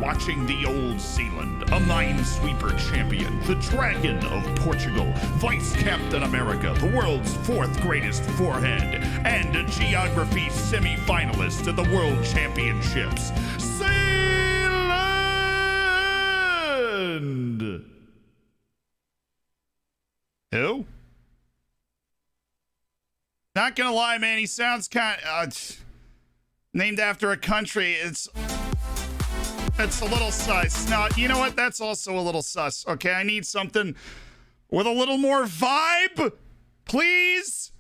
watching the Old Zealand, a minesweeper champion, the Dragon of Portugal, Vice Captain America, the world's fourth greatest forehead, and a geography semi-finalist at the World Championships. Zealand! Who? Not gonna lie, man, he sounds kind of named after a country. It's a little sus. No, you know what? That's also a little sus. Okay, I need something with a little more vibe, please.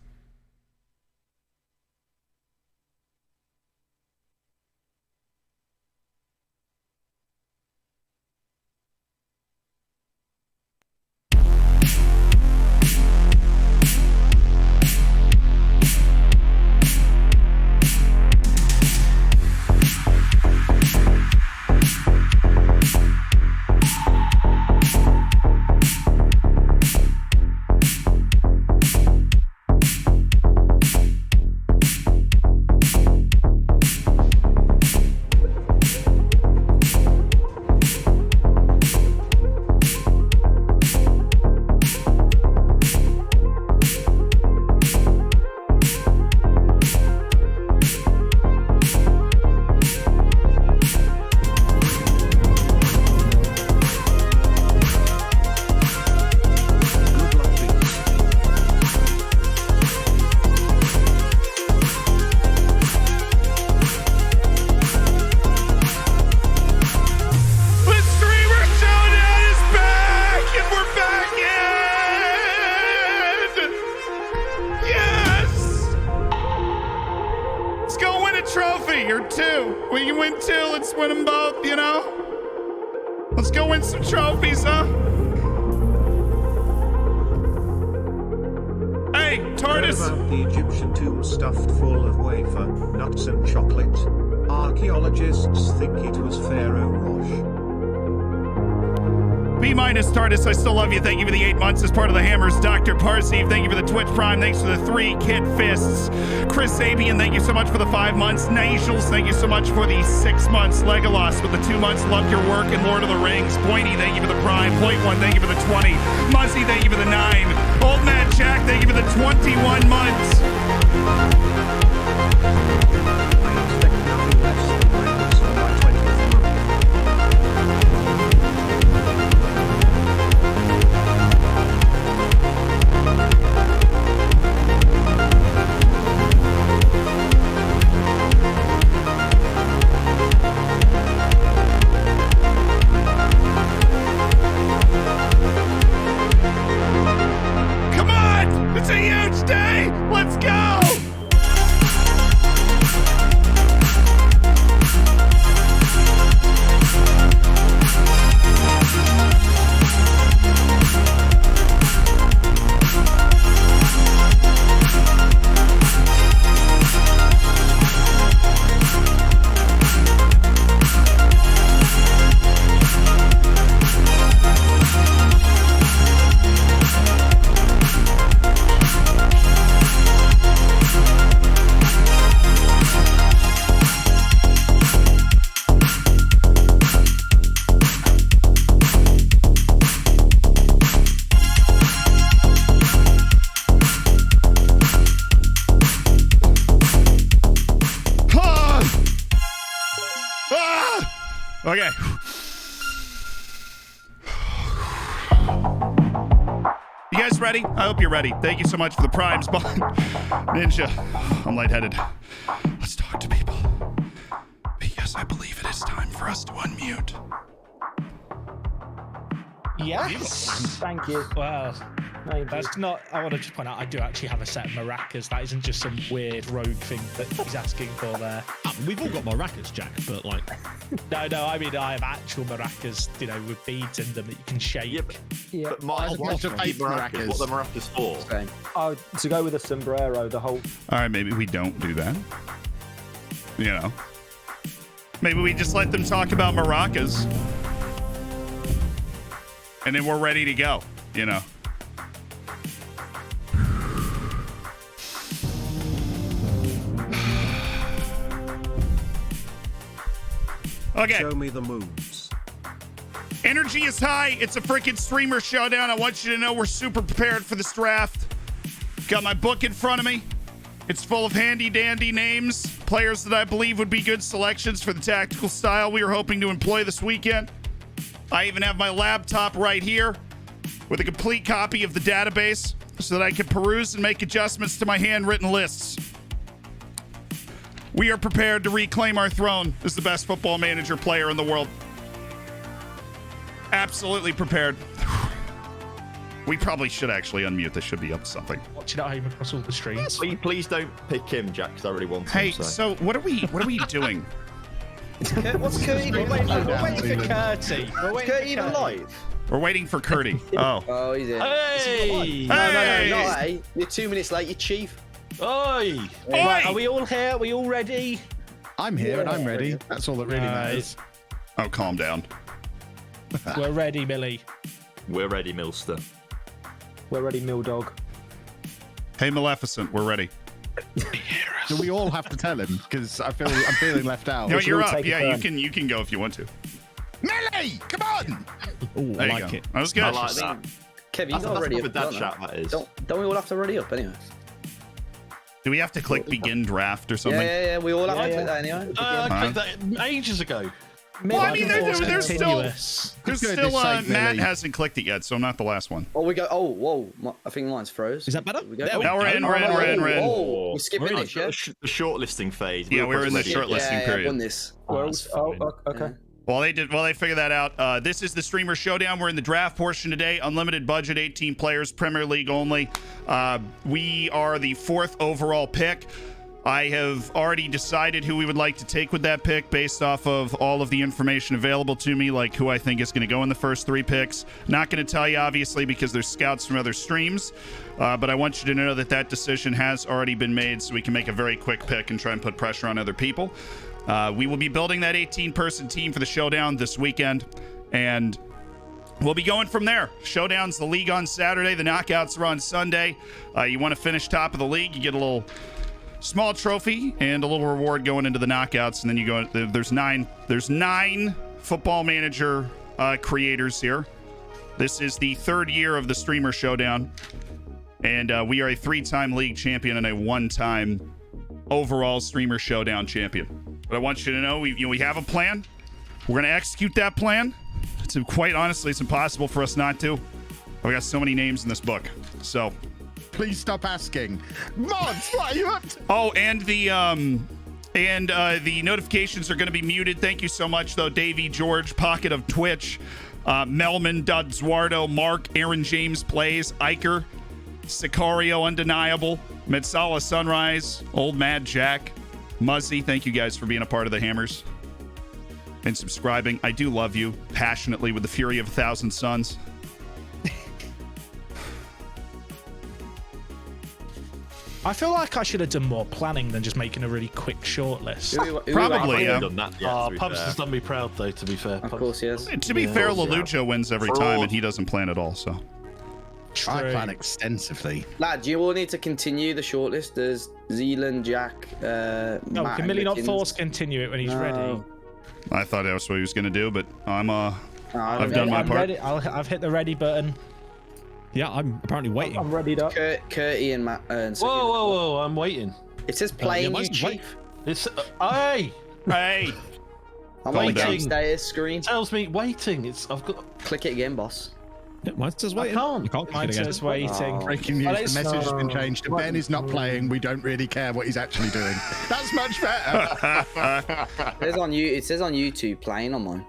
I still love you. Thank you for the 8 months as part of the Hammers. Dr. Parseev, thank you for the Twitch Prime. Thanks for the 3 Kid Fists. Chris Sabian, thank you so much for the 5 months. Nigels, thank you so much for the 6 months. Legolas with the 2 months. Love your work in Lord of the Rings. Pointy, thank you for the Prime. Point 1, thank you for the 20. Muzzy, thank you for the 9. Old Man Jack, thank you for the 21 months. Okay. You guys ready? I hope you're ready. Thank you so much for the primes, Ninja. I'm lightheaded. Let's talk to people. Because I believe it is time for us to unmute. Yes. Thank you. Well, that's not. I want to just point out I do actually have a set of maracas. That isn't just some weird rogue thing that he's asking for there. We've all got maracas, Jack, but like. No. I mean, I have actual maracas, you know, with beads in them that you can shake. Yeah. But what's the maracas? What are the maracas for? Oh, to go with a sombrero, the whole. All right, maybe we don't do that. You know. Maybe we just let them talk about maracas. And then we're ready to go, you know. Okay. Show me the moves. Energy is high. It's a freaking streamer showdown. I want you to know we're super prepared for this draft. Got my book in front of me. It's full of handy dandy names, players that I believe would be good selections for the tactical style we are hoping to employ this weekend. I even have my laptop right here with a complete copy of the database so that I can peruse and make adjustments to my handwritten lists. We are prepared to reclaim our throne as the best football manager player in the world. Absolutely prepared. We probably should actually unmute. This should be up to something. Watching at home across all the streams. Please don't pick him, Jack, because I really want him. Hey, so what are we doing? What's Curty? We're waiting for Curty. Curty even live? We're waiting for Curdy. Oh. Oh, he's in. Hey! Hey! No, hey. You're 2 minutes late, you chief. Oi! Oi! Right, are we all here? Are we all ready? I'm here and I'm ready. That's all that really matters. Oh, calm down. We're ready, Millie. We're ready, Milster. We're ready, Mill Dog. Hey, Maleficent, we're ready. Do we all have to tell him? Because I'm feeling left out. No, you're all up. take a Yeah, turn. you can go if you want to. Millie, come on! There Oh, I you like go. it. That was good. I like that. Kev, you That's got ready proper up. dad don't chat, that is. Don't we all have to ready up anyway? Do we have to click begin draft or something? Yeah. We all have to Yeah, click that anyway. I clicked that ages ago. Well, I mean, there's still Continuous. there's Good still sake, Matt Millie. hasn't clicked it yet, so I'm not the last one. Oh, we go. Oh, whoa. I think mine's froze. Is that better? We go. There we Now we're in, Oh, we're in. Oh, we're skipping this, yeah? The shortlisting phase. Yeah, we're in the ready. shortlisting Yeah, period. I've won this. Okay. Well, they figured that out. This is the Streamer Showdown. We're in the draft portion today. Unlimited budget, 18 players, Premier League only. We are the 4th overall pick. I have already decided who we would like to take with that pick based off of all of the information available to me, like who I think is going to go in the first 3 picks. Not going to tell you, obviously, because there's scouts from other streams, but I want you to know that that decision has already been made so we can make a very quick pick and try and put pressure on other people. We will be building that 18-person team for the Showdown this weekend, and we'll be going from there. Showdown's the league on Saturday. The knockouts are on Sunday. You want to finish top of the league, you get a little small trophy and a little reward going into the knockouts, and then you go. There's nine Football Manager creators here. This is the 3rd year of the Streamer Showdown, and we are a 3-time league champion and a 1-time overall Streamer Showdown champion. But I want you to know we have a plan. We're going to execute that plan. Quite honestly, it's impossible for us not to. We got so many names in this book, so. Please stop asking. Mods, what are you up to? Oh, and the notifications are going to be muted. Thank you so much, though. Davey, George, Pocket of Twitch, Melman, Dudswardo, Mark, Aaron James Plays, Iker, Sicario, Undeniable, Metsala Sunrise, Old Mad Jack, Muzzy. Thank you guys for being a part of the Hammers and subscribing. I do love you passionately with the fury of 1,000 suns. I feel like I should have done more planning than just making a really quick shortlist. Probably, yeah. Done that yet, to be Pubs fair. has done me proud, though, to be fair. Of course, yes. To be fair, Lelucho wins every time, and he doesn't plan at all, so. I plan extensively. Lad, you all need to continue the shortlist. There's Zealand, Jack, No, Matt, can Millie not Mickens. force continue it when he's ready? I thought that was what he was going to do, but I've I'm done my I'm part. ready. I've hit the ready button. Yeah, I'm apparently waiting. I'm readied up. Curty and Matt. And Whoa, I'm waiting. It says playing yeah, you, wait. chief. It's hey, Hey! I'm Calm waiting down. status screen. tells me waiting. I've got. Click it again, boss. Yeah, mine says waiting. can't. You can't Mine click it says again. waiting. Breaking Well, news, the it's- message has been changed to Ben is not playing. We don't really care what he's actually doing. That's much better. It says on YouTube playing on mine.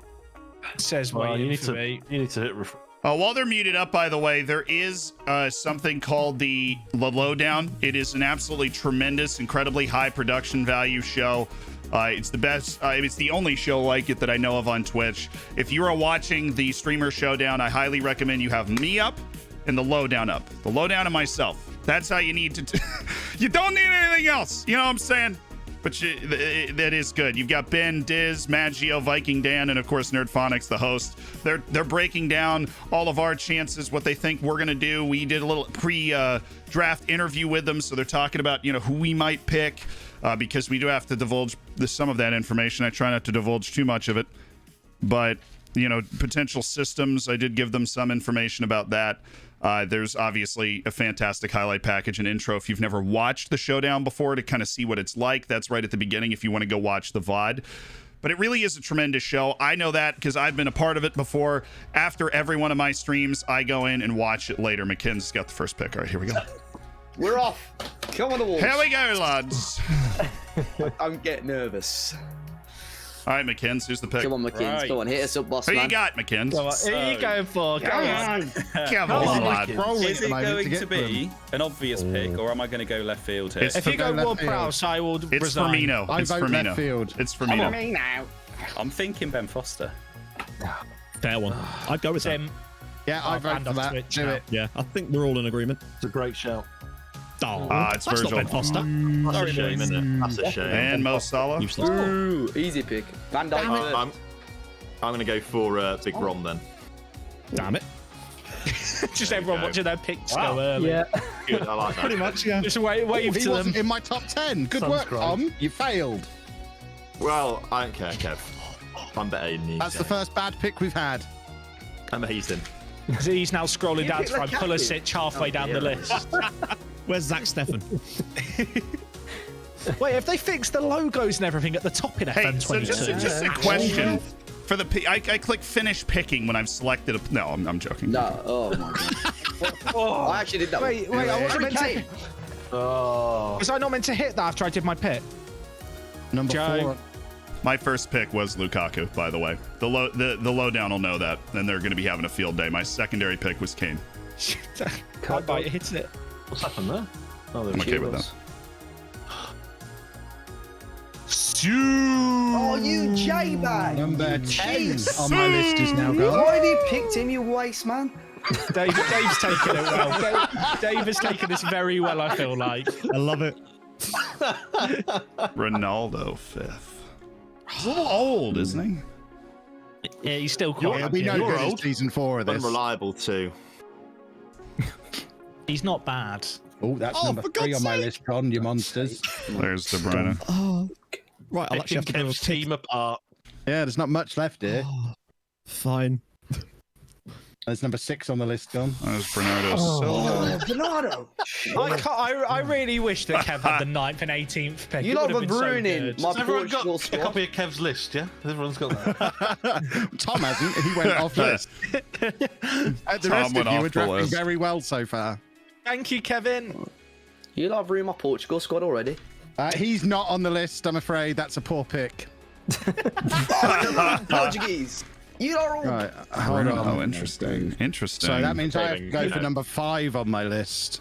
It says Well, waiting you need for to. me. You need to hit. While they're muted up, by the way, there is something called the Lowdown. It is an absolutely tremendous, incredibly high production value show. It's the best. It's the only show like it that I know of on Twitch. If you are watching the Streamer Showdown, I highly recommend you have me up and the Lowdown up. The Lowdown and myself. That's how you need to. You don't need anything else. You know what I'm saying? But that is good. You've got Ben, Diz, Maggio, Viking Dan, and of course Nerdphonics, the host. They're breaking down all of our chances, what they think we're gonna do. We did a little pre-draft interview with them, so they're talking about who we might pick because we do have to divulge some of that information. I try not to divulge too much of it, but potential systems. I did give them some information about that. There's obviously a fantastic highlight package and intro if you've never watched the Showdown before to kind of see what it's like. That's right at the beginning if you want to go watch the VOD. But it really is a tremendous show. I know that because I've been a part of it before. After every one of my streams, I go in and watch it later. McKinn's got the first pick. All right, here we go. We're off. Come on the wall. Here we go, lads. I'm getting nervous. All right, McKinn's, who's the pick? Come on, McKinn's. Right. Go on, hit us up, boss Who man. you got, McKinn's? Come on, who are you going for? Come on. Come on, lad. Is it going to be an obvious pick, or am I going to go left field here? If you go Ward Prowse, I will It's resign. Firmino. I It's vote Firmino. left field. It's Firmino. Me now. I'm thinking Ben Foster. Fair one. I'd go with him. Tim, Yeah, I vote and for off that. Twitch Do now. it. Yeah, I think we're all in agreement. It's a great shout. Oh, It's that's Virgil. not Ben Foster. That's a shame, isn't it? That's a shame. And Mo Salah. Useless. Ooh, easy pick. Van Dijk. I'm going to go for Big Rom then. Damn it. Just There we everyone go. watching their picks go early. Yeah. Good, I like that. Pretty much, yeah. Just wave He to wasn't them. in my top 10. Good Sounds work, great. Tom. You failed. Well, I don't care, Kev. I'm better than you. That's the first bad pick we've had. Amazing. He's now scrolling You down pick to find the captain. Pulisic halfway down the list. Where's Zach Steffen? Wait, have they fixed the logos and everything at the top in Hey, so FM22? just a question. For the I click finish picking when I've selected a. No, I'm joking. No, oh my god. I actually did that. Wait, I wasn't meant to. Oh. Was I not meant to hit that after I did my pick? Number Joe. 4. My first pick was Lukaku, by the way. The lowdown will know that, and they're going to be having a field day. My secondary pick was Kane. I might hit it. What's happened there? Oh, there I'm was okay with that. Shields. Oh, you J-bag. Number 10 on my list is now gone. Why have you picked him, you waste man? Dave's taken it well. Dave has taken this very well, I feel like. I love it. Ronaldo fifth. He's a little old, isn't he? Yeah, he's still quite It'll be no You're good old. as season 4 of this. Unreliable too. He's not bad. Oh, that's number for 3 God's on my sake. list, John, you monsters. There's De Bruyne. Right, I'll actually have to Picking do a Kev's pick. team apart. Yeah, there's not much left here. Fine. There's number 6 on the list, John. There's Bernardo Silva. Bernardo. I really wish that Kev had the 9th and 18th pick. You It lot would have were been so ruining good. my Has everyone got Portugal a squad. copy of Kev's list, yeah? Everyone's got that. Tom hasn't. He went off list. The Tom rest went of you off were the drafting list. very well so far. Thank you, Kevin. You lot have ruined my Portugal squad already. He's not on the list, I'm afraid. That's a poor pick. Portuguese. You lot are all. Right, hold on. Oh, interesting. Interesting. So that means I have to Saving, go you for know. number 5 on my list,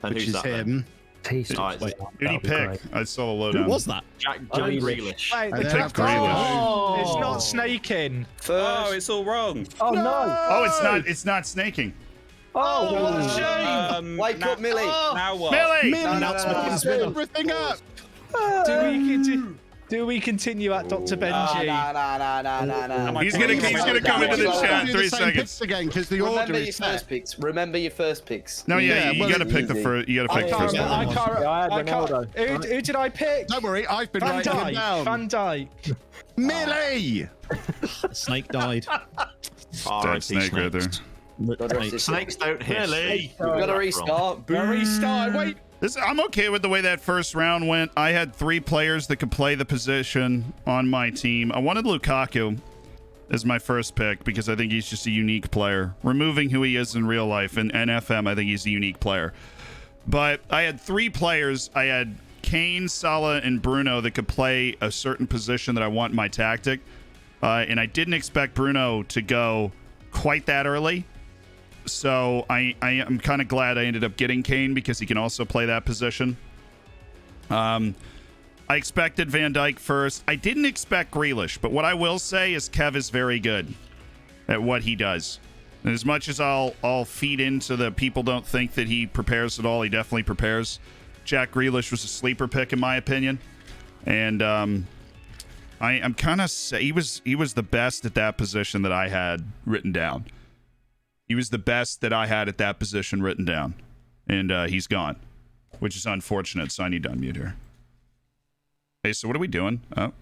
And which who's is that then? him. Alright, Wait, Who'd he pick? I saw the lowdown. who was that? Jack Grealish. Grealish. Wait, And the then pick I've got- it's not snaking. Oh, it's all wrong. Oh no! Oh, it's not snaking. Wake up, Millie. Now what? Millie! Everything up. Do we continue at Dr. Benji? Nah. He's gonna come into the chat. Do 3 the same seconds. picks again because the order Remember your is first set. picks. Remember your first picks. No, yeah, Yeah, you well, gotta pick the easy. first. You gotta pick the I first can't. one. I can't. Ronaldo. Who did I pick? Don't worry, I've been Van writing him Dijk. down. Van Dijk. Millie! The snake died. Dead snake right there. Snake. Snakes don't hiss. Really? We gotta restart. Restart. Wait. I'm okay with the way that first round went. I had 3 players that could play the position on my team. I wanted Lukaku as my first pick because I think he's just a unique player. Removing who he is in real life and FM, I think he's a unique player. But I had 3 players. I had Kane, Salah, and Bruno that could play a certain position that I want in my tactic. And I didn't expect Bruno to go quite that early. So I am kind of glad I ended up getting Kane because he can also play that position. I expected Van Dijk first. I didn't expect Grealish, but what I will say is Kev is very good at what he does. And as much as I'll feed into the people don't think that he prepares at all, he definitely prepares. Jack Grealish was a sleeper pick in my opinion. And I'm kind of he was the best at that position that I had written down. He was the best that I had at that position written down. And he's gone, which is unfortunate, so I need to unmute her. Hey, so what are we doing? Oh.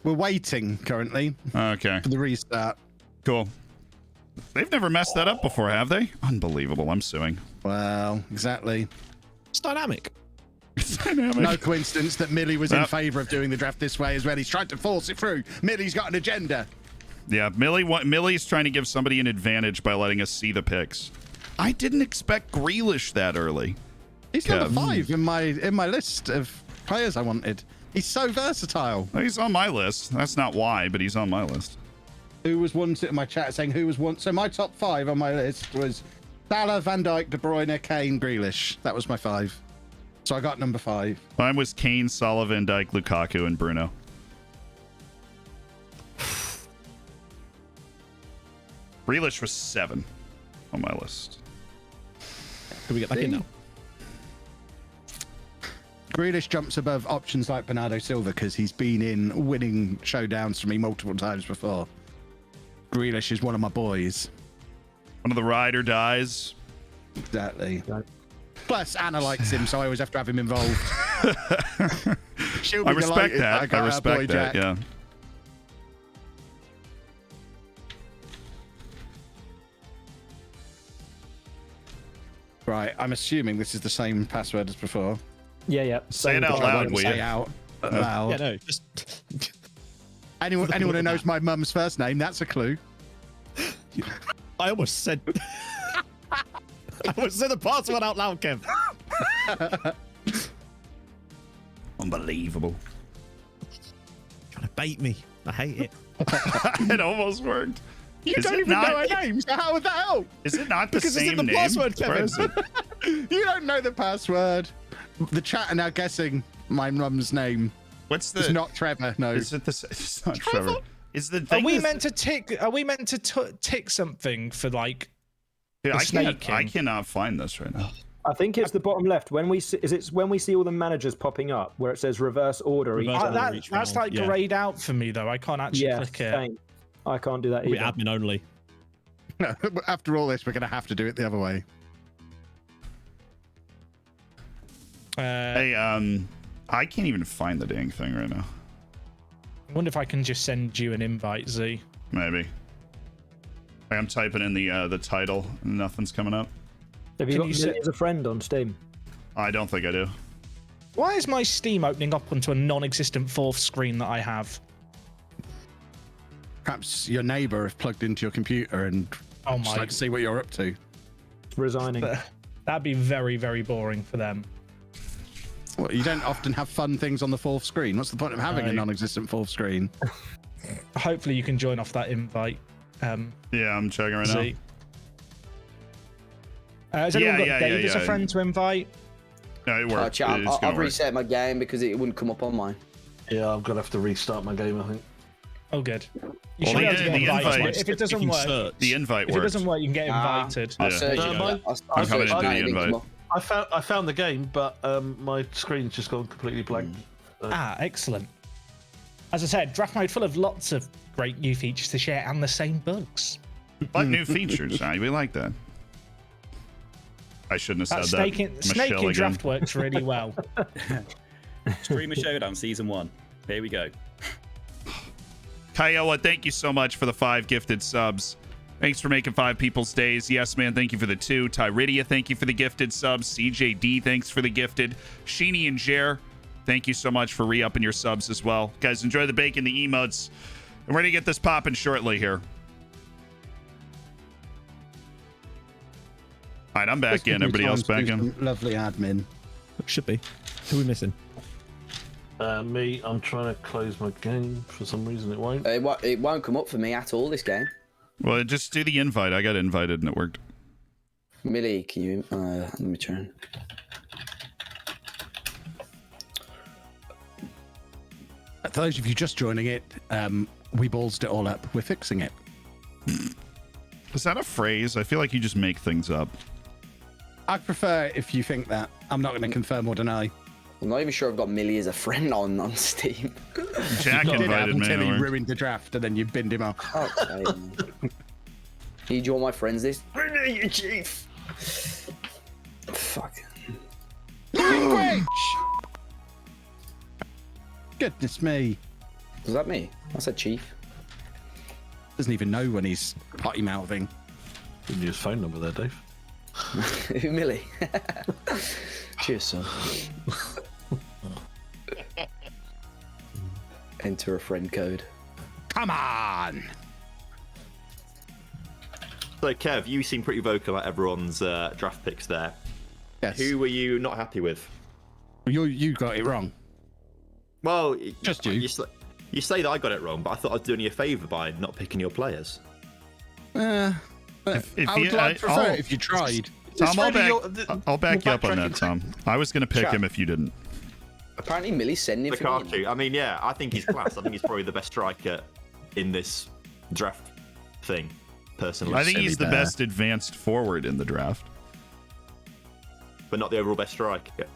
We're waiting currently Okay, for the restart. cool. They've never messed that up before, have they? Unbelievable. I'm suing. Well, exactly. It's dynamic. It's dynamic. No coincidence that Millie was in Yep. favour of doing the draft this way as well. He's tried to force it through. Millie's got an agenda. Yeah, Millie's trying to give somebody an advantage by letting us see the picks. I didn't expect Grealish that early. He's number 5 in my list of players I wanted. He's so versatile. Well, he's on my list. That's not why, but he's on my list. Who was one sitting in my chat saying who was one? So my top 5 on my list was Salah, Van Dijk, De Bruyne, Kane, Grealish. That was my 5. So I got number 5. Mine was Kane, Salah, Van Dijk, Lukaku, and Bruno. Grealish was 7 on my list. Can we get back in now? Grealish jumps above options like Bernardo Silva because he's been in winning showdowns for me multiple times before. Grealish is one of my boys. One of the ride or dies. Exactly. Plus, Anna likes him, so I always have to have him involved. She'll be I respect delighted that. I got I our respect boy that. Jack. Yeah. Right, I'm assuming this is the same password as before. Yeah. Say it out Same loud, password. will Say you? out loud. Yeah, no. Just Anyone who knows my mum's first name, that's a clue. I almost said. I almost said the password out loud, Kev. Unbelievable. Trying to bait me. I hate it. It almost worked. You Is don't it even not- know her name, so how would that help? Is it not the Because it's same in the name? password, Kevin. Where is it? You don't know the password. The chat are now guessing my mum's name. What's the? It's not Trevor, no. Is it the? It's not Trevor. Is the Are thing? we is- meant to tick? Are we meant to tick something for like? Dude, the I snaking? cannot find this right now. I think it's the bottom left. When we see, when we see all the managers popping up where it says reverse order. Reverse each order. round. That's like yeah. grayed out for me though. I can't actually Yeah, click it. same. I can't do that Probably either. admin only. After all this, we're going to have to do it the other way. Hey, I can't even find the dang thing right now. I wonder if I can just send you an invite, Z. Maybe. I'm typing in the title and nothing's coming up. Have you Can got you me sit- as a friend on Steam? I don't think I do. Why is my Steam opening up onto a non-existent fourth screen that I have? Perhaps your neighbour have plugged into your computer and Oh just my! like to see what you're up to. Resigning. That'd be very, very boring for them. Well, you don't often have fun things on the fourth screen. What's the point of having a No. non-existent fourth screen? Hopefully, you can join off that invite. Yeah, I'm checking right now. Z. Has anyone got Dave as a yeah. friend to invite? No, it worked. Chat, It's gonna I've work. reset my game because it wouldn't come up on mine. Yeah, I'm gonna have to restart my game, I think. Oh, good. You Well, should be able to the get invited. invite- If it doesn't You can work, search. The invite if it worked. doesn't work, you can get invited. I'll Yeah. search No, it. mine- I'll I'm coming search into it. the It didn't come invite. up. I found the game, but my screen's just gone completely blank. Excellent. As I said, draft mode full of lots of great new features to share and the same bugs. But new features. We like that. I shouldn't have That said that. snake Michelle in again. draft works really well. Streamer Showdown Season 1. Here we go. Kiowa, thank you so much for the 5 gifted subs. Thanks for making 5 people's days. Yes, man, thank you for the 2. Tyridia, thank you for the gifted subs. CJD, thanks for the gifted. Sheeny and Jer, thank you so much for re-upping your subs as well. Guys, enjoy the bacon, the emotes. And we're going to get this popping shortly here. All right, I'm back in. Everybody else back in? Lovely admin. Should be. Who are we missing? Me, I'm trying to close my game. For some reason, it won't. It won't come up for me at all, this game. Well, just do the invite. I got invited and it worked. Millie, can you... let me turn. For those of you just joining it, we ballsed it all up. We're fixing it. Is that a phrase? I feel like you just make things up. I prefer if you think that. I'm not going to confirm or deny. I'm not even sure I've got Millie as a friend on Steam. Jack You did have invited me. until he Or... ruined the draft and then you binned him off. Okay. Need you on my friends list? You chief. Fuck. Goodness me. Was that me? I said Chief. Doesn't even know when he's potty mouthing. Give me his phone number there, Dave. Who, Millie? Cheers, son. Enter a friend code. Come on! So, Kev, you seem pretty vocal about everyone's draft picks there. Yes. Who were you not happy with? You got it wrong. Well, Just you. You say that I got it wrong, but I thought I was doing you a favour by not picking your players. If I would prefer it if you tried. Tom, I'll back you up on that, Tom. I was going to pick him if you didn't. Apparently, Millie's sending for me. Lukaku. I mean, yeah, I think he's class. I think he's probably the best striker in this draft thing, personally. I think he's the best advanced forward in the draft. But not the overall best striker.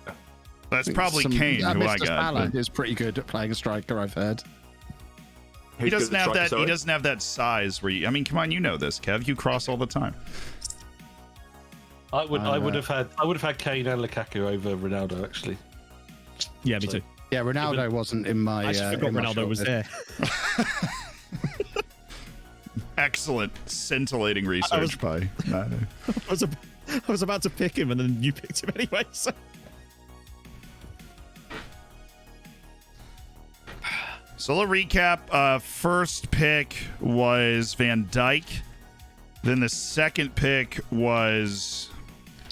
That's probably Kane, who I Mr. got. Salah is pretty good at playing a striker, I've heard. He doesn't have that. He doesn't have that size where you. I mean, come on, you know this, Kev. You cross all the time. I would have had Kane and Lukaku over Ronaldo, actually. Yeah, me too. Yeah, Ronaldo wasn't in my. I just forgot Ronaldo was there. Excellent, scintillating research by Manu. I was about to pick him, and then you picked him anyway. So. So a recap. First pick was Van Dijk. Then the second pick was.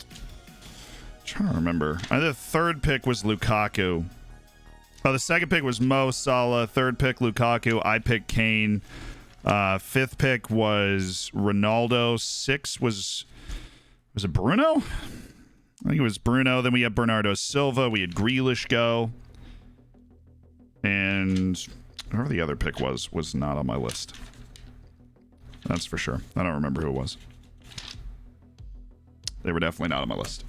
I'm trying to remember. The third pick was Lukaku. Oh, the second pick was Mo Salah. Third pick Lukaku. I picked Kane. Fifth pick was Ronaldo. Six was it Bruno? I think it was Bruno. Then we had Bernardo Silva. We had Grealish go. And whoever the other pick was not on my list. That's for sure. I don't remember who it was. They were definitely not on my list.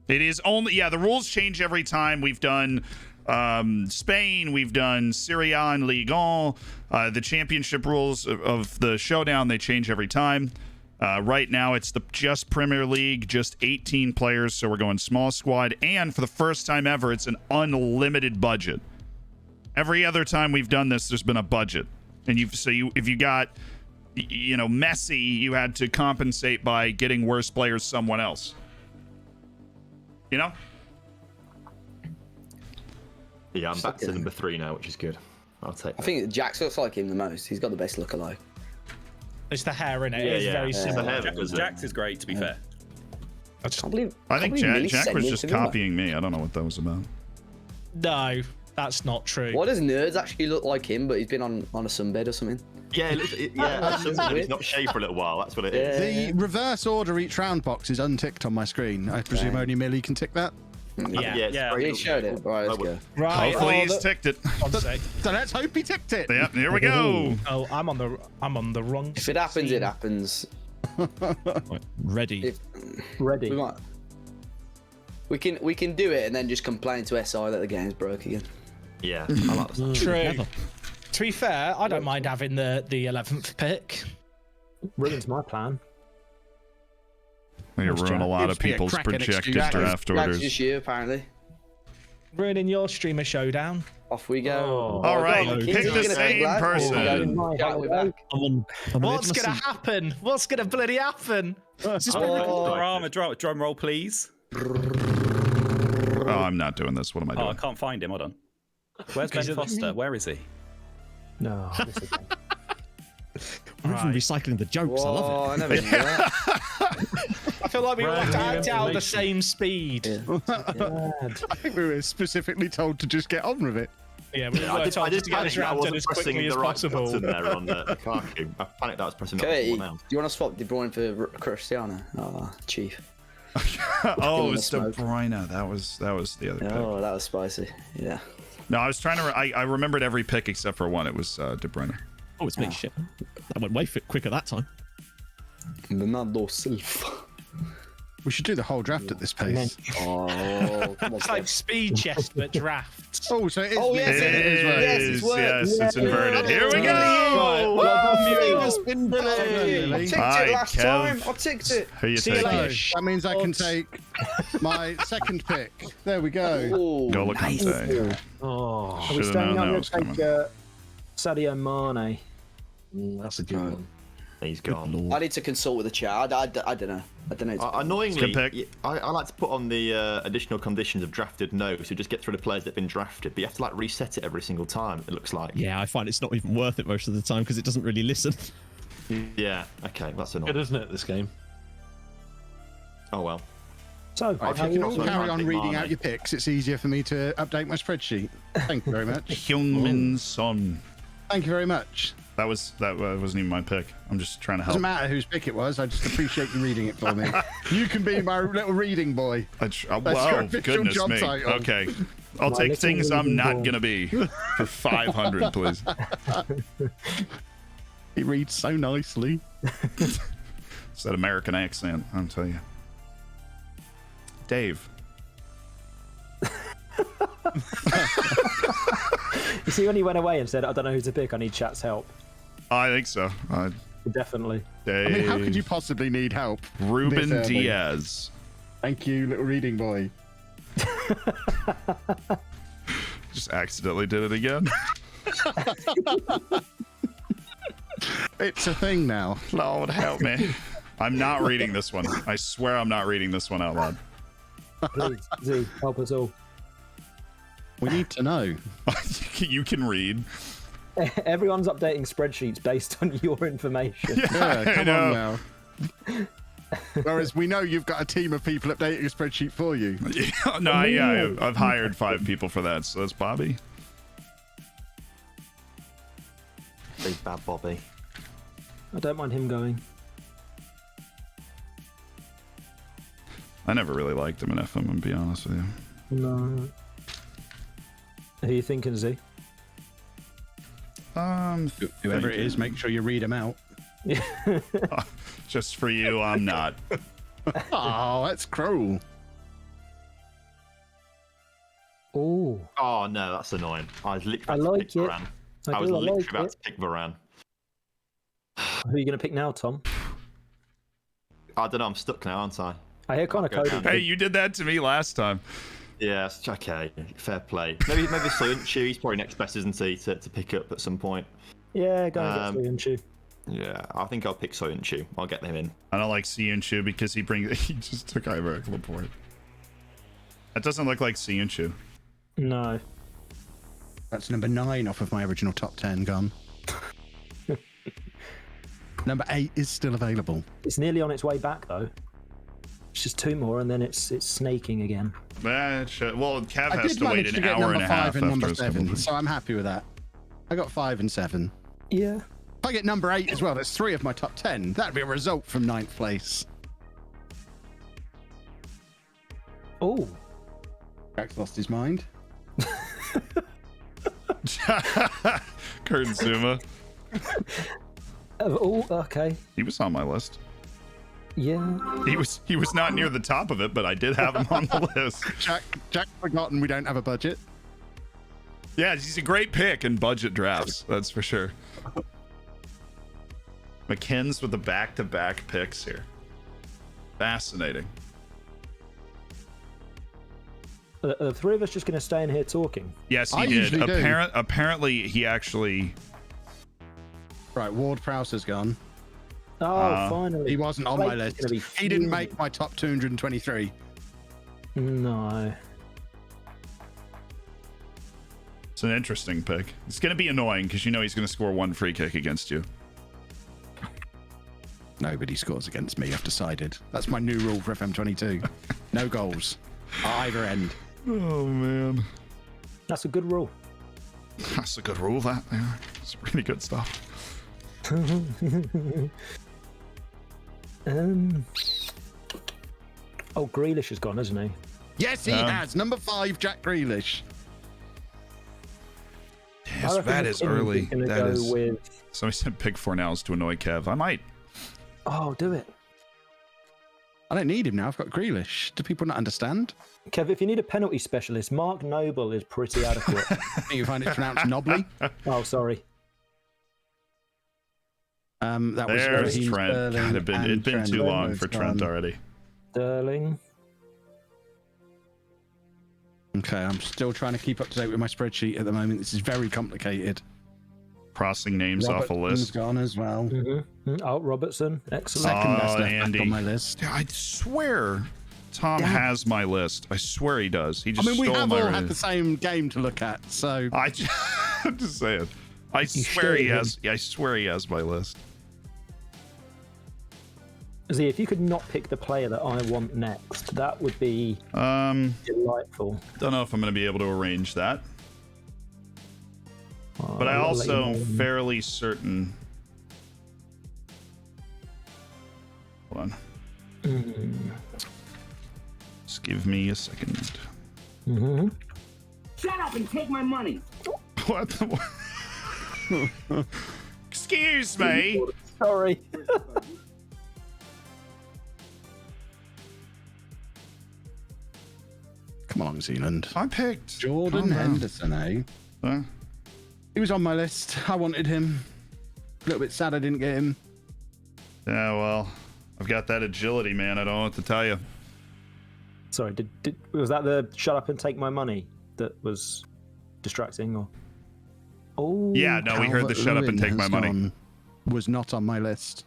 It is only, the rules change every time. We've done Spain, we've done Serie A and Ligue 1. The championship rules of the showdown, they change every time. Right now, it's just Premier League, just 18 players, so we're going small squad. And for the first time ever, it's an unlimited budget. Every other time we've done this, there's been a budget. And if you got, Messi, you had to compensate by getting worse players someone else. Yeah, I'm back to number 3 now, which is good. I'll take that. I think Jax looks like him the most. He's got the best look-alike. It's the hair in it. Yeah, It's very similar. The hair, Jax is great, to be fair. I think Jack was just copying me. I don't know what that was about. No, that's not true. Why does Nerds actually look like him, but he's been on a sunbed or something? Yeah, he's not shaved for a little while. That's what it is. The reverse order each round box is unticked on my screen. I presume only Millie can tick that. Yeah. He showed it. Right, let's go. Right. Hopefully he's ticked it. So let's hope he ticked it. Yep, here we go. Oh, I'm on the wrong. If it happens, it happens. Right, ready. Ready. We can do it and then just complain to SI that the game's broke again. Yeah, I like that. True. To be fair, I don't mind having the 11th pick. Ruins my plan. You ruin a lot of people's projected draft orders. Just you, apparently. Ruining your streamer showdown. Off we go. All right, pick the same person. What's gonna happen? What's gonna bloody happen? Drum roll, please. Oh, I'm not doing this. What am I doing? I can't find him. Hold on. Where's Ben Foster? Where is he? No. We're even recycling the jokes. I love it. I never knew that. I feel like we all have to act out the same speed. I think we were specifically told to just get on with it. Yeah, we were told to get this round done as quickly as possible. There on Lukaku. I panicked that I was pressing Okay, that one do you want to swap De Bruyne for Cristiano? Oh, Chief. Oh, it was De Bruyne. That was the other pick. Oh, that was spicy. Yeah. No, I was trying to. I remembered every pick except for one. It was De Bruyne. Oh, it's me. Shit. That went way quicker that time. Bernardo Silva. We should do the whole draft at this pace. Oh, come on, It's like speed chess, but drafts. Oh, so it is. Oh, yes, It it's worked. yes, it's inverted. Here we go. I ticked Hi, it last Kev. time. I ticked it. Who you See you taking? later. That means I can take my second pick. There we go. Oh, Go look nice. on day. Oh, Are we Should've staying known up that here was to take coming. Sadio Mane? that's a good one. He's gone. I need to consult with the chat. I don't know. I don't know. Annoyingly, Good pick. I like to put on the additional conditions of drafted no, so just get through the players that have been drafted, but you have to like reset it every single time, it looks like. Yeah, I find it's not even worth it most of the time because it doesn't really listen. Yeah, okay, that's Good, annoying. isn't it, this game? Oh well. So, Right, if how you can you- all also carry might on pick reading Mane. out your picks, it's easier for me to update my spreadsheet. Thank you very much. Hyungmin Son. Thank you very much. That wasn't even my pick. I'm just trying to help. Doesn't matter whose pick it was. I just appreciate you reading it for me. You can be my little reading boy. That's your wow, official goodness job me. title. Okay. I'll My take little things I'm not reading going to be for 500, please. He reads so nicely. It's that American accent, I'll tell you. Dave. You see, when he went away and said, "I don't know who to pick. I need chat's help." I think so. Definitely. Dave. I mean, how could you possibly need help? Ruben this early? Diaz. Thank you, little reading boy. Just accidentally did it again. It's a thing now. Lord help me. I'm not reading this one. I swear I'm not reading this one out loud. Please, Z, help us all. We need to know. You can read. Everyone's updating spreadsheets based on your information. Yeah, I come know. on now. Whereas we know you've got a team of people updating your spreadsheet for you. No, yeah, I've hired 5 people for that, so that's Bobby. Big bad Bobby. I don't mind him going. I never really liked him in FM, I'm gonna be honest with you. No. Who are you thinking, Z? Whoever it is, make sure you read them out. Just for you, I'm not. Oh, that's cruel. Oh, Oh no, that's annoying. I was literally I about to like pick it. Varane. I I was do, I literally like about it. to pick Varane. Who are you going to pick now, Tom? I don't know, I'm stuck now, aren't I? I hear Connor Go coding. down. Hey, you did that to me last time. Yeah, it's okay. Fair play. Maybe Soyuncu, he's probably next best, isn't he, to pick up at some point. Yeah, go and get Soyuncu. Yeah, I think I'll pick Soyuncu. I'll get him in. I don't like Siunchu because he just took Iveric Laporte. That doesn't look like Siunchu. No. That's number 9 off of my original top 10 gone. Number 8 is still available. It's nearly on its way back, though. It's just 2 more, and then it's snaking again. Well, Kev I has did to wait manage an to get hour number and a 5 half and number after his couple 7, of- so I'm happy with that. I got 5 and 7. Yeah. If I get number 8 as well, that's 3 of my top 10. That'd be a result from 9th place. Oh. Jack's lost his mind. Kurt Zuma. Oh, okay. He was on my list. Yeah. He was not near the top of it, but I did have him on the list. Jack forgotten we don't have a budget. Yeah, he's a great pick in budget drafts, that's for sure. McKinn's with the back-to-back picks here. Fascinating. The 3 of us just going to stay in here talking. Yes, I he did. usually do. Apparently, he actually. Right, Ward Prowse has gone. Oh, finally. He wasn't on my Blake's list. gonna be He didn't fuming. make my top 223. No. It's an interesting pick. It's going to be annoying because you know he's going to score 1 free kick against you. Nobody scores against me, I've decided. That's my new rule for FM22. No goals. At either end. Oh, man. That's a good rule. That's a good rule, that. Yeah, it's really good stuff. Oh, Grealish has gone, hasn't he? Yes, he has. Number 5, Jack Grealish. I Yes, reckon that is McKinnon's early. gonna That go is. with... Somebody said pick 4 nows to annoy Kev. I might. Oh, do it. I don't need him now. I've got Grealish. Do people not understand? Kev, if you need a penalty specialist, Mark Noble is pretty adequate. You find it pronounced Nobly? Oh, sorry. That was There's Raheem Trent. Sterling God, it'd been and too long Trent. for Trent already. Sterling. Okay, I'm still trying to keep up to date with my spreadsheet at the moment. This is very complicated. Crossing names off a Robertson's list. gone as well. Oh, Robertson. Excellent. Second best left Andy. back on my list. Yeah, I swear Tom has my list. I swear he does. He I just mean, we stole have my all had the same game to look at, so I'm just saying. I swear he has. I swear he has my list. See, if you could not pick the player that I want next, that would be delightful. Don't know if I'm going to be able to arrange that, but I I'll let you also am know. fairly certain. Hold on. Just give me a second. Shut up and take my money. What? Excuse me. Sorry. come along, Zealand. I picked Jordan Henderson, eh? Huh? He was on my list. I wanted him. A little bit sad I didn't get him. Yeah, well, I've got that agility, man. I don't know what to tell you. Sorry, was that the shut up and take my money that was distracting? Or oh, Yeah, no, we heard the shut up and take my money. Calvert-Lewin was not on my list.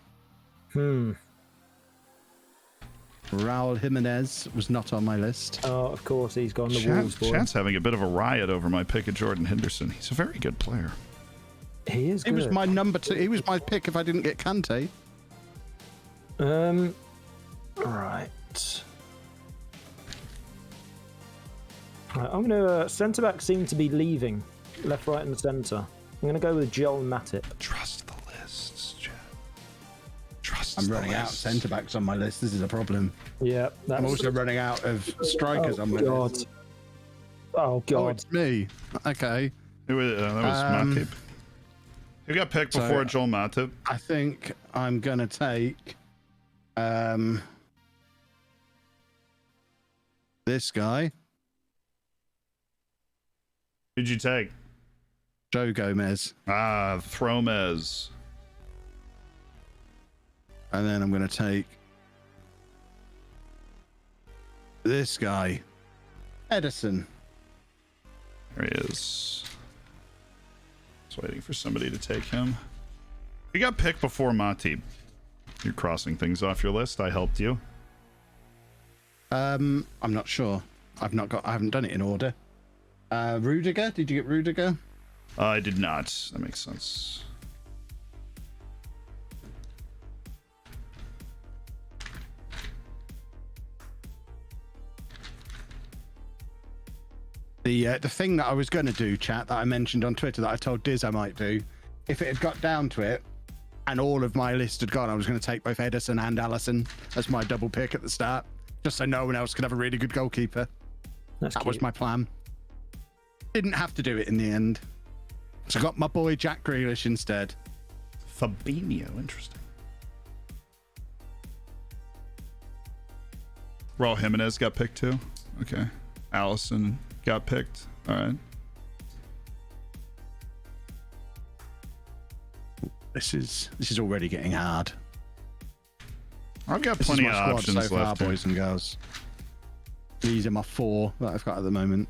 Raul Jimenez was not on my list. Oh, of course, he's gone the Wolves boy. Chat's having a bit of a riot over my pick of Jordan Henderson. He's a very good player. He is. He was my number 2. He was my pick if I didn't get Kante. Right. Right, I'm gonna centre back seem to be leaving, left, right, and centre. I'm gonna go with Joel Matip. Trust the lists, Chat. Trust. I'm running out of centre backs on my list. This is a problem. Yeah, that's... I'm also running out of strikers on my list. Oh God! Oh, it's me. Okay. That was Matip. Who got picked before Joel Matip? I think I'm gonna take this guy. Who'd you take? Joe Gomez. Ah, Thromez. And then I'm going to take this guy, Edison. There he is. Just waiting for somebody to take him. You got picked before Matip. You're crossing things off your list. I helped you. I'm not sure. I haven't done it in order. Rudiger, did you get Rudiger? I did not. That makes sense. The thing that I was going to do, chat, that I mentioned on Twitter that I told Diz I might do, if it had got down to it and all of my list had gone, I was going to take both Edison and Allison as my double pick at the start, just so no one else could have a really good goalkeeper. That was my plan. Didn't have to do it in the end. So I got my boy Jack Grealish instead. Fabinho, interesting. Raul Jimenez got picked too. Okay. Allison got picked. All right. This is already getting hard. I've got plenty of options so far, left, boys and girls. These are my 4 that I've got at the moment.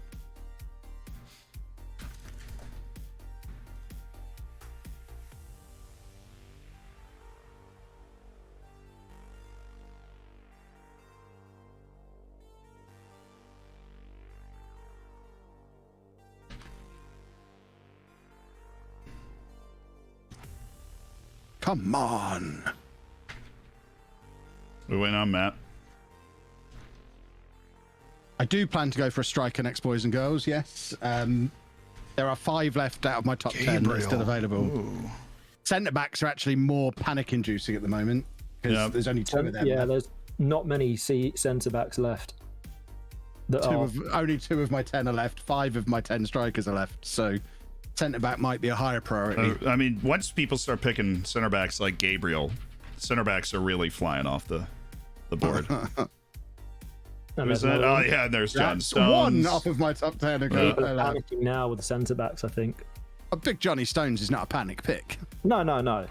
Come on. We went on Matt. I do plan to go for a striker next, boys and girls. Yes. There are 5 left out of my top 10 that are still available. Centre backs are actually more panic inducing at the moment because there's only 2 of them. Yeah, there's not many centre backs left. Only 2 of my 10 are left. 5 of my 10 strikers are left. So centre back might be a higher priority. I mean, once people start picking center backs like Gabriel, center backs are really flying off the the board. And Who's that? Oh yeah, there's John That's Stones. one off of my top 10. People are panicking now with the centre backs, I think. Big Johnny Stones is not a panic pick. No.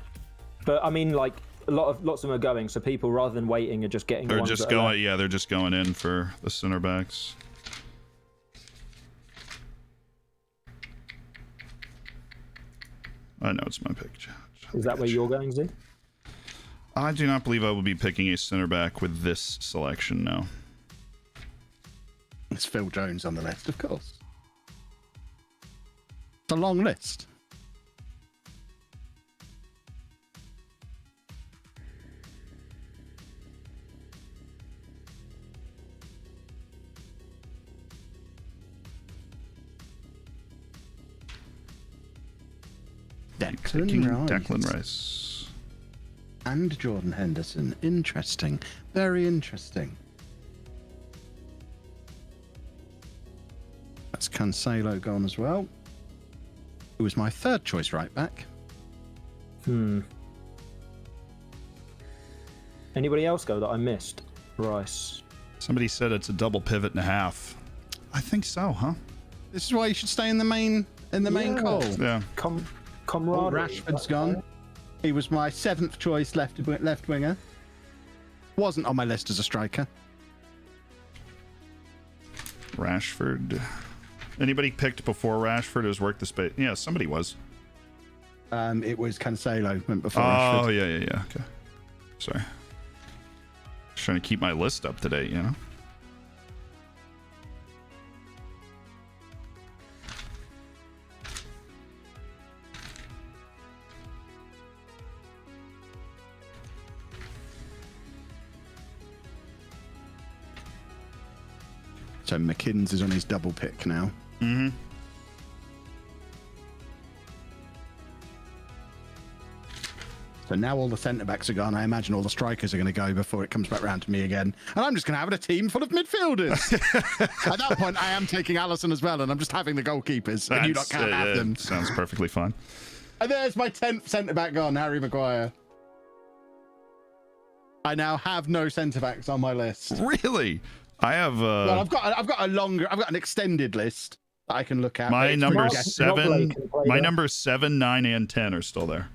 But I mean, like, lots of them are going, so people, rather than waiting, are just getting the They're ones just that are going. Yeah, they're just going in for the center backs. I know it's my pick. Is that where you're going, Z? I do not believe I will be picking a center back with this selection. No. It's Phil Jones on the list, of course. It's a long list. Declan Rice. And Jordan Henderson. Interesting. Very interesting. That's Cancelo gone as well. Who was my third choice right back? Anybody else go that I missed? Rice. Somebody said it's a double pivot and a half. I think so, huh? This is why you should stay in the main main call. Yeah. Camaraderie. Rashford's gone. He was my 7th choice left winger. Wasn't on my list as a striker. Rashford. Anybody picked before Rashford who's worked the space? Yeah, somebody was. It was Cancelo went before Oh, Rashford. yeah. Okay. Sorry. Just trying to keep my list up to date, you know? So McKinn's is on his double pick now. Mm-hmm. So now all the centre-backs are gone. I imagine all the strikers are going to go before it comes back round to me again. And I'm just going to have a team full of midfielders. At that point, I am taking Alisson as well, and I'm just having the goalkeepers. And you lot can't have them. Sounds perfectly fine. And there's my 10th centre-back gone, Harry Maguire. I now have no centre-backs on my list. Really? I have Well, I've got an extended list that I can look at. my It's number pretty- 7, my number 7, 9, and 10 are still there.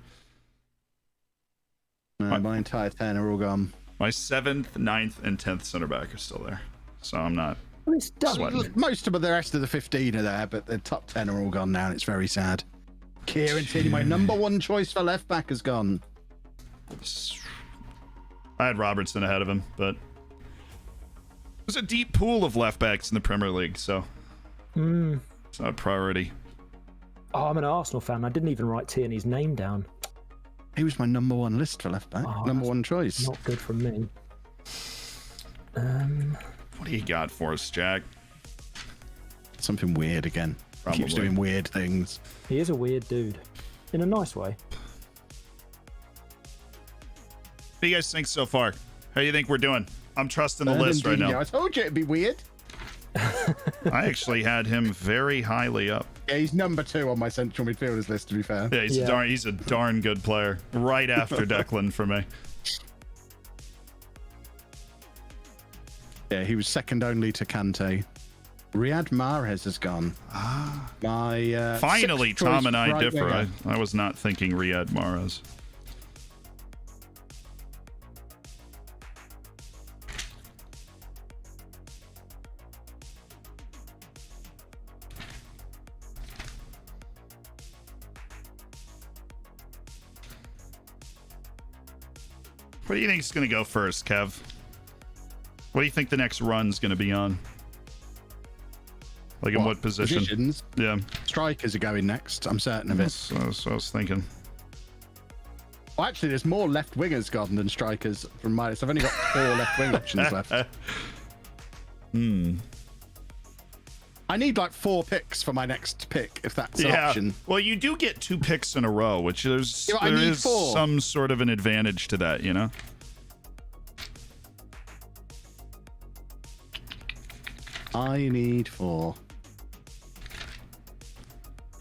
No, my entire 10 are all gone. My 7th, 9th, and 10th center back are still there. So I'm not sweating. Most of the rest of the 15 are there, but the top 10 are all gone now, and it's very sad. Kieran Tierney, my number 1 choice for left back, has gone. I had Robertson ahead of him, but there's a deep pool of left backs in the Premier League, so it's not a priority. Oh, I'm an Arsenal fan. I didn't even write Tierney's name down. He was my number 1 list for left back. Number 1 choice. Not good from me. What do you got for us, Jack? Something weird again. Probably. Keeps doing weird things. He is a weird dude. In a nice way. What do you guys think so far? How do you think we're doing? I'm trusting the list right now. I told you it'd be weird. I actually had him very highly up. Yeah, he's number 2 on my central midfielders list, to be fair. Yeah, he's a darn good player. Right after Declan for me. Yeah, he was second only to Kante. Riyad Mahrez has gone. My Finally, 6th Tom choice and I right differ. winger. I was not thinking Riyad Mahrez. What do you think is going to go first, Kev? What do you think the next run's going to be on? Like in what position? Positions? Yeah. Strikers are going next. I'm certain of it. That's what I was thinking. Well, actually, there's more left wingers gone than strikers from my list. I've only got 4 left wing options left. I need like 4 picks for my next pick, if that's an option. Well, you do get 2 picks in a row, which there's Yeah, I there need is 4. some sort of an advantage to that, you know? I need 4.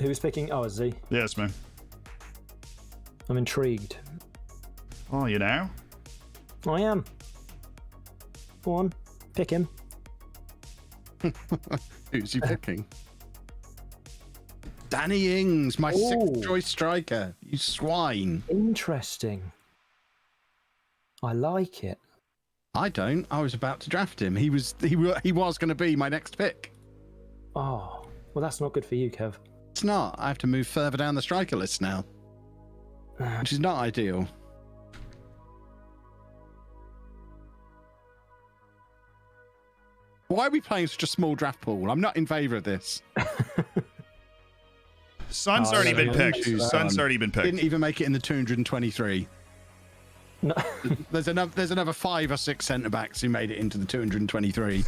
Who's picking? Oh, Z. Yes, man. I'm intrigued. Oh, you know? I am. Go on, pick him. Who's you picking? Danny Ings, my sixth choice striker. You swine. Interesting. I like it. I don't. I was about to draft him. He was going to be my next pick. Oh, well, that's not good for you, Kev. It's not. I have to move further down the striker list now, which is not ideal. Why are we playing such a small draft pool? I'm not in favour of this. Son's already been picked. Son's already been picked. Didn't even make it in the 223. No. There's another 5 or 6 centre backs who made it into the 223.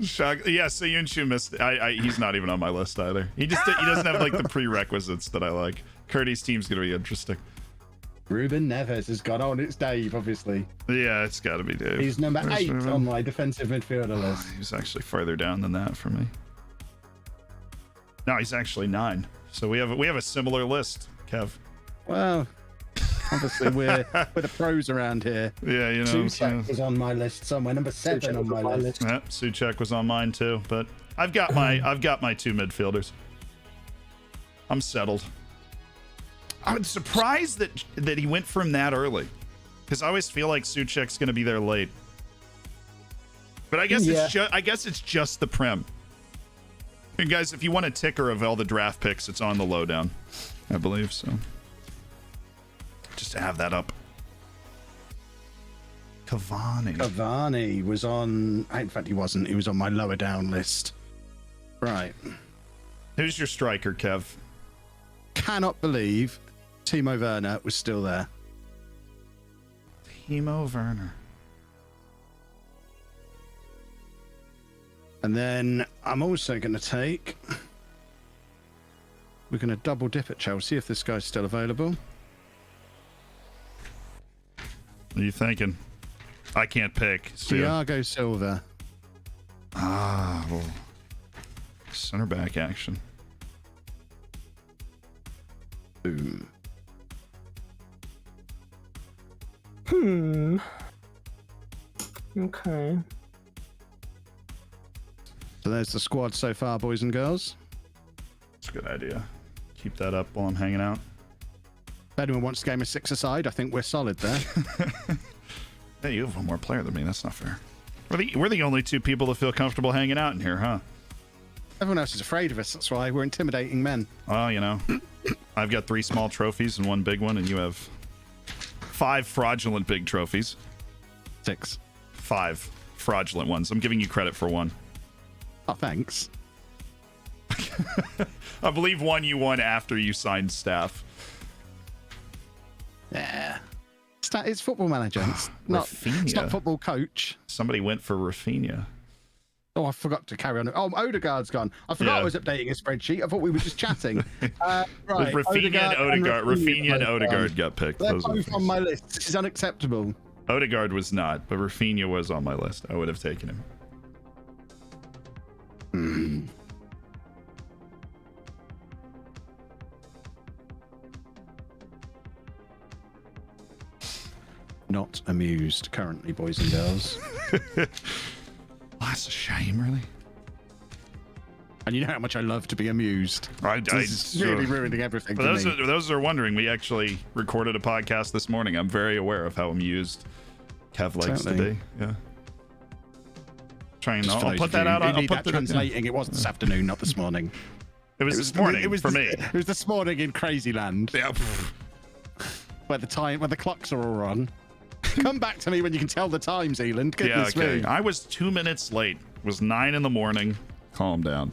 Shock. Yeah, Soyuncu missed. He's not even on my list either. He doesn't have like the prerequisites that I like. Curdy's team's gonna be interesting. Ruben Neves has gone on. It's Dave, obviously. Yeah, it's got to be Dave. He's number Where's 8 Ruben? on my defensive midfielder list. He's actually farther down than that for me. No, he's actually 9. So we have a similar list, Kev. Well, obviously we're the pros around here. Yeah, you know. Suchek was on my list somewhere. Number 7 on my list. Yeah, Suchek was on mine too, but I've got my 2 midfielders. I'm settled. I'm surprised that he went from that early, because I always feel like Suchek's going to be there late. But I guess it's just the Prem. And guys, if you want a ticker of all the draft picks, it's on the lowdown, I believe. So just to have that up. Cavani was on. In fact, he wasn't. He was on my lower down list. Right. Who's your striker, Kev? Cannot believe Timo Werner was still there. Timo Werner. And then I'm also going to take... We're going to double dip at Chelsea if this guy's still available. What are you thinking? I can't pick. Thiago Silva. Ah, well, center back action. Boom. Okay. So there's the squad so far, boys and girls. It's a good idea. Keep that up while I'm hanging out. If anyone wants to game a 6-a-side, I think we're solid there. Hey, you have one more player than me. That's not fair. We're the only 2 people that feel comfortable hanging out in here, huh? Everyone else is afraid of us. That's why we're intimidating men. Well, you know, I've got 3 small trophies and 1 big one, and you have 5 fraudulent big trophies. 6. 5 fraudulent ones. I'm giving you credit for 1. Oh, thanks. I believe 1 you won after you signed staff. Yeah. It's football manager. It's not football coach. Somebody went for Rafinha. Oh, I forgot to carry on. Oh, Odegaard's gone. I forgot I was updating a spreadsheet. I thought we were just chatting. Right. Rafinha and Odegaard got picked. They're both on my list. This is unacceptable. Odegaard was not, but Rafinha was on my list. I would have taken him. Not amused currently, boys and girls. That's a shame, really. And you know how much I love to be amused. It's really ruining everything for those me. Those are wondering, we actually recorded a podcast this morning. I'm very aware of how amused Kev likes to be. Yeah. I'll put that out. I'll put that translating. It was this afternoon, not this morning. It was this morning for me. It was this morning in Crazy Land. Yeah. Where the clocks are all wrong. Come back to me when you can tell the time, Zealand. Goodness me. I was 2 minutes late. It was 9 in the morning. Calm down.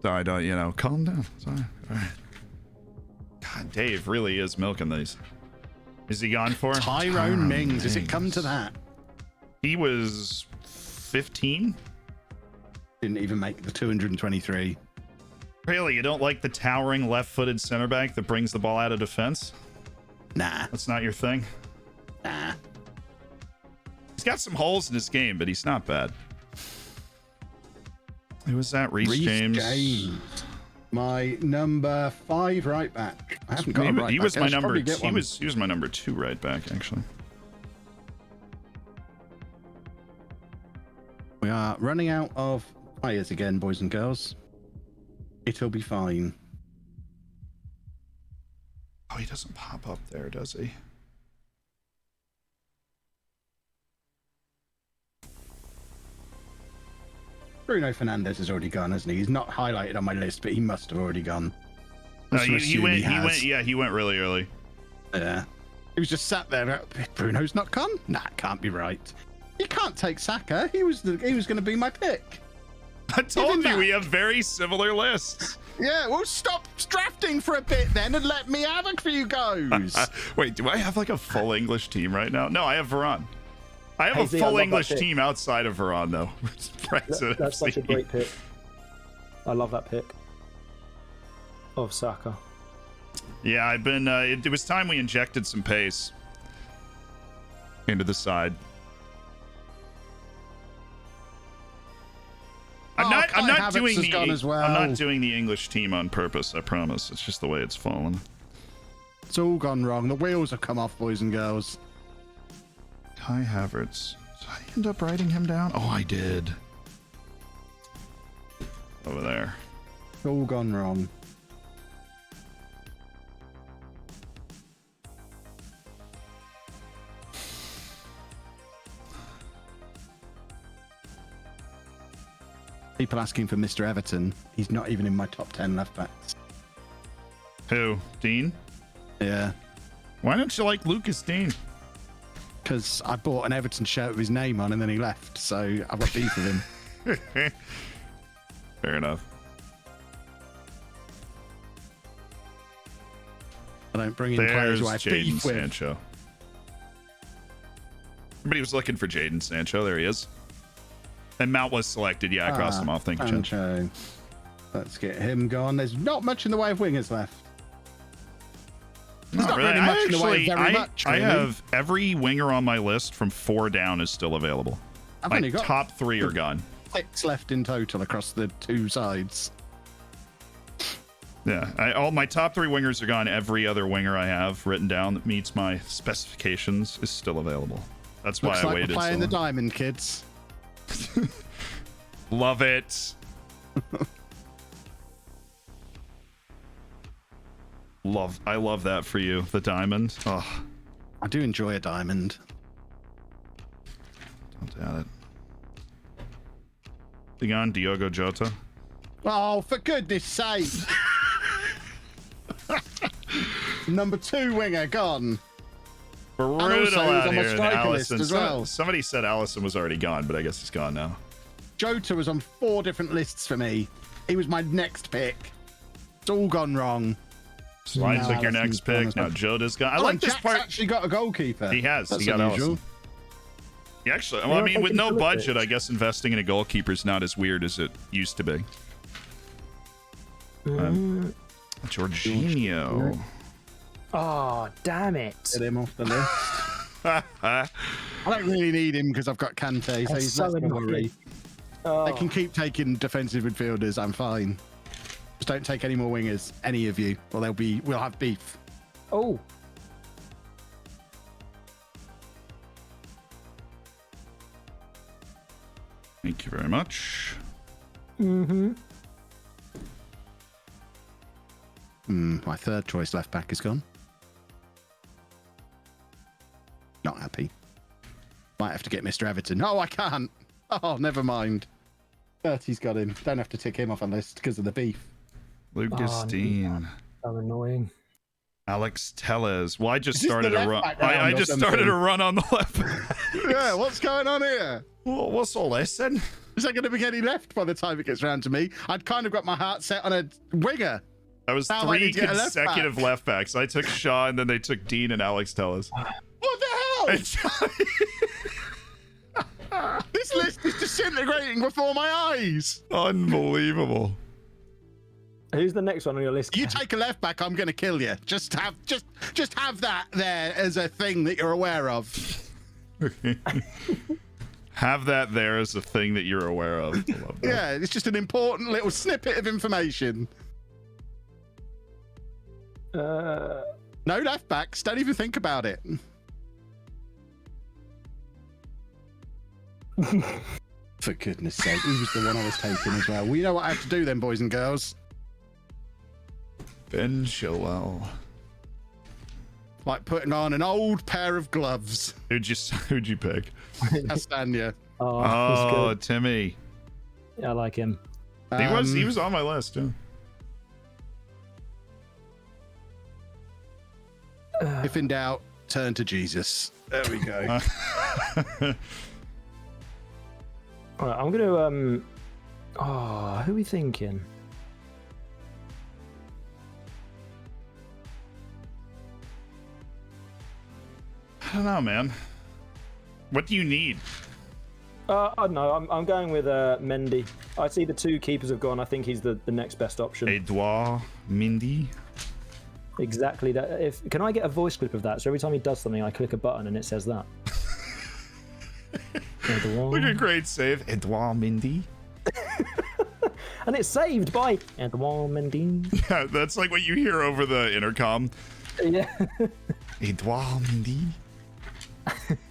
Sorry, don't, calm down. Sorry. All right. God, Dave really is milking these. Is he gone for? Tyrone Mings. Has it come to that? He was 15? Didn't even make the 223. Really? You don't like the towering left-footed center back that brings the ball out of defense? Nah. That's not your thing? Nah. He's got some holes in his game, but he's not bad. Who was that? Reece James. My number 5 right back. I haven't got a right back. He was my number 2 right back, actually. We are running out of players again, boys and girls. It'll be fine. Oh, he doesn't pop up there, does he? Bruno Fernandes has already gone, hasn't he? He's not highlighted on my list, but he must have already gone. No, he went really early. Yeah. He was just sat there. Bruno's not gone? Nah, can't be right. You can't take Saka. He was going to be my pick. I told you we have very similar lists. Yeah, well, stop drafting for a bit then and let me have a few goes. Wait, do I have like a full English team right now? No, I have Varane. I have a full English team outside of Varane, though. That's such a great pick. I love that pick of Saka. Yeah, I've been. It was time we injected some pace into the side. I'm not doing the English team on purpose. I promise. It's just the way it's fallen. It's all gone wrong. The wheels have come off, boys and girls. Kai Havertz. Did I end up writing him down? Oh, I did. Over there. It's all gone wrong. People asking for Mr. Everton. He's not even in my top 10 left backs. Who? Dean? Yeah. Why don't you like Lucas Dean? Because I bought an Everton shirt with his name on and then he left, so I've got beef with him. Fair enough. I don't bring in players who I have beef with. Sancho. Everybody was looking for Jadon Sancho. There he is. And Mount was selected. Yeah, I crossed him off. Thank you, Sancho. Let's get him gone. There's not much in the way of wingers left. There's not really much in the way of very much. I have every winger on my list from 4 down is still available. I've my only got top 3 are gone. 6 left in total across the 2 sides. Yeah, all my top 3 wingers are gone. Every other winger I have written down that meets my specifications is still available. That's why I waited. We're playing so the diamond, kids. Love it. I love that for you, the diamond. Oh, I do enjoy a diamond. Don't doubt it. Big on Diogo Jota. Oh, for goodness sake! Number 2 winger gone. Brutal out here. Alisson. As well. Somebody said Alisson was already gone, but I guess he's gone now. Jota was on 4 different lists for me. He was my next pick. It's all gone wrong. So I took your next pick. Now Jota's gone. I like this Jack's part. Actually got a goalkeeper. He has. That's he got unusual. Alisson. He actually. Well, I mean, with no budget, I guess investing in a goalkeeper is not as weird as it used to be. Jorginho. Oh, damn it. Get him off the list. I don't really need him because I've got Kante, so he's not going to worry. They can keep taking defensive midfielders. I'm fine. Just don't take any more wingers, any of you, or we'll have beef. Oh. Thank you very much. Mm-hmm. My 3rd choice left back is gone. Not happy. Might have to get Mr. Everton. Oh, I can't. Oh, never mind. 30's got him. Don't have to tick him off a list because of the beef. Lucas Dean. So annoying. Alex Tellez. Well, I just started a run. I just started a run on the left. Yeah, what's going on here? Well, what's all this then? Is there going to be any left by the time it gets round to me? I'd kind of got my heart set on a winger. That was 3 consecutive left backs. I took Shaw, and then they took Dean and Alex Tellez. What the hell? This list is disintegrating before my eyes. Unbelievable. Who's the next one on your list? You take a left back, I'm going to kill you. Just have that there as a thing that you're aware of. Have that there as a thing that you're aware of. I love that. Yeah, it's just an important little snippet of information. No left backs. Don't even think about it. For goodness sake, he was the one I was taking as well. Well, you know what I have to do then, boys and girls? Ben Chilwell. Like putting on an old pair of gloves. Who'd you pick? Castagna. Oh, Timmy. Yeah, I like him. He was on my list. Yeah. If in doubt, turn to Jesus. There we go. All right, I'm gonna who are we thinking? I don't know, man. What do you need? I don't know. I'm going with Mendy. I see the two keepers have gone. I think he's the next best option. Edouard Mendy. Exactly that. Can I get a voice clip of that? So every time he does something, I click a button and it says that. Look at great save, Edouard Mendy. And it's saved by Edouard Mendy. Yeah, that's like what you hear over the intercom. Yeah. Edouard Mendy.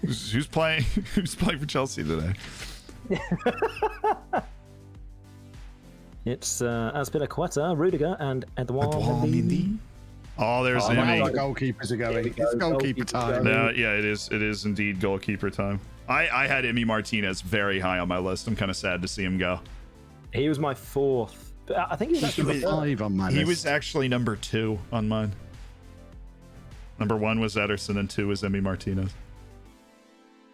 Who's playing? Who's playing for Chelsea today? It's Azpilicueta, Rudiger, and Edouard Mendy. Oh, there's now Emmy. our goalkeepers are going. It's goalkeeper time. Yeah, it is. It is indeed goalkeeper time. I had Emmy Martinez very high on my list. I'm kind of sad to see him go. He was my fourth. But I think he was actually five on my list. He was actually number 2 on mine. Number 1 was Ederson, and 2 was Emmy Martinez.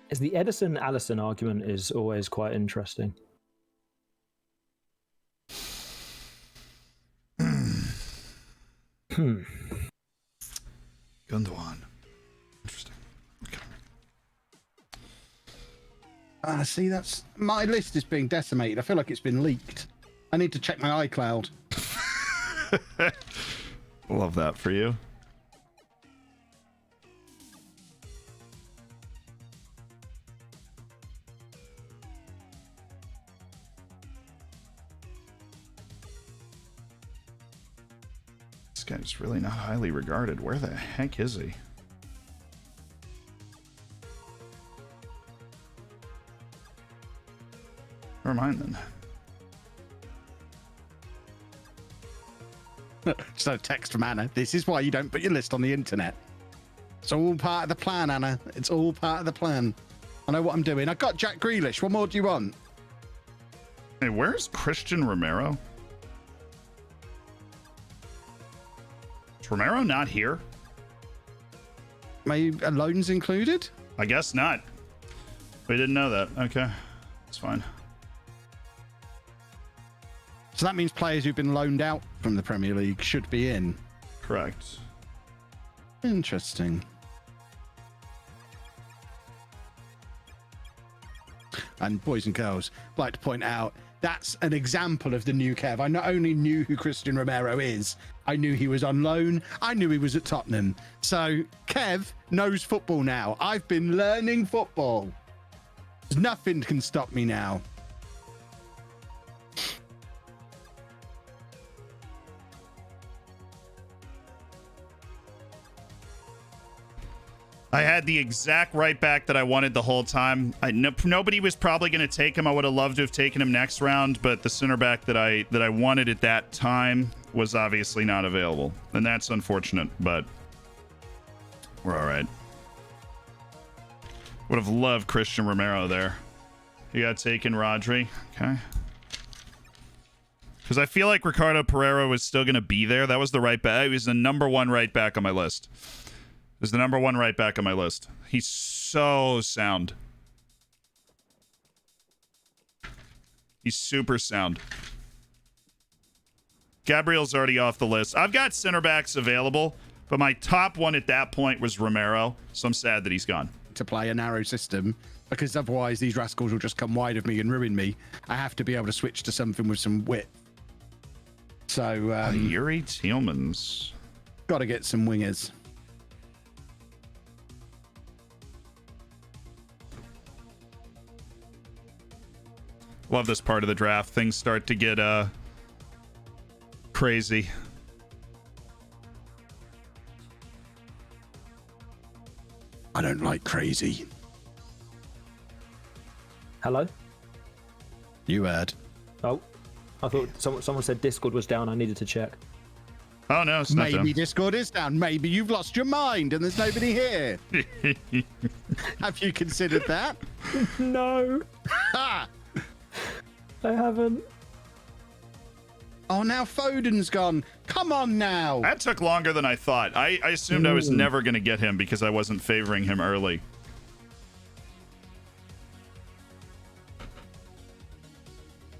Is the Ederson-Allison argument is always quite interesting. Gundogan. Interesting. Okay. See, that's my list is being decimated. I feel like it's been leaked. I need to check my iCloud. Love that for you. This guy's really not highly regarded. Where the heck is he? Never mind then. Just a text from Anna. This is why you don't put your list on the internet. It's all part of the plan, Anna. It's all part of the plan. I know what I'm doing. I got Jack Grealish. What more do you want? Hey, where's Christian Romero? Is Romero not here? Maybe a loans included? I guess not. We didn't know that. Okay, that's fine. So that means players who've been loaned out from the Premier League should be in. Correct. Interesting. And boys and girls, I'd like to point out that's an example of the new Kev. I not only knew who Christian Romero is, I knew he was on loan. I knew he was at Tottenham. So Kev knows football now. I've been learning football. Nothing can stop me now. I had the exact right back that I wanted the whole time. Nobody was probably going to take him. I would have loved to have taken him next round, but the center back that I wanted at that time was obviously not available, and that's unfortunate. But we're all right. Would have loved Christian Romero there. You got taken Rodri, okay? Because I feel like Ricardo Pereira was still going to be there. That was the right back. He was the number 1 right back on my list. Is the number 1 right back on my list. He's so sound. He's super sound. Gabriel's already off the list. I've got center backs available, but my top one at that point was Romero, so I'm sad that he's gone. To play a narrow system, because otherwise these rascals will just come wide of me and ruin me. I have to be able to switch to something with some width. So, Yuri Tielemans. Got to get some wingers. Love this part of the draft. Things start to get crazy. I don't like crazy. Hello? You heard. Oh, I thought someone said Discord was down. I needed to check. Oh no, it's not Maybe down. Discord is down. Maybe you've lost your mind and there's nobody here. Have you considered that? No, Ha! I haven't. Oh, now Foden's gone. Come on now. That took longer than I thought. I assumed I was never going to get him because I wasn't favoring him early.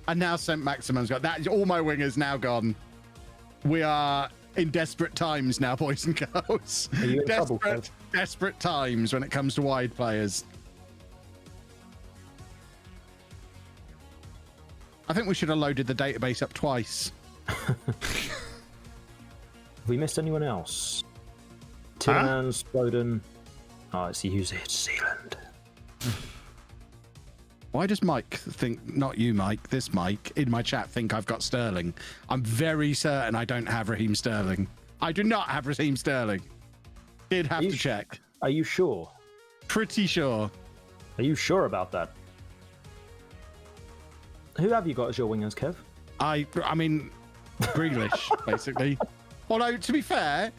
And now St. Maximin's got that. All my wingers now gone. We are in desperate times now, boys and girls. Are you in trouble, Kev? Desperate times when it comes to wide players. I think we should have loaded the database up twice. Have we missed anyone else? Tillemans, Foden. Oh, it's New Zealand. Why does Mike think, not you, Mike, this Mike, in my chat think I've got Sterling? I'm very certain I don't have Raheem Sterling. I do not have Raheem Sterling. Did have to check. Are you sure? Pretty sure. Are you sure about that? Who have you got as your wingers, Kev? I mean, Grealish, basically. Although, to be fair,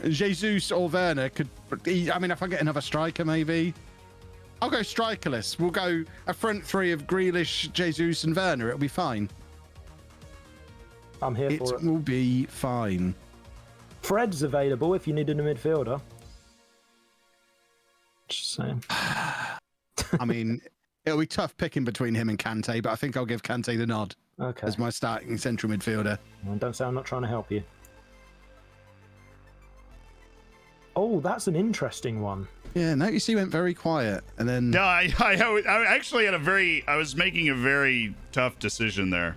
Jesus or Werner could... I mean, if I get another striker, maybe... I'll go strikerless. We'll go a front three of Grealish, Jesus, and Werner. It'll be fine. I'm here for it. It will be fine. Fred's available if you needed a midfielder. Just saying. I mean, it'll be tough picking between him and Kante, but I think I'll give Kante the nod Okay. as my starting central midfielder. Well, don't say I'm not trying to help you. Oh, that's an interesting one. Yeah, notice he went very quiet, and then... No, I actually had I was making a very tough decision there.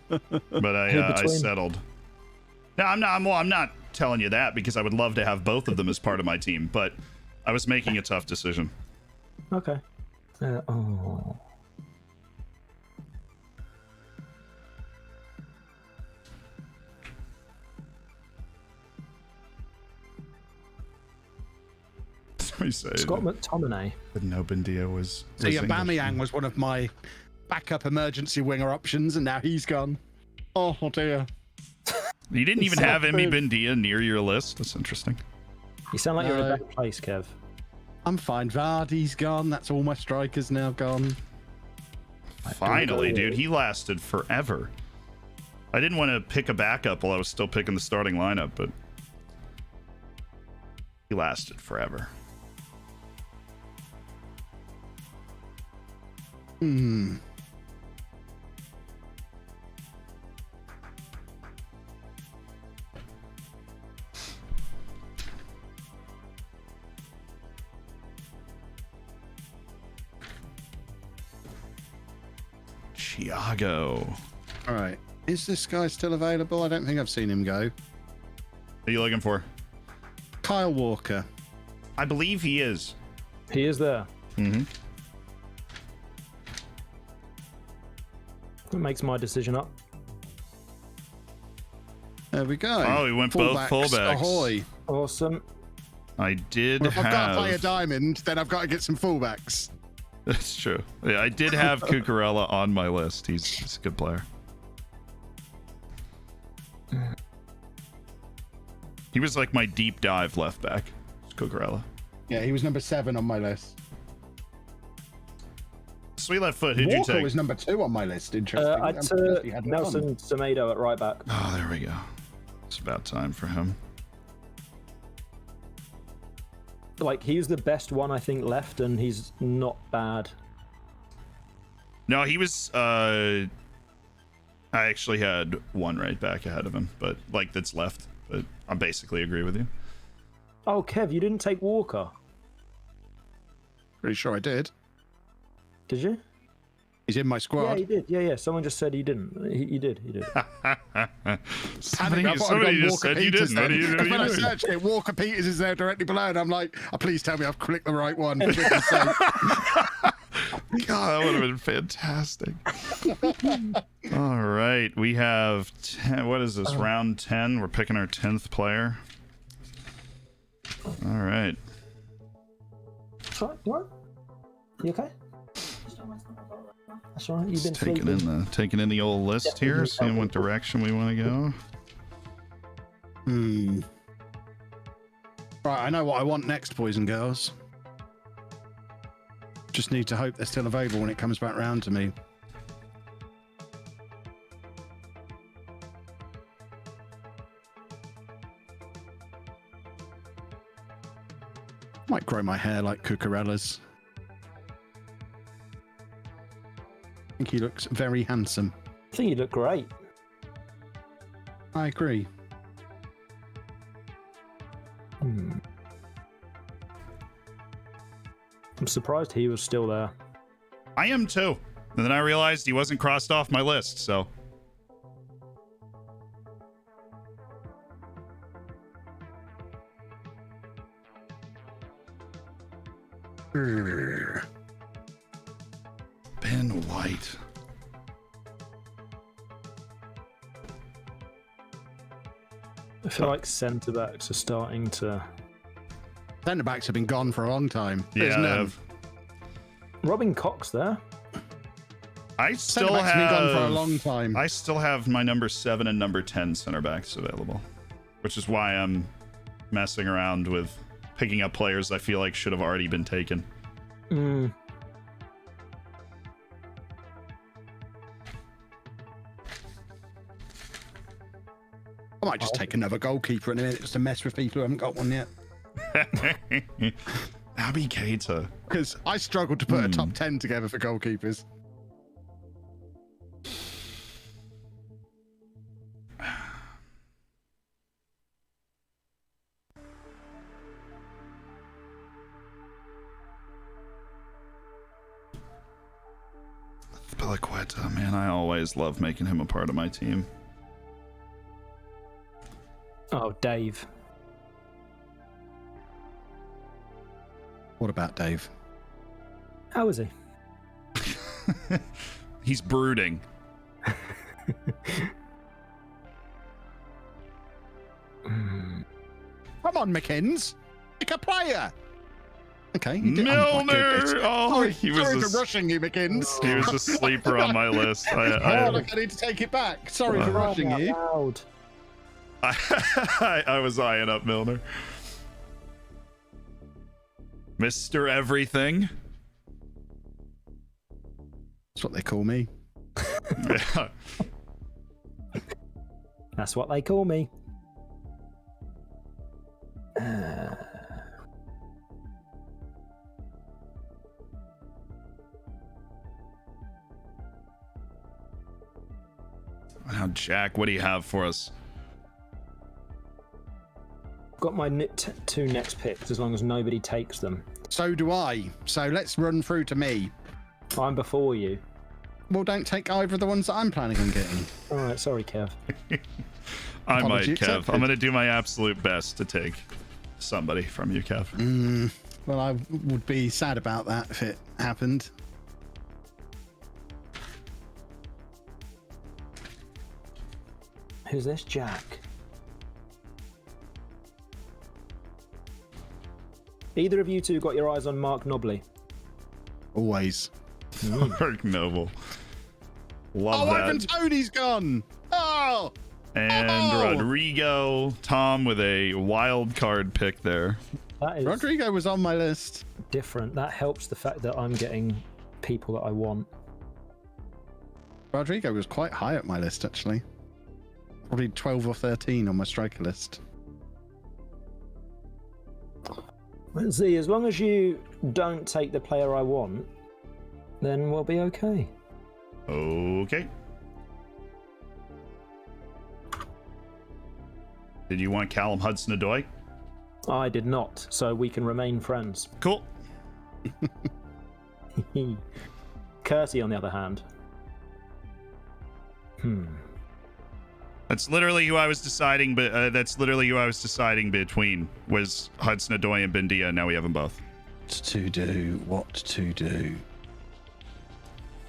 But I settled. No, I'm not telling you that because I would love to have both of them as part of my team, but I was making a tough decision. Okay. Oh. Scott McTominay. But no Bendia was. See, Aubameyang was one of my backup emergency winger options, and now he's gone. Oh dear. You didn't even have Emi Bendia near your list. That's interesting. You sound like you're in a better place, Kev. I'm fine. Vardy's gone. That's all my strikers now gone. Finally, dude, he lasted forever. I didn't want to pick a backup while I was still picking the starting lineup, but he lasted forever. Hmm. Thiago. All right. Is this guy still available? I don't think I've seen him go. What are you looking for? Kyle Walker. I believe he is. He is there. Mm-hmm. That makes my decision up. There we go. Oh, we went both fullbacks. Ahoy. Awesome. I did Well, if have... I've got to play a diamond, then I've got to get some fullbacks. That's true. Yeah, I did have Cucurella on my list. He's a good player. He was like my deep dive left back. Cucurella. Yeah, he was number 7 on my list. Sweet left foot. Who'd you Walker take? was number 2 on my list. Interesting. I'd I'm surprised he hadn't gone. Nelson Semedo at right back. Oh, there we go. It's about time for him. Like, he's the best one, I think, left, and he's not bad. No, he was... I actually had one right back ahead of him, but like that's left. But I basically agree with you. Oh, Kev, you didn't take Walker. Pretty sure I did. Did you? He's in my Yeah, squad. he did. Yeah. Someone just said he didn't. He did. somebody just said you didn't. What are you When I doing? searched it, Walker Peters is there directly below, and I'm like, oh, please tell me I've clicked the right one. For goodness sake. God, that would have been fantastic. All right, we have 10. What is this? Round 10. We're picking our 10th player. All right. What? You okay? That's all right. You've been taking in the old list here, seeing what direction we want to go. Right, I know what I want next, boys and girls. Just need to hope they're still available when it comes back round to me. Might grow my hair like Cucarella's. I think he looks very handsome. I think you look great. I agree. I'm surprised he was still there. I am too. And then I realized he wasn't crossed off my list, so. Ben White. I feel like centre backs are starting to. Centre backs have been gone for a long time. Yeah, There's I none. have. Robin Cox there. I Centre still backs have been gone for a long have. time. I still have my number 7 and number 10 center backs available, which is why I'm messing around with picking up players I feel like should have already been taken. I might just take another goalkeeper in a minute just to mess with people who haven't got one yet. Abby Keita. Because I struggled to put a top 10 together for goalkeepers. Piliqueta, man, I always love making him a part of my team. Oh, Dave. What about Dave? How is he? He's brooding. Come on, McKins. Pick a player. Okay. Milner! Sorry He for was rushing you, McKins. he was a sleeper on my list. I need to take it back. Sorry for rushing you. Loud. I was eyeing up Milner. Mr. Everything. That's what they call me. Yeah. That's what they call me. Now, Jack, what do you have for us? Got my two next picks as long as nobody takes them. So do I. So let's run through to me. I'm before you. Well, don't take either of the ones that I'm planning on getting. All right, sorry, Kev. I might, Apology Kev. accepted. I'm going to do my absolute best to take somebody from you, Kev. Well, I would be sad about that if it happened. Who's this? Jack. Either of you two got your eyes on Mark Nobley? Always. Mark Noble. Love that. Ivan Toney's gone. Oh! And Rodrigo. Tom with a wild card pick there. That is Rodrigo was on my list. different. That helps the fact that I'm getting people that I want. Rodrigo was quite high up my list, actually. Probably 12 or 13 on my striker list. Let's see, as long as you don't take the player I want, then we'll be okay. Okay. Did you want Callum Hudson-Odoi? I did not, so we can remain friends. Cool. Kirsty, on the other hand. That's literally who I was deciding, but that's literally who I was deciding between was Hudson-Odoi and Bendia. Now we have them both. What to do?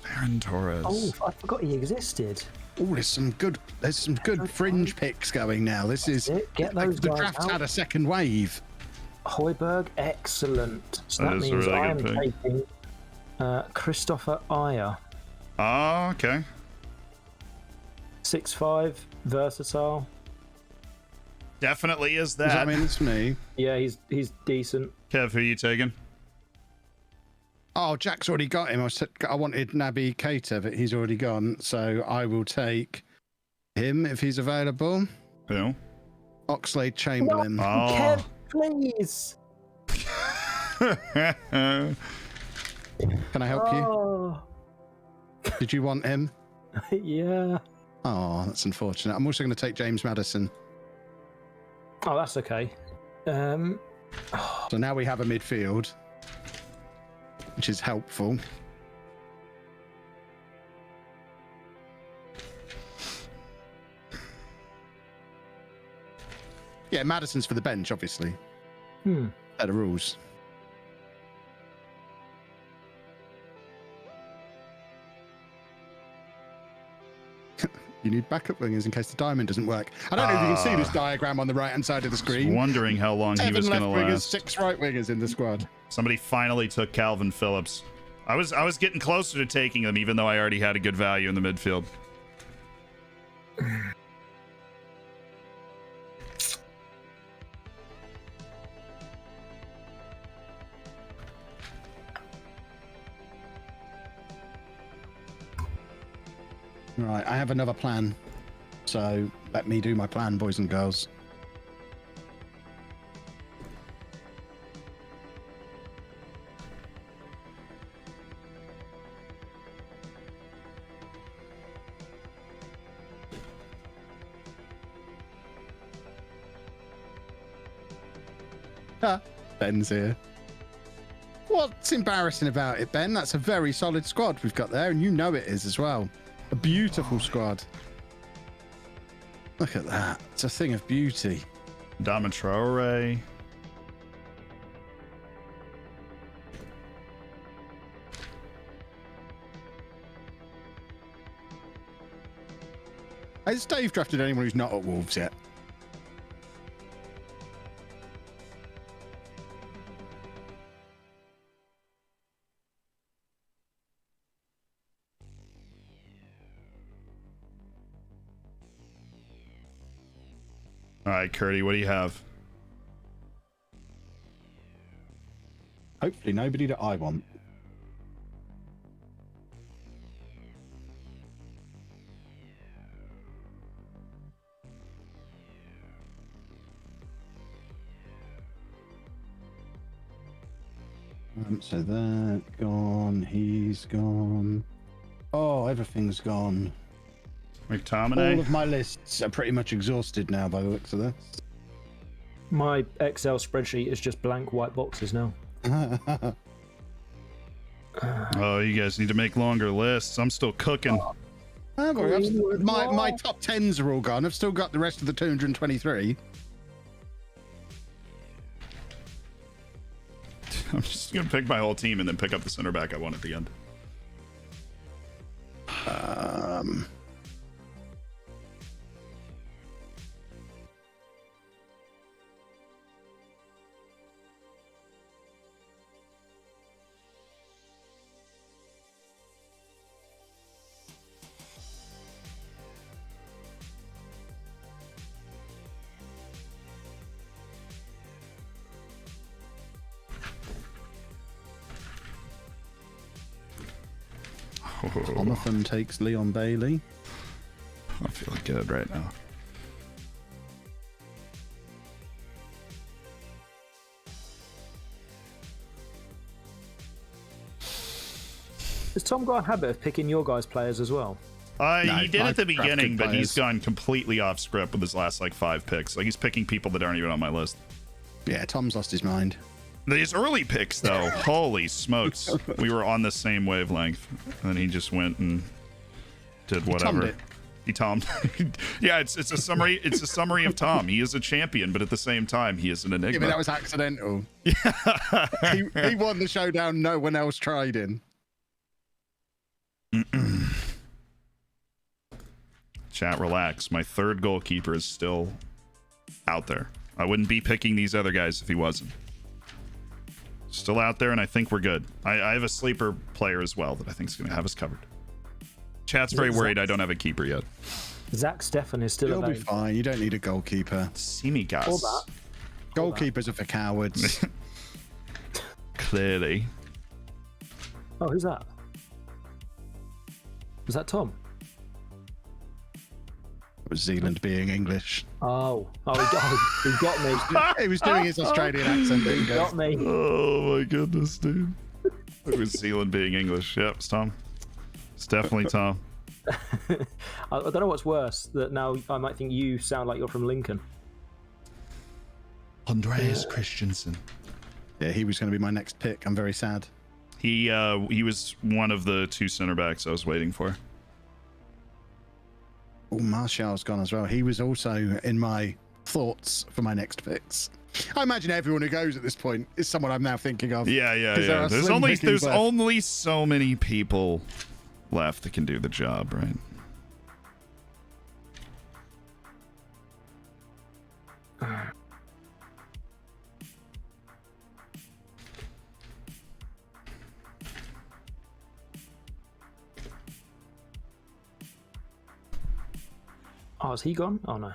Ferran Torres. Oh, I forgot he existed. Oh, there's some good fringe picks going now. This is Get those the guys draft's out. had a second wave. Hoiberg, excellent. So That that is a means really I am good pick. taking Christopher Ayer. Oh, okay. 6'5", versatile. Definitely is Does that that. mean it's me? Yeah, he's decent. Kev, who are you taking? Oh, Jack's already got him. I wanted Naby Keita, but he's already gone. So I will take him if he's available. Who? Oxlade Chamberlain. Oh. Kev, please. Can I help you? Oh. Did you want him? Yeah. Oh, that's unfortunate. I'm also going to take James Maddison. Oh, that's okay. So now we have a midfield, which is helpful. Yeah, Maddison's for the bench, obviously. Better rules. You need backup wingers in case the diamond doesn't work. I don't know if you can see this diagram on the right-hand side of the screen. Wondering how long he was 7 going left to wingers, last. 6 right wingers in the squad. Somebody finally took Calvin Phillips. I was getting closer to taking him, even though I already had a good value in the midfield. Right, I have another plan. So let me do my plan, boys and girls. Ben's here. What's embarrassing about it, Ben? That's a very solid squad we've got there, and you know it is as well. A beautiful squad. Look at that. It's a thing of beauty. Dama Traore. Has Dave drafted anyone who's not at Wolves yet? All right, Curdy, what do you have? Hopefully nobody that I want. So that gone, he's gone. Oh, everything's gone. McTominay. All of my lists are pretty much exhausted now by the looks of this. My Excel spreadsheet is just blank white boxes now. Oh, you guys need to make longer lists. I'm still cooking. My top 10s are all gone. I've still got the rest of the 223. I'm just going to pick my whole team and then pick up the center back I want at the end. Jonathan takes Leon Bailey. I'm feeling good right now. Has Tom got a habit of picking your guys' players as well? No, he did at the beginning, but he's players. gone completely off script with his last like 5 picks. Like he's picking people that aren't even on my list. Yeah, Tom's lost his mind. These early picks, though, holy smokes, we were on the same wavelength, and he just went and did whatever. He Tomed. Yeah, it's a summary. It's a summary of Tom. He is a champion, but at the same time, he is an enigma. Yeah, but that was accidental. he won the showdown. No one else tried in. Chat, relax. My third goalkeeper is still out there. I wouldn't be picking these other guys if he wasn't. still out there, and I think we're good. I have a sleeper player as well that I think is going to have us covered. Chat's very worried I don't have a keeper yet. Zach Stefan is still You'll be available. fine. You don't need a goalkeeper. See me, guys. All that. Goalkeepers are for cowards. Clearly. Oh, who's that? Was that Tom? It was Zealand being English. Oh, he got me. He was doing his Australian accent. He got me. Oh my goodness, dude. It was Zealand being English. Yep, it's Tom. It's definitely Tom. I don't know what's worse, that now I might think you sound like you're from Lincoln. Andreas Christensen. Yeah, he was going to be my next pick. I'm very sad. He was one of the 2 center backs I was waiting for. Oh, Martial's gone as well. He was also in my thoughts for my next picks. I imagine everyone who goes at this point is someone I'm now thinking of. Yeah. There's only so many people left that can do the job, right? Oh, has he gone? Oh, no.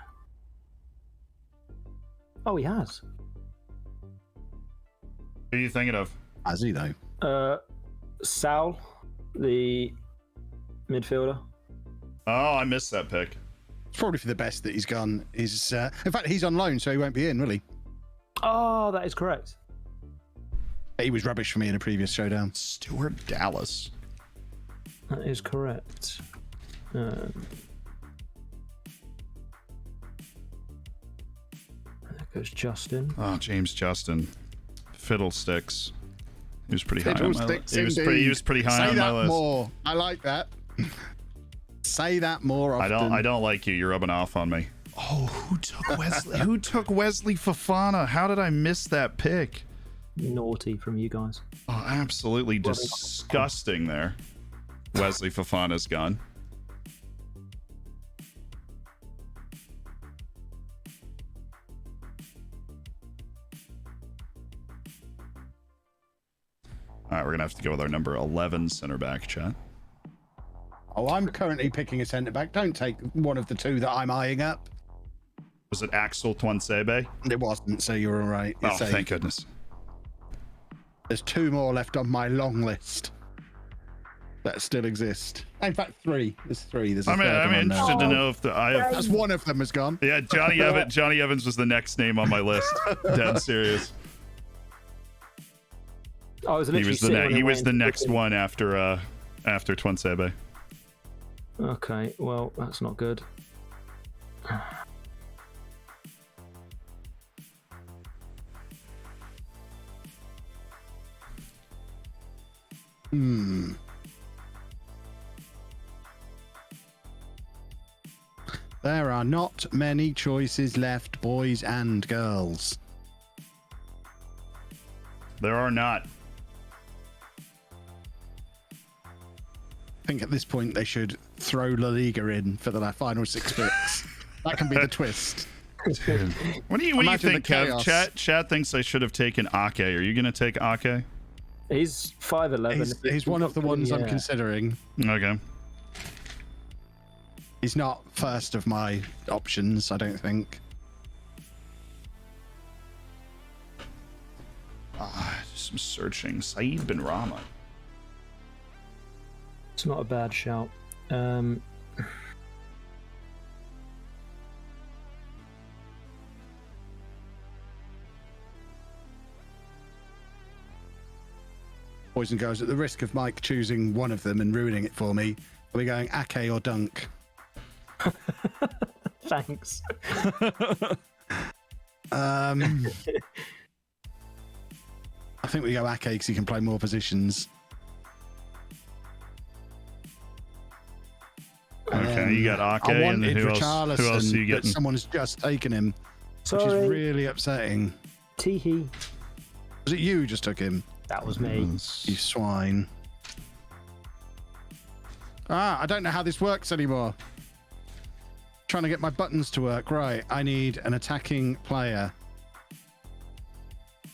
Oh, he has. Who are you thinking of? Has he, though? Sal, the midfielder. Oh, I missed that pick. It's probably for the best that he's gone. He's, in fact, he's on loan, so he won't be in, will he? Oh, that is correct. He was rubbish for me in a previous showdown. Stuart Dallas. That is correct. There goes Justin. Oh, James Justin. Fiddlesticks. He was pretty high on my list. Fiddlesticks, He was pretty high Say on my that list. more. I like that. Say that more often. I don't like you. You're rubbing off on me. Oh, who took Wesley? Who took Wesley Fofana? How did I miss that pick? Naughty from you guys. Oh, absolutely disgusting there. Wesley Fofana's gone. All right, we're going to have to go with our number 11 center back, chat. Oh, I'm currently picking a centre back. Don't take one of the 2 that I'm eyeing up. Was it Axel Twansebe? It wasn't, so you're all right. You're Oh, safe. thank goodness. There's 2 more left on my long list that still exist. In fact, 3. There's 3. There's a I'm third one interested there. to know if I have. That's one of them has gone. Yeah, Johnny Evans was the next name on my list. Dead serious. I was He was the next one after Twansebe. Okay, well, that's not good. There are not many choices left, boys and girls. There are not. I think at this point they should throw La Liga in for the final 6 picks. That can be the twist. What do you Imagine think, the Kev? chaos. Chat thinks I should have taken Ake. Are you going to take Ake? He's 5'11". He's one of the ones I'm considering. Okay. He's not first of my options, I don't think. Some searching. Saeed bin Rama. It's not a bad shout. Boys and girls, at the risk of Mike choosing one of them and ruining it for me, are we going Ake or Dunk? Thanks. I think we go Ake because he can play more positions. Okay, you got Ake, I and wanted who else are you but getting? someone's just taken him, which Sorry. is really upsetting. Teehee. Was it you who just took him? That was me. You swine. I don't know how this works anymore. Trying to get my buttons to work. Right, I need an attacking player.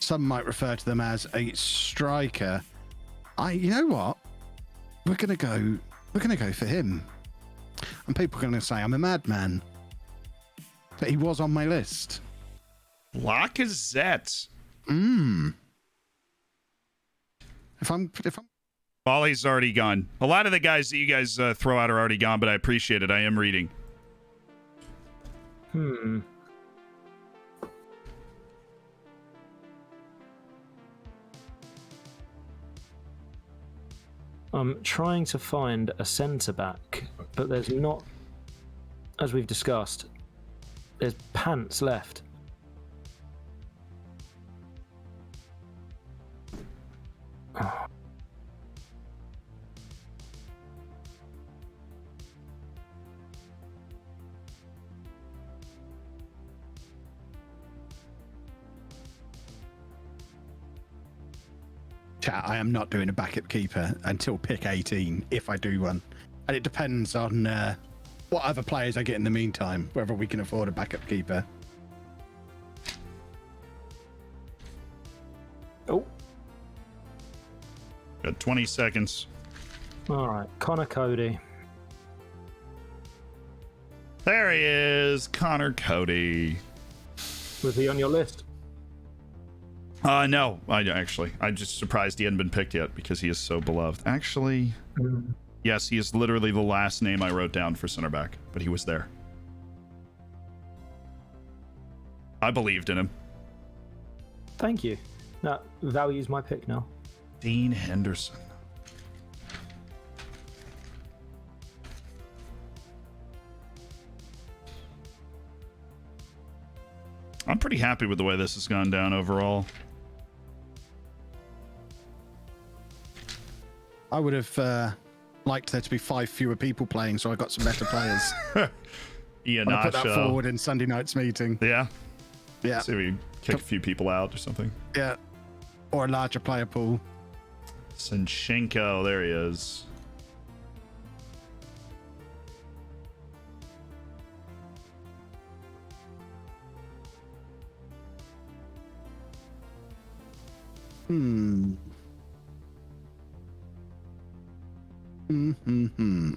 some might refer to them as a striker. You know what? We're gonna go for him. And people are gonna say I'm a madman. But he was on my list. Lacazette. If I'm Volley's already gone. A lot of the guys that you guys throw out are already gone, but I appreciate it. I am reading. I'm trying to find a centre back, but there's not, as we've discussed, there's pants left. Chat, I am not doing a backup keeper until pick 18, if I do one. And it depends on what other players I get in the meantime, whether we can afford a backup keeper. Oh, Got 20 seconds. all right. Connor Cody. There he is, Connor Cody. Was he on your list? No, I'm just surprised he hadn't been picked yet because he is so beloved. Actually, yes, he is literally the last name I wrote down for center back, but he was there. I believed in him. Thank you. That values my pick now. Dean Henderson. I'm pretty happy with the way this has gone down overall. I would have liked there to be 5 fewer people playing, so I got some better players. Ian I put that forward in Sunday night's meeting. Yeah. Yeah. See if we kick a few people out or something. Yeah. Or a larger player pool. Sinchenko, there he is.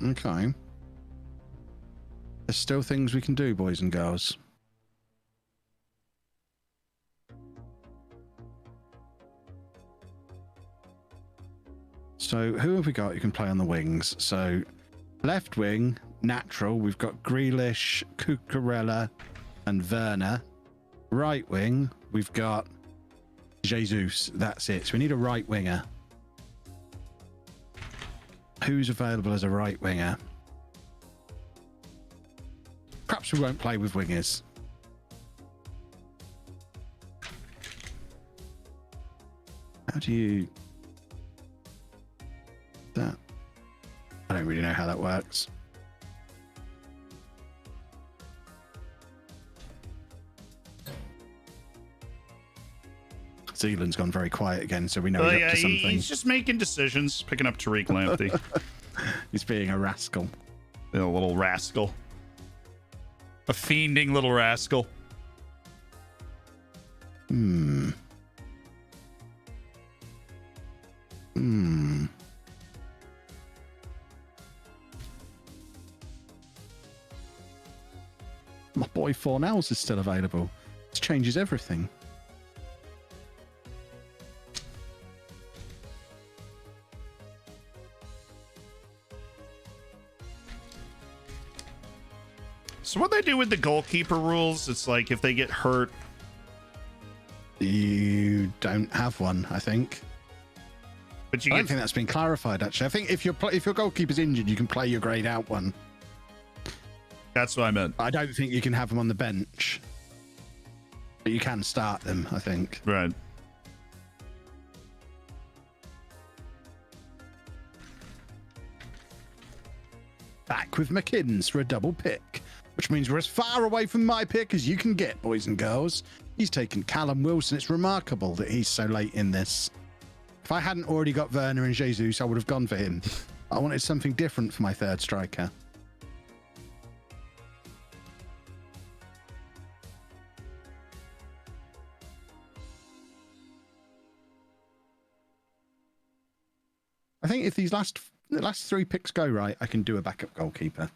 Okay. There's still things we can do, boys and girls. So, who have we got who can play on the wings? So, left wing, natural, we've got Grealish, Cucurella, and Werner. Right wing, we've got Jesus. That's it. So, we need a right winger. Who's available as a right winger? Perhaps we won't play with wingers. How do you... that? I don't really know how that works. Zealand's gone very quiet again, so we know he's up to something. He's just making decisions, picking up Tariq Lamptey. He's being a rascal. A little rascal. A fiending little rascal. My boy Fornells is still available. This changes everything. So what they do with the goalkeeper rules, it's like if they get hurt. You don't have one, I think. But you I don't think that's been clarified, actually. I think if your goalkeeper's injured, you can play your grade out one. That's what I meant. I don't think you can have them on the bench. But you can start them, I think. Right. Back with McKinn's for a double pick, which means we're as far away from my pick as you can get, boys and girls. He's taken Callum Wilson. It's remarkable that he's so late in this. If I hadn't already got Werner and Jesus, I would have gone for him. I wanted something different for my third striker. think if the last 3 picks go right, I can do a backup goalkeeper.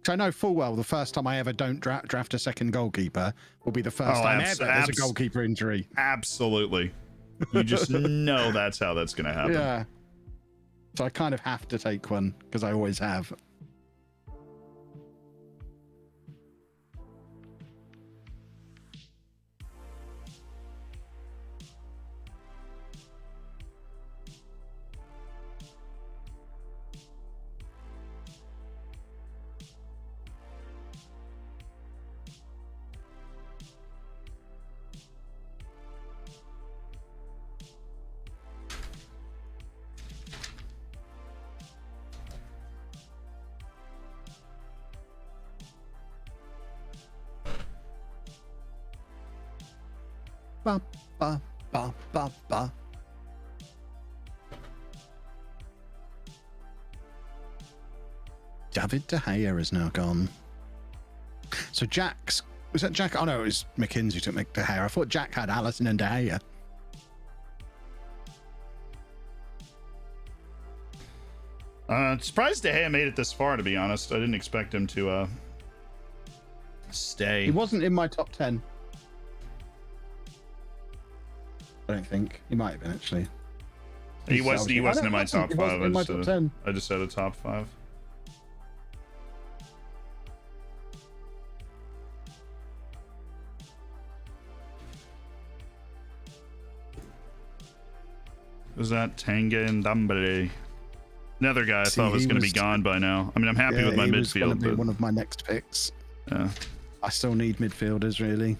So I know full well the first time I ever don't draft a second goalkeeper will be the first time ever there's a goalkeeper injury. Absolutely. You just know that's how that's going to happen. Yeah. So I kind of have to take one because I always have. Ba, ba, ba, ba, ba. David De Gea is now gone. So Jack's... Was that Jack? Oh no, it was McKinsey who took De Gea. I thought Jack had Allison and De Gea. Surprised De Gea made it this far, to be honest. I didn't expect him to stay. He wasn't in my top 10. I don't think. He might have been, actually. He wasn't in my top 5. In my top 10. I just said a top 5. Was that Tanga and Dambere? Another guy I thought was going to be gone by now. I mean, I'm happy with my midfield. But one of my next picks. Yeah. I still need midfielders, really.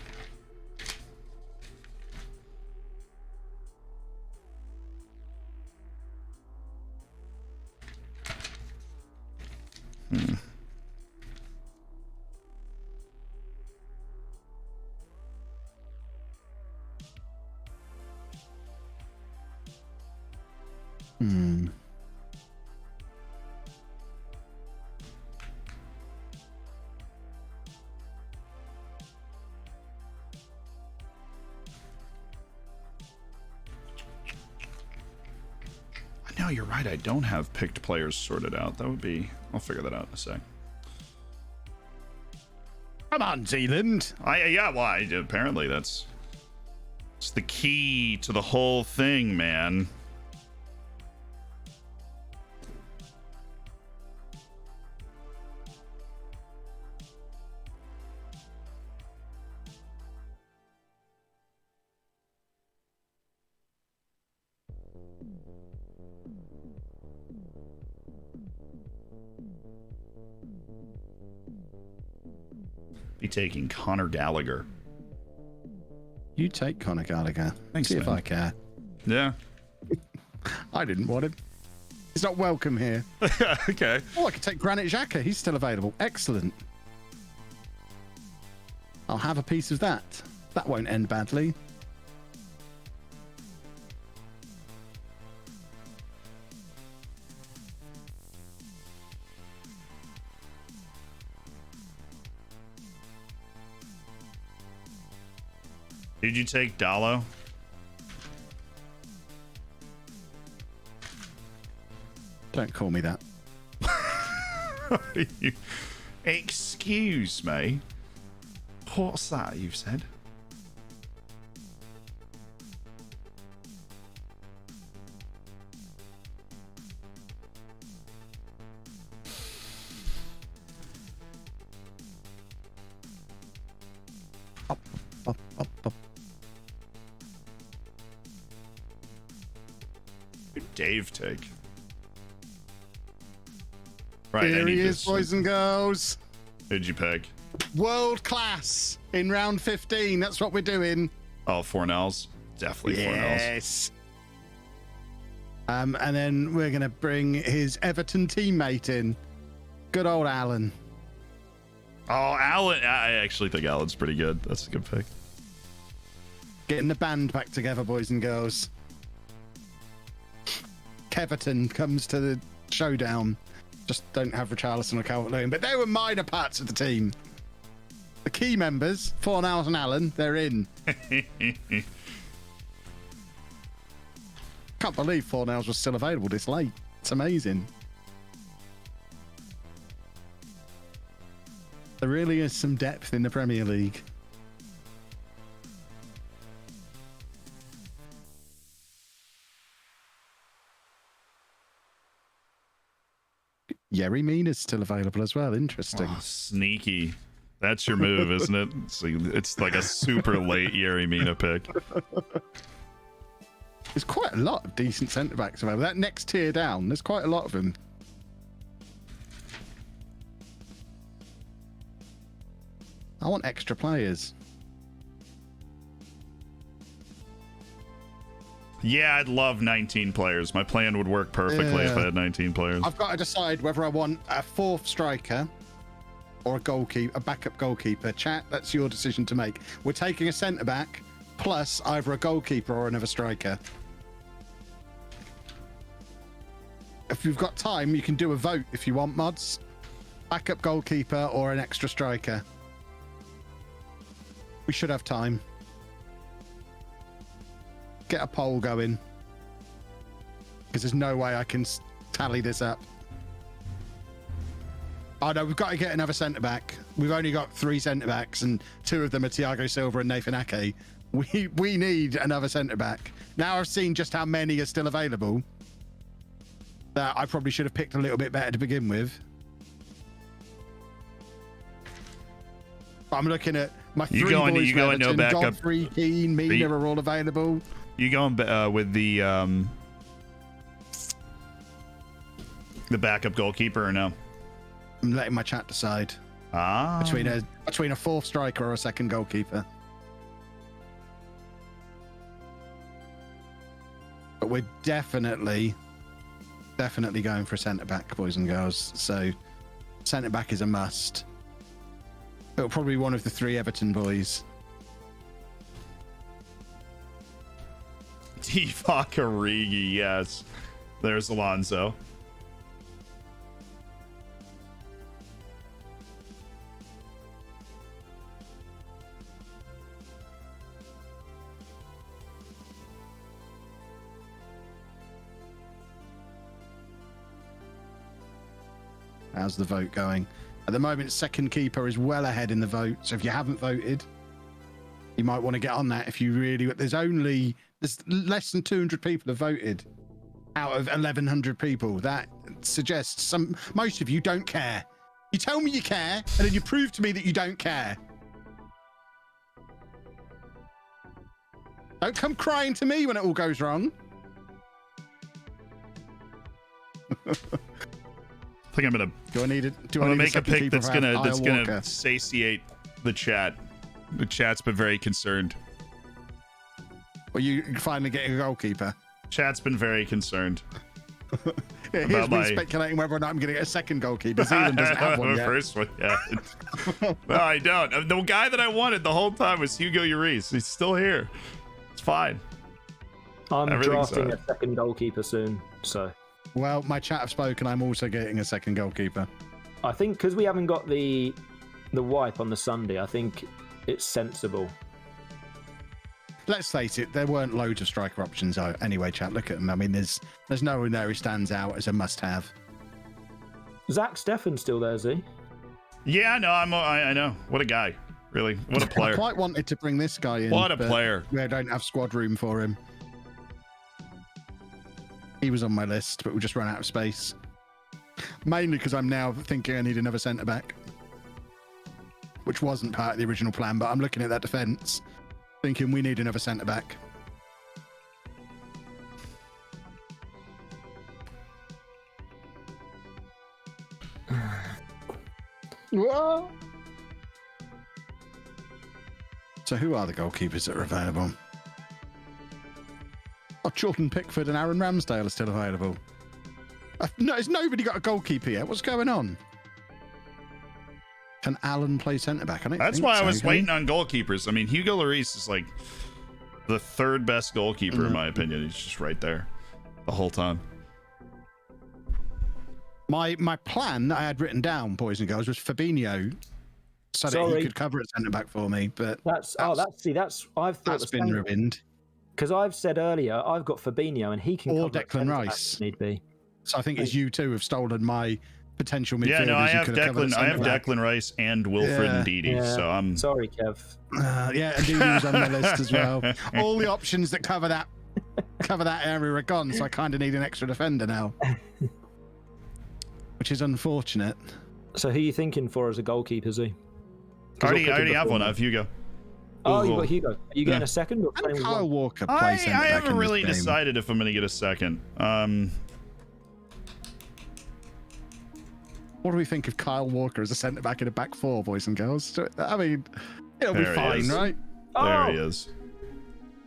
No, you're right. I don't have picked players sorted out. That would be... I'll figure that out in a sec. Come on, Zealand. Apparently that's... It's the key to the whole thing, man. Be taking Conor Gallagher. You take Conor Gallagher. Thanks, See man. if I care. Yeah. I didn't want him. He's not welcome here. Okay. Oh, I could take Granit Xhaka. He's still available. Excellent. I'll have a piece of that. That won't end badly. Did you take Dallo? Don't call me that. Excuse me. What's that you've said? Up, up, up, up. Who'd Dave take? Right, Here he is, boys and girls. Who'd you pick? World class in round 15. That's what we're doing. Oh, Fornells. Definitely Fornells. Yes. And then we're going to bring his Everton teammate in. Good old Alan. Oh, Alan. I actually think Alan's pretty good. That's a good pick. Getting the band back together, boys and girls. Keverton comes to the showdown. Just don't have Richarlison or Calvert-Lewin. But they were minor parts of the team. The key members, Fornells and Allen, they're in. can't believe Fornells was still available this late. It's amazing. There really is some depth in the Premier League. Yerry Mina's still available as well. Interesting. Oh, sneaky. That's your move, isn't it? It's like a super late Yerry Mina pick. There's quite a lot of decent centre backs available. That next tier down, there's quite a lot of them. I want extra players. Yeah, I'd love 19 players. My plan would work perfectly if I had 19 players. I've got to decide whether I want a fourth striker or a goalkeeper, a backup goalkeeper. Chat, that's your decision to make. We're taking a centre back plus either a goalkeeper or another striker. If you've got time, you can do a vote if you want, mods. Backup goalkeeper or an extra striker. We should have time. Get a poll going. Because there's no way I can tally this up. Oh no, we've got to get another centre back. We've only got 3 centre backs, and 2 of them are Thiago Silva and Nathan Ake. We need another centre back. Now I've seen just how many are still available, that I probably should have picked a little bit better to begin with. But I'm looking at my 3 boys. You going no backup? Godfrey, Keane, Mina are all available. You going with the backup goalkeeper or no? I'm letting my chat decide. Between a fourth striker or a second goalkeeper. But we're definitely going for a centre back, boys and girls. So centre back is a must. It'll probably be one of the 3 Everton boys. Divock Origi, yes. There's Alonso. How's the vote going? At the moment, second keeper is well ahead in the vote. So if you haven't voted, you might want to get on that. If you really, there's less than 200 people have voted out of 1,100 people. That suggests most of you don't care. You tell me you care, and then you prove to me that you don't care. Don't come crying to me when it all goes wrong. I think I'm gonna make a pick that's gonna satiate the chat. The chat's been very concerned. Well, you finally getting a goalkeeper. Chat's been very concerned. Yeah, here's me speculating whether or not I'm going to get a second goalkeeper. Zealand doesn't have one yet. First one, yeah. No, I don't. The guy that I wanted the whole time was Hugo Lloris. He's still here. It's fine. I'm drafting a second goalkeeper soon, so. Well, my chat have spoken. I'm also getting a second goalkeeper. I think because we haven't got the wipe on the Sunday, I think it's sensible. Let's face it, there weren't loads of striker options anyway, chat. Look at them. I mean, there's no one there who stands out as a must-have. Zach Steffen's still there, is he? Yeah, no, I know. What a guy. Really. What a player. I quite wanted to bring this guy in. What a player. We don't have squad room for him. He was on my list, but we just ran out of space. Mainly because I'm now thinking I need another centre-back, which wasn't part of the original plan, but I'm looking at that defence, thinking we need another centre-back. So who are the goalkeepers that are available? Oh, Jordan Pickford and Aaron Ramsdale are still available. No, has nobody got a goalkeeper yet? What's going on? Can Alan play centre-back? That's why I was waiting on goalkeepers. I mean, Hugo Lloris is like the 3rd best goalkeeper in my opinion. He's just right there the whole time. My plan that I had written down, boys and girls, was Fabinho, so that he could cover at centre-back for me. But I've thought that's been ruined. Because I've said earlier, I've got Fabinho, and he can Or cover Declan centre back Rice. if need be. So I think it's you two have stolen my potential midfielders. Yeah, no, I who have could covered Declan. the I have centre-back. Declan Rice and Wilfred Yeah. Ndidi. Yeah. So I'm Sorry, Kev. Yeah, and Didi was on the list as well. All the options that cover that area are gone, so I kind of need an extra defender now, which is unfortunate. So who are you thinking for as a goalkeeper, Z? I already have one. I have Hugo. Oh, you got Hugo. Are you getting a second or And playing with Kyle one? Walker I plays centre back haven't in this really game. decided if I'm going to get a second. What do we think of Kyle Walker as a centre back in a back four, boys and girls? I mean, it'll be There he fine, is. right? There he is.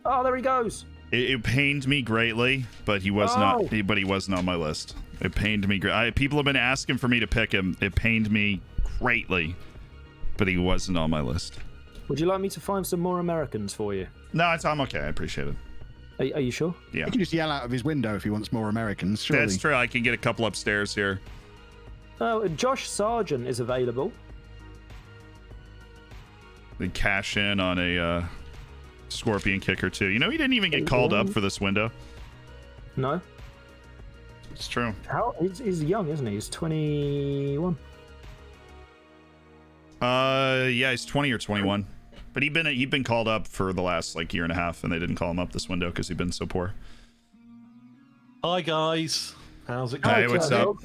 Oh, there he goes. It pained me greatly, but he was not. But he wasn't on my list. It pained me. People have been asking for me to pick him. It pained me greatly, but he wasn't on my list. Would you like me to find some more Americans for you? No, I'm okay. I appreciate it. Are you sure? Yeah, He can just yell out of his window if he wants more Americans. Surely. that's true. I can get a couple upstairs here. Oh, Josh Sargent is available. They cash in on a scorpion kicker too. You know, he didn't even get called up for this window. No. It's true. He's young, isn't he? He's 21. Yeah, he's 20 or 21. But he'd been called up for the last like year and a half, and they didn't call him up this window because he'd been so poor. Hi guys, how's it going? Hey, what's up?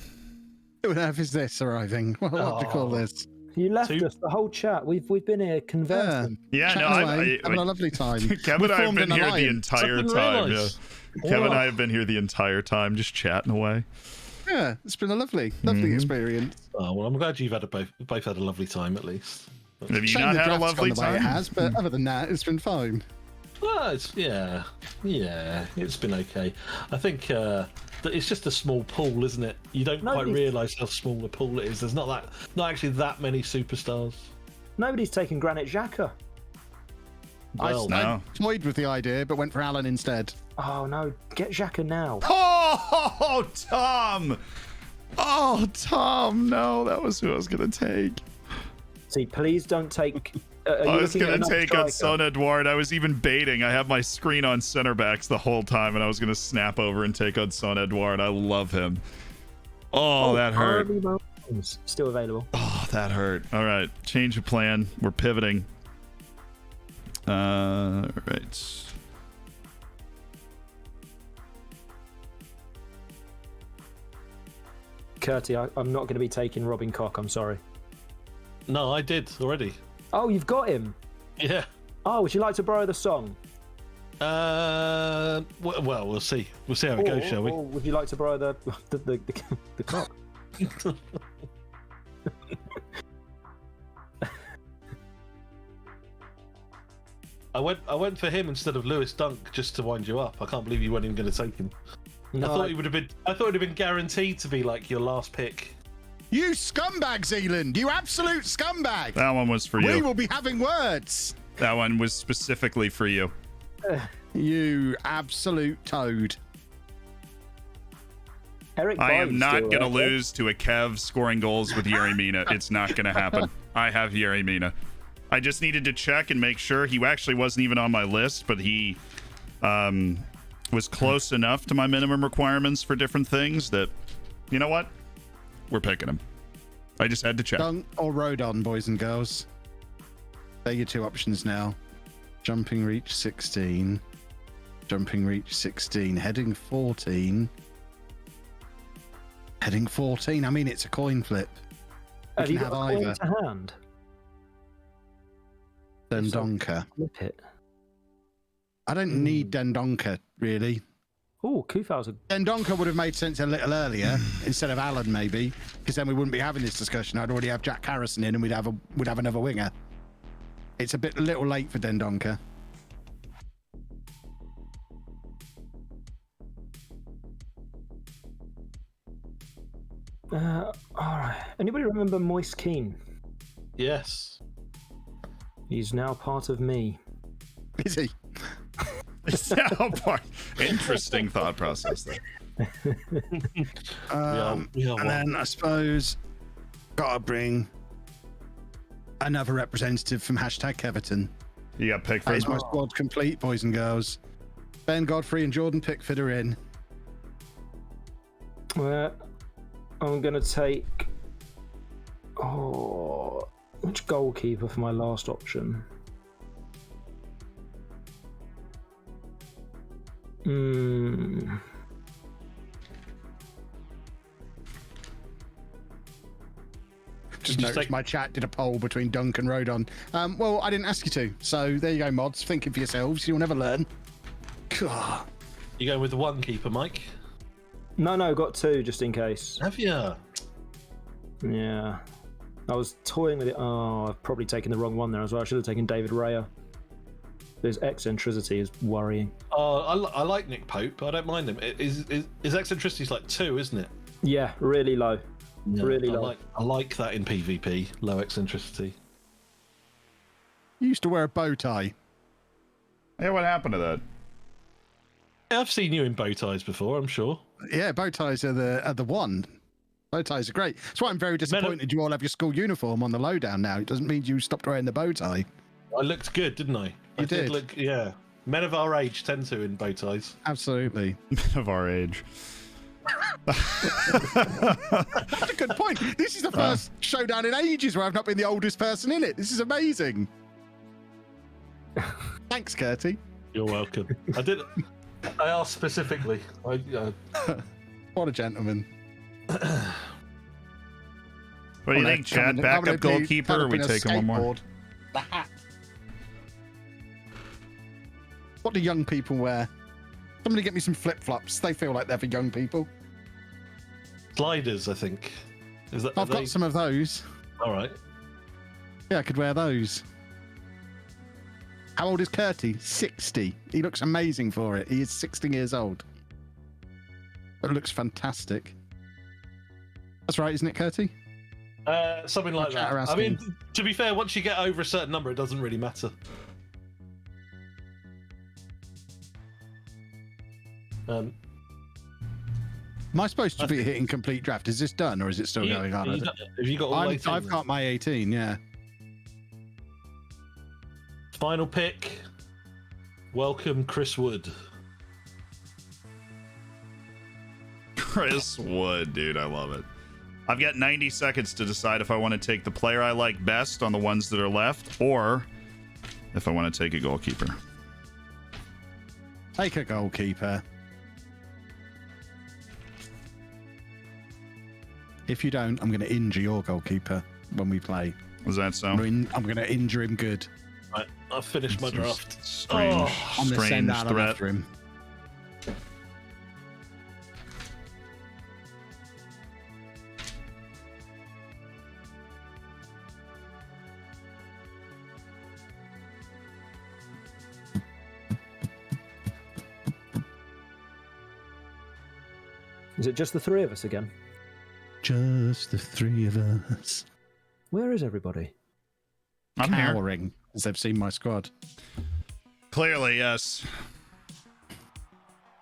What on earth is this arriving? What do you call this? You left us the whole chat. We've been here conversing. Yeah, no, Chatting away, having a lovely time. Kevin and I have formed been an here the alliance. entire Something time. Yeah. realised. Kevin and I have been here the entire time, just chatting away. Yeah, it's been a lovely experience. Oh, well, I'm glad you've had both had a lovely time at least. Have you Shame not the had a draft's lovely gone the way time? it has, but other than that, it's been fine. Well, it's it's been okay. I think that it's just a small pool, isn't it? You don't quite realise how small the pool it is. There's not actually that many superstars. Nobody's taken Granit Xhaka. Well, I toyed with the idea, but went for Alan instead. Oh no, get Xhaka now. Oh, Tom! Oh, Tom! No, that was who I was gonna take. See, please don't take. I was gonna take on Son Edouard. I was even baiting. I have my screen on center backs the whole time, and I was gonna snap over and take on Son Edouard. I love him. Oh, that hurt. Still available. Oh, that hurt. All right, change of plan. We're pivoting. Right. Curtie, I'm not going to be taking Robin Koch. I'm sorry. No, I did already. Oh, you've got him. Yeah. Oh, would you like to borrow the song? Well, we'll see. We'll see how it goes, shall we? Or would you like to borrow the cock? I went for him instead of Lewis Dunk just to wind you up. I can't believe you weren't even going to take him. No, I thought it would have been guaranteed to be like your last pick. You scumbag, Zealand! You absolute scumbag! That one was for you. We will be having words. That one was specifically for you. You absolute toad. Eric I am Bynes not still going to there. lose to a Kev scoring goals with Yerry Mina. It's not going to happen. I have Yerry Mina. I just needed to check and make sure he actually wasn't even on my list, but he was close enough to my minimum requirements for different things that, you know what? We're picking him. I just had to check. Dunk or Rodon, boys and girls. They're your two options now. Jumping reach 16. Jumping reach 16. Heading 14. Heading 14. I mean, it's a coin flip. We Have you can got have a coin either. to hand? Dendonka. Flip it. I don't need Dendonka, really. Oh, Kufau's a... Dendonka would have made sense a little earlier instead of Alan, maybe, because then we wouldn't be having this discussion. I'd already have Jack Harrison in, and we'd have another winger. It's a little late for Dendonka. All right. Anybody remember Moise Keane? Yes. He's now part of me. Is he? Interesting thought process there. And then I suppose gotta bring another representative from hashtag Keverton. You got picked That is for my squad complete, boys and girls. Ben Godfrey and Jordan Pickford are in. I'm going to take... which goalkeeper for my last option? Just noticed my chat did a poll between Dunk and Rodon. Well, I didn't ask you to, so there you go, mods. Thinking for yourselves, you'll never learn. God. You going with the one keeper, Mike? No, got two just in case. Have you? Yeah. I was toying with it. Oh, I've probably taken the wrong one there as well. I should have taken David Raya. His eccentricity is worrying. Oh, I like Nick Pope. I don't mind him. His eccentricity is like 2, isn't it? Yeah, really low. Yeah, really low. I like that in PvP, low eccentricity. You used to wear a bow tie. Yeah, what happened to that? Yeah, I've seen you in bow ties before, I'm sure. Yeah, bow ties are the one. Bow ties are great. That's why I'm very disappointed you all have your school uniform on the lowdown now. It doesn't mean you stopped wearing the bow tie. I looked good, didn't I? You did. Look, yeah. Men of our age tend to in bow ties. Absolutely. Men of our age. That's a good point. This is the first showdown in ages where I've not been the oldest person in it. This is amazing. Thanks, Curty. You're welcome. I asked specifically. What a gentleman. What do you think, Chad? Backup goalkeeper, or are we taking one more? The hat. What do young people wear? Somebody get me some flip-flops. They feel like they're for young people. Sliders, I think. I've got some of those. All right. Yeah, I could wear those. How old is Curty? 60. He looks amazing for it. He is 60 years old. It looks fantastic. That's right, isn't it, Curty? Something like that. I mean, to be fair, once you get over a certain number, it doesn't really matter. Am I supposed to be hitting complete draft? Is this done, or is it still going on? Have you got all 18? I've got my 18, yeah. Final pick. Welcome, Chris Wood. Chris Wood, dude, I love it. I've got 90 seconds to decide if I want to take the player I like best on the ones that are left, or if I want to take a goalkeeper. Take a goalkeeper. If you don't, I'm going to injure your goalkeeper when we play. Was that so? I'm going to injure him good. Right, I've finished my draft. Strange threat. After him. Is it just the three of us again? Just the three of us. Where is everybody? I'm cowering as they've seen my squad. Clearly, yes.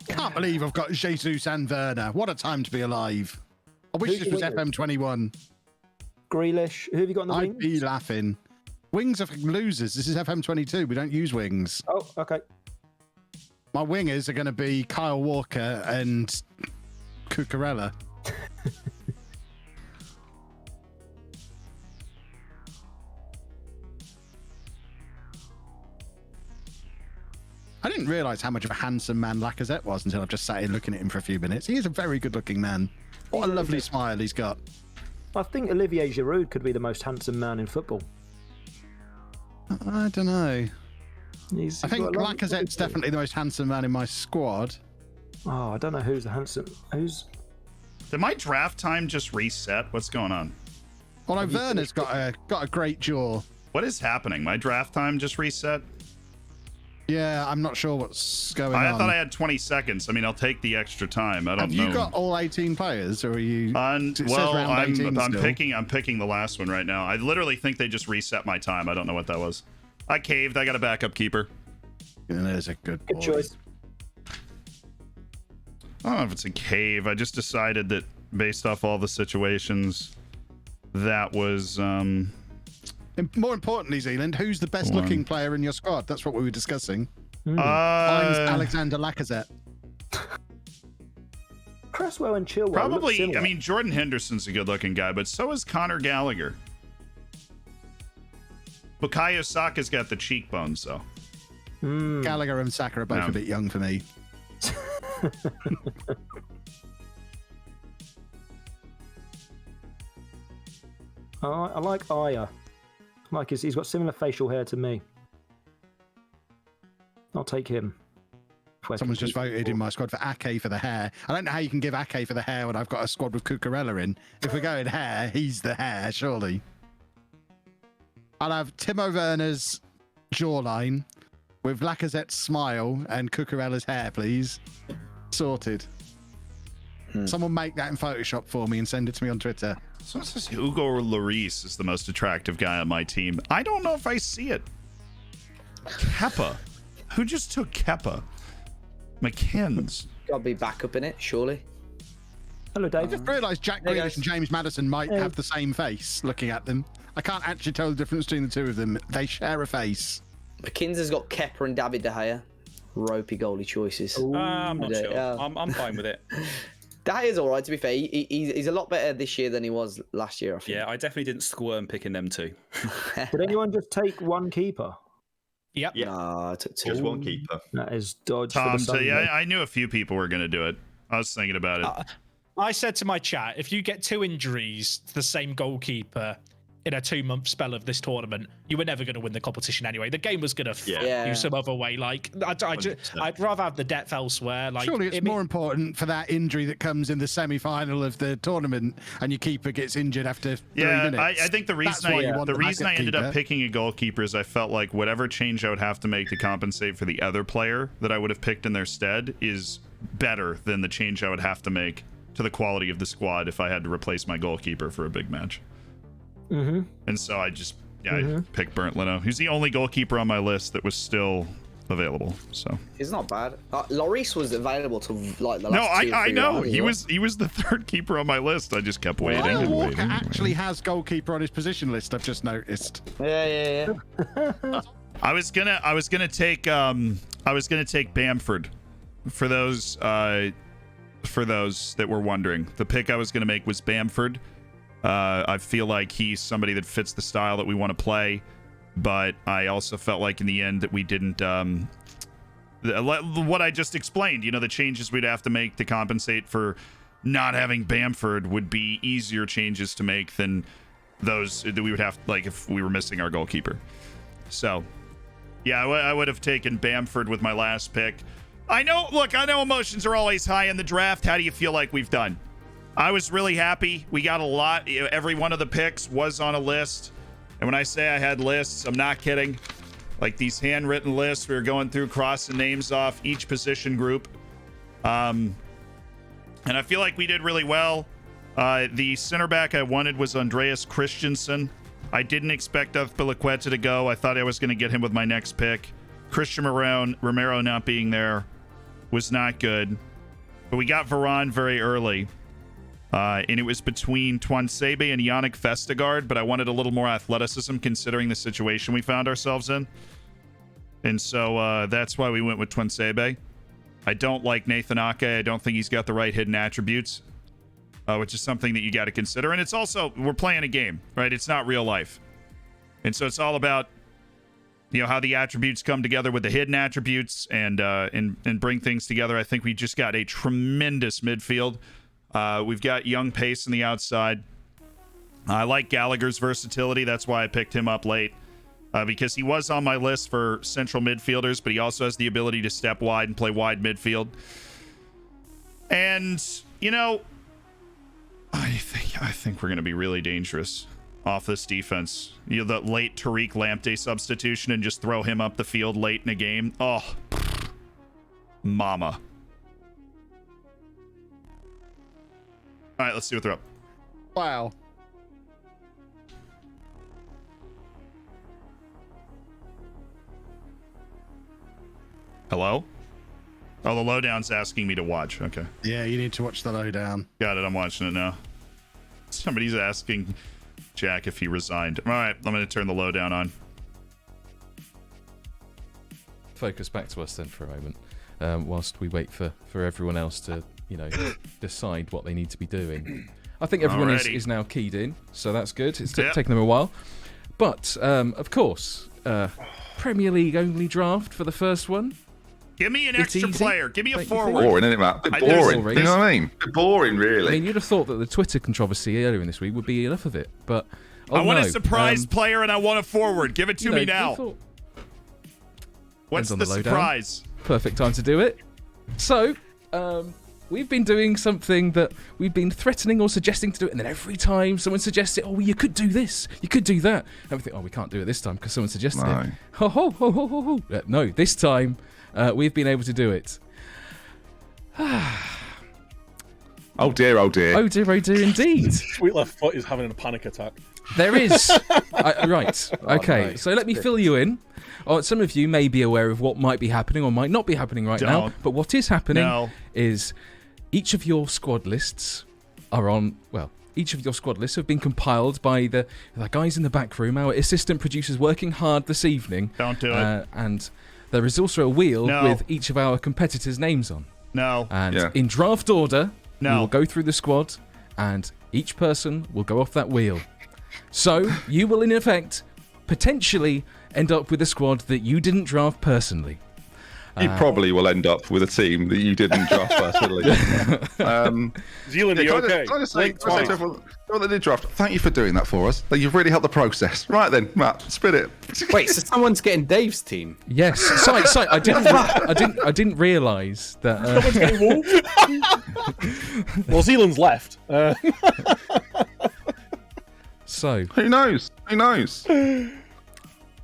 Can't believe I've got Jesus and Werner. What a time to be alive. I wish this was FM21. Grealish. Who have you got in the wings? I'd be laughing. Wings are for losers. This is FM22. We don't use wings. Oh, okay. My wingers are going to be Kyle Walker and Cucurella. I didn't realise how much of a handsome man Lacazette was until I've just sat here looking at him for a few minutes. He is a very good-looking man. What a lovely smile he's got. I think Olivier Giroud could be the most handsome man in football. I don't know. I think Lacazette's definitely the most handsome man in my squad. Oh, I don't know who's the handsome. Did my draft time just reset? What's going on? Well, no, Werner's got a great jaw. What is happening? My draft time just reset? Yeah, I'm not sure what's going on. I thought I had 20 seconds. I mean, I'll take the extra time. I don't know. Have you got all 18 players, or are you? I'm picking the last one right now. I literally think they just reset my time. I don't know what that was. I caved. I got a backup keeper. Yeah, there's a good choice. I don't know if it's a cave. I just decided that based off all the situations, that was. More importantly, Zealand, who's the best looking player in your squad? That's what we were discussing. Mine's Alexander Lacazette. Cresswell and Chilwell. Probably. I mean, Jordan Henderson's a good-looking guy, but so is Conor Gallagher. Bukayo Saka's got the cheekbones, though. Gallagher and Saka are both a bit young for me. I like Aya. He's got similar facial hair to me. I'll take him. Someone's just voted in my squad for Ake for the hair. I don't know how you can give Ake for the hair when I've got a squad with Cucurella in. If we're going hair, he's the hair, surely. I'll have Timo Werner's jawline with Lacazette's smile and Cucurella's hair, please. Sorted. Someone make that in Photoshop for me and send it to me on Twitter. Someone says Hugo Lloris is the most attractive guy on my team. I don't know if I see it. Kepa. Who just took Kepa? McKinn's. Gotta be back up in it, surely. Hello, Dave. I just realised Jack Grealish and James Maddison might have the same face looking at them. I can't actually tell the difference between the two of them. They share a face. McKinn's has got Kepa and David De Gea. Ropey goalie choices. I'm not sure. I'm fine with it. De Gea's all right, to be fair. He's a lot better this year than he was last year, I think. Yeah, I definitely didn't squirm picking them two. Did anyone just take one keeper? Yep. Yeah. Nah, I took two. Just one keeper. That is dodge. Tom, for the yeah, I knew a few people were going to do it. I was thinking about it. I said to my chat, if you get 2 injuries to the same goalkeeper in a 2-month spell of this tournament, you were never going to win the competition anyway. The game was going to fuck you some other way. Like, I'd rather have the depth elsewhere. Like, surely it's more important for that injury that comes in the semi-final of the tournament and your keeper gets injured after 3 minutes. I think the reason I ended up picking a goalkeeper is I felt like whatever change I would have to make to compensate for the other player that I would have picked in their stead is better than the change I would have to make to the quality of the squad if I had to replace my goalkeeper for a big match. And so I just I picked Bernd Leno. He's the only goalkeeper on my list that was still available. So it's not bad. Lloris was available to like the last I know he was the third keeper on my list. I just kept waiting. Kyle Walker actually has goalkeeper on his position list. I've just noticed. Yeah. I was gonna take Bamford for those that were wondering. The pick I was gonna make was Bamford. I feel like he's somebody that fits the style that we want to play, but I also felt like in the end that we didn't what I just explained, the changes we'd have to make to compensate for not having Bamford would be easier changes to make than those that we would have, like, if we were missing our goalkeeper. So yeah, I would have taken Bamford with my last pick. I know emotions are always high in the draft. How do you feel like we've done? I was really happy. We got a lot. Every one of the picks was on a list. And when I say I had lists, I'm not kidding. Like these handwritten lists, we were going through, crossing names off each position group. And I feel like we did really well. The center back I wanted was Andreas Christensen. I didn't expect Azpilicueta to go. I thought I was going to get him with my next pick. Christian Romero not being there was not good. But we got Varane very early. And it was between Tuanzebe and Yannick Vestergaard, but I wanted a little more athleticism considering the situation we found ourselves in. And so that's why we went with Tuanzebe. I don't like Nathan Ake. I don't think he's got the right hidden attributes, which is something that you got to consider. And it's also, we're playing a game, right? It's not real life. And so it's all about, how the attributes come together with the hidden attributes and bring things together. I think we just got a tremendous midfield. We've got young pace on the outside. I like Gallagher's versatility. That's why I picked him up late, because he was on my list for central midfielders, but he also has the ability to step wide and play wide midfield. And, I think we're going to be really dangerous off this defense. The late Tariq Lamptey substitution and just throw him up the field late in a game. Oh, mama. All right, let's see what they're up. Wow. Hello? Oh, the lowdown's asking me to watch. Okay. Yeah, you need to watch the lowdown. Got it. I'm watching it now. Somebody's asking Jack if he resigned. All right, I'm going to turn the lowdown on. focus back to us then for a moment, whilst we wait for everyone else to, decide what they need to be doing. I think everyone is now keyed in, so that's good. It's taken them a while. But, of course, Premier League only draft for the first one. Give me an extra player. Give me a forward. Boring, isn't it, Matt? Bit boring. You know what I mean? Bit boring, really. I mean, you'd have thought that the Twitter controversy earlier in this week would be enough of it, but... I want a surprise player and I want a forward. Give it to me now. What's the surprise? Perfect time to do it. So, we've been doing something that we've been threatening or suggesting to do, and then every time someone suggests it, you could do this, you could do that, and we think, we can't do it this time because someone suggested it. No, this time we've been able to do it. Oh dear, oh dear. Oh dear, oh dear indeed. Sweet Left Foot is having a panic attack. There is. Right. Okay. Nice. So let me fill you in. Some of you may be aware of what might be happening or might not be happening right now. But what is happening is each of your squad lists are on. Well, each of your squad lists have been compiled by the guys in the back room. Our assistant producers working hard this evening. Don't do it. And there is also a wheel with each of our competitors' names on. No. And in draft order, we will go through the squad, and each person will go off that wheel. So, you will in effect potentially end up with a squad that you didn't draft personally. You probably will end up with a team that you didn't draft personally. Zealand, can okay? I just say to everyone that did draft, thank you for doing that for us. You've really helped the process. Right then, Matt, spin it. Wait, so someone's getting Dave's team? Yes. Sorry, I didn't realise that. Someone's getting Wolves? Well, Zealand's left. So who knows? Who knows?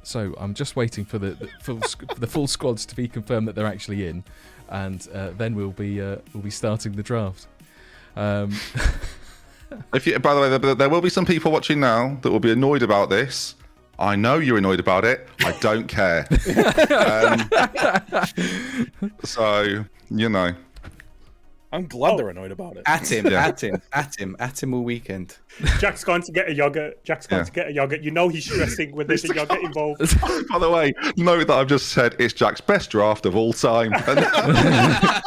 So I'm just waiting for the full squads to be confirmed that they're actually in, and then we'll be starting the draft. If you, by the way, there will be some people watching now that will be annoyed about this. I know you're annoyed about it. I don't care. So I'm glad they're annoyed about it. At him all weekend. Jack's going to get a yogurt. You know he's stressing when there's a yogurt involved. By the way, note that I've just said it's Jack's best draft of all time. I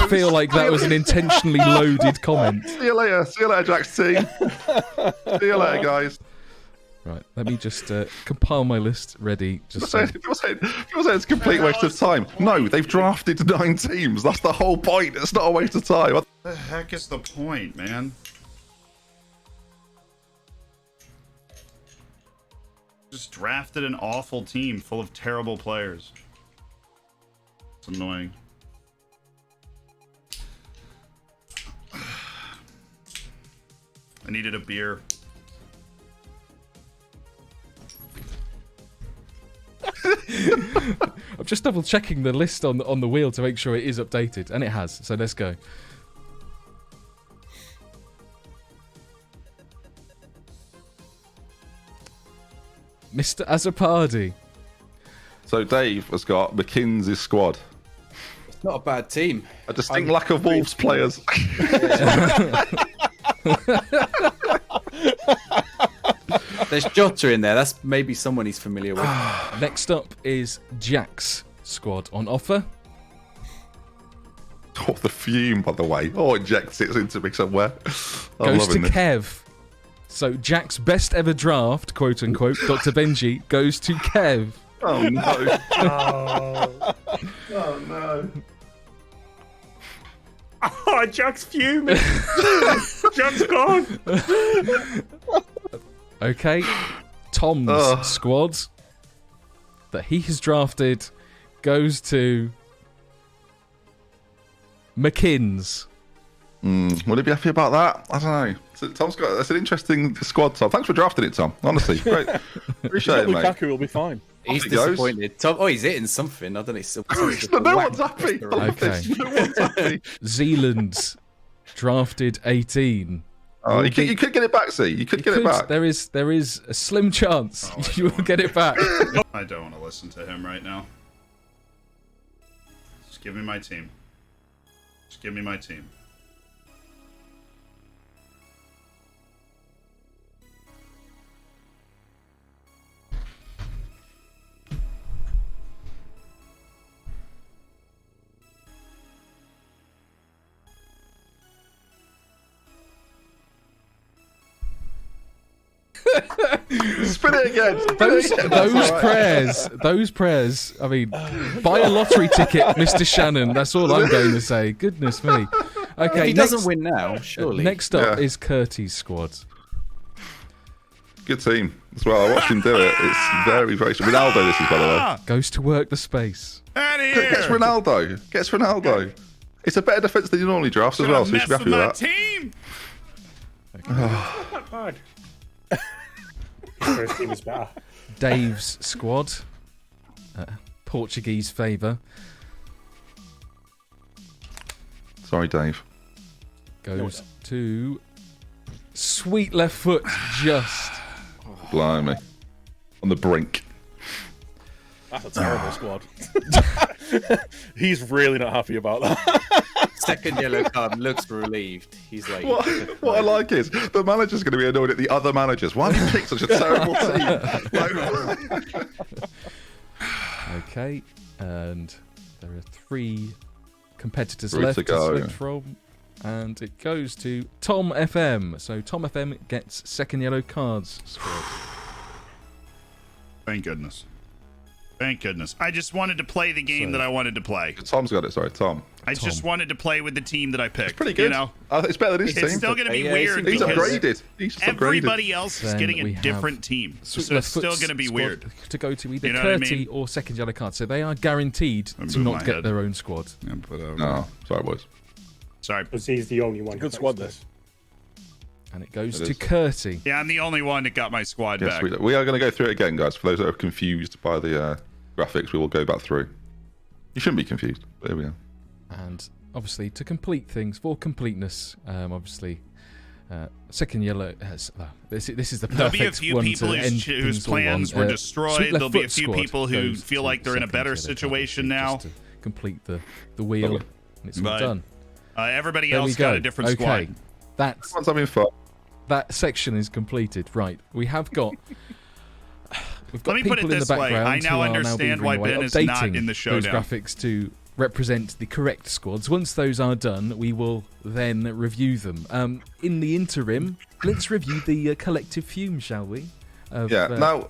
feel like that was an intentionally loaded comment. See you later, Jack's team. See you later, guys. Right, let me just compile my list ready. People say it's a complete waste of time. No, they've drafted 9 teams. That's the whole point. It's not a waste of time. What the heck is the point, man? Just drafted an awful team full of terrible players. It's annoying. I needed a beer. I'm just double checking the list on the wheel to make sure it is updated, and it has. So let's go. Mr. Azzopardi. So Dave has got McKinsey's squad. It's not a bad team. A distinct lack of Wolves players. There's Jota in there. That's maybe someone he's familiar with. Next up is Jack's squad on offer. Oh, the fume, by the way. Oh, injects it into me somewhere. Goes to Kev. So Jack's best ever draft, quote unquote, Dr. Benji, goes to Kev. Oh no. Oh no. Oh, Jack's fuming. Jack's gone. Okay. Tom's squad that he has drafted goes to McKinn's. Will he be happy about that? I don't know. So that's an interesting squad, Tom. Thanks for drafting it, Tom. Honestly, great. Appreciate it, mate. Lukaku will be fine. He's disappointed. Tom, he's hitting something. I don't know. No one's happy. Okay. No one's happy. Zealand's drafted 18. Oh, you could get it back, see. You could get it back. There is a slim chance you will get it back. I don't want to listen to him right now. Just give me my team. Just give me my team. Spin it again. Those prayers. I mean, buy a lottery ticket, Mr. Shannon. That's all I'm going to say. Goodness me. Okay, if he doesn't win now, surely. Next up is Curtie's squad. Good team as well. I watched him do it. It's very, very. Ronaldo, this is, by the way. Goes to work the space. Out of here. Gets Ronaldo. It's a better defense than you normally drafts as well, so you should be happy with that. Team. Not bad. His first team is better. Dave's squad. Portuguese favour. Sorry, Dave. Goes to sweet left foot, just. Blimey. On the brink. That's a terrible squad. He's really not happy about that. Second yellow card, looks relieved. He's like... What I like is, the manager's going to be annoyed at the other managers. Why have you picked such a terrible team? Okay, and there are 3 competitors Three left to to go. select from. And it goes to Tom FM. So Tom FM gets second yellow cards squad. Thank goodness. Thank goodness. I just wanted to play the game that I wanted to play. Tom's got it, sorry, Tom. I just wanted to play with the team that I picked. It's pretty good. You know? It's better than his team. It's still going to be weird He's because upgraded. everybody else is Then getting we a have different team. So Sweet it's still Left going to be squad weird. to go to either You know what I Curtie mean? or second yellow card. So they are guaranteed to moving not my get head. their own squad. No, sorry, boys. Sorry. Because he's the only one. Good squad, this. And it goes It to is. Curtie. Yeah, I'm the only one that got my squad Yes, back. we are going to go through it again, guys. For those that are confused by the graphics, we will go back through. You shouldn't be confused. There we go. And obviously, to complete things, for completeness, second yellow has. This is the perfect There'll be a few one people to end whose things all on. plans were Sweet destroyed. Left There'll be a Foot few squad people who goes feel to like they're in a second better yellow card, situation now. just to complete the wheel, Lovely. and it's all But done. Everybody There we else got go. a different Okay, squad. that's Everyone's having fun. that section is completed. Right, we have got. We've got Let me put it people in the this way. background I now who are understand beavering why away, Ben is not updating in the those showdown. graphics to represent the correct squads. Once those are done, we will then review them. In the interim, let's review the collective fume, shall we? Now,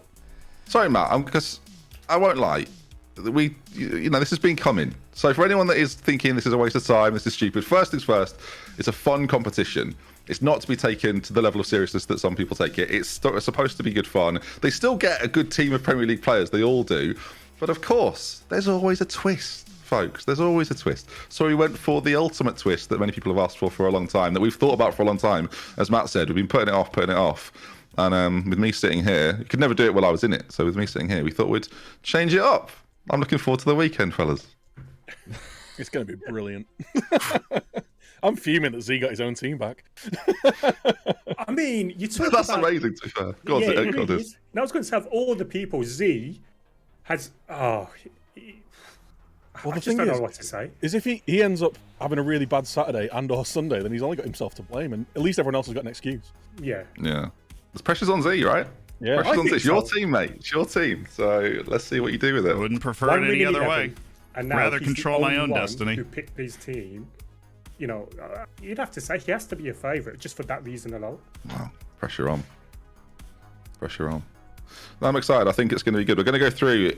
sorry, Matt, because I won't lie. This has been coming. So for anyone that is thinking this is a waste of time, this is stupid, first things first, it's a fun competition. It's not to be taken to the level of seriousness that some people take it. It's supposed to be good fun. They still get a good team of Premier League players. They all do. But of course, there's always a twist, folks. There's always a twist. So we went for the ultimate twist that many people have asked for a long time, that we've thought about for a long time. As Matt said, we've been putting it off. And with me sitting here, you could never do it while I was in it. So with me sitting here, we thought we'd change it up. I'm looking forward to the weekend, fellas. It's going to be brilliant. I'm fuming that Z got his own team back. I mean, you talk That's about... amazing, to be fair. Go on, yeah, Zach, it go on, really this. is. Now I was going to have all the people Z has... Well, I the just thing don't know what to say. is if he ends up having a really bad Saturday and or Sunday, then he's only got himself to blame, and at least everyone else has got an excuse. Yeah. Yeah. There's pressure's on Z, right? Yeah. Pressure's I on Z. think It's your so. team, mate. It's your team. So let's see what you do with it. I wouldn't prefer One it any winning other 11, way. And now Rather he's the control my only own one destiny. Who picked his team? You know, you'd have to say he has to be a favourite just for that reason alone. Wow. Pressure on. Pressure on. No, I'm excited. I think it's going to be good. We're going to go through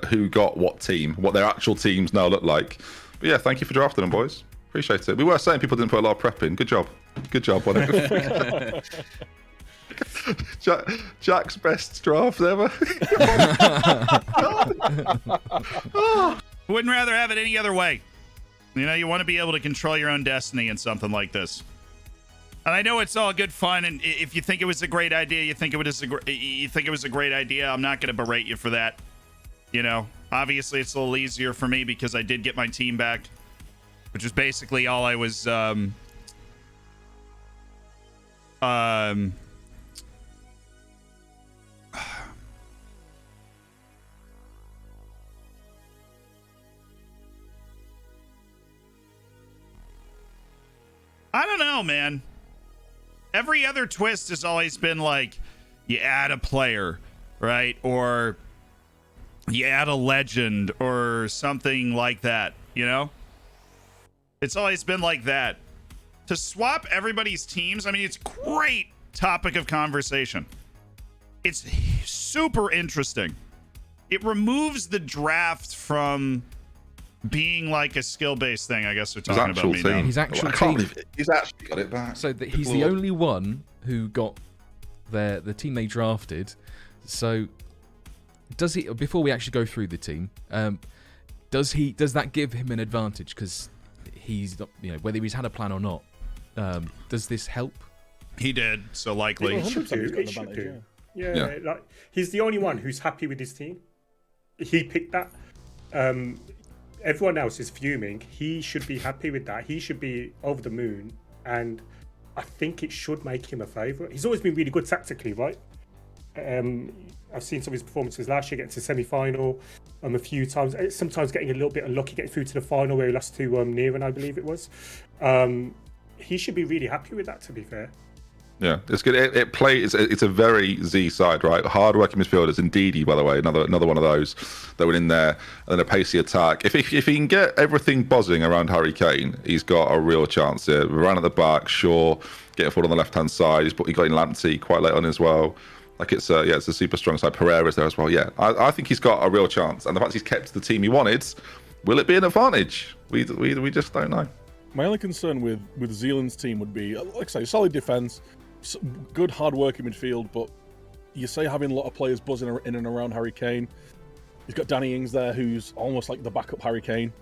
who got what team, what their actual teams now look like. But yeah, thank you for drafting them, boys. Appreciate it. We were saying people didn't put a lot of prep in. Good job. Good job. Jack's best draft ever. Wouldn't rather have it any other way. You know, you want to be able to control your own destiny in something like this. And I know it's all good fun, and if you think it was a great idea, you think it was a great idea. I'm not going to berate you for that. You know, obviously it's a little easier for me because I did get my team back, which is basically all I was. I don't know, man. Every other twist has always been like, you add a player, right? Or you add a legend or something like that, you know? It's always been like that. To swap everybody's teams, I mean, it's a great topic of conversation. it's super interesting. It removes the draft from being like a skill-based thing. I guess we're talking about me now. His actual team. He's actually got it back. So he's the only one who got the team they drafted. So does he? Before we actually go through the team, does that give him an advantage? Because he's not, whether he's had a plan or not. Does this help? He did, so likely. It should do. Yeah. Like, he's the only one who's happy with his team. He picked that. Everyone else is fuming. He should be happy with that. He should be over the moon, and I think it should make him a favourite. He's always been really good tactically, right? I've seen some of his performances last year, getting to semi-final a few times. Sometimes getting a little bit unlucky, getting through to the final where he lost to Niran, I believe it was. He should be really happy with that, to be fair. Yeah, it's good. It's a very Z side, right? Hard-working midfielders. Ndidi, by the way, another one of those that went in there, and then a pacey attack. If he can get everything buzzing around Harry Kane, he's got a real chance here. Varane at the back, Shaw getting forward on the left-hand side. He got in Lamptey quite late on as well. Like it's a super strong side. Pereira's there as well. Yeah, I think he's got a real chance, and the fact he's kept the team he wanted, will it be an advantage? We just don't know. My only concern with Zealand's team would be, like I say, solid defense. Good hard-working midfield, but you say having a lot of players buzzing in and around Harry Kane. He's got Danny Ings there, who's almost like the backup Harry Kane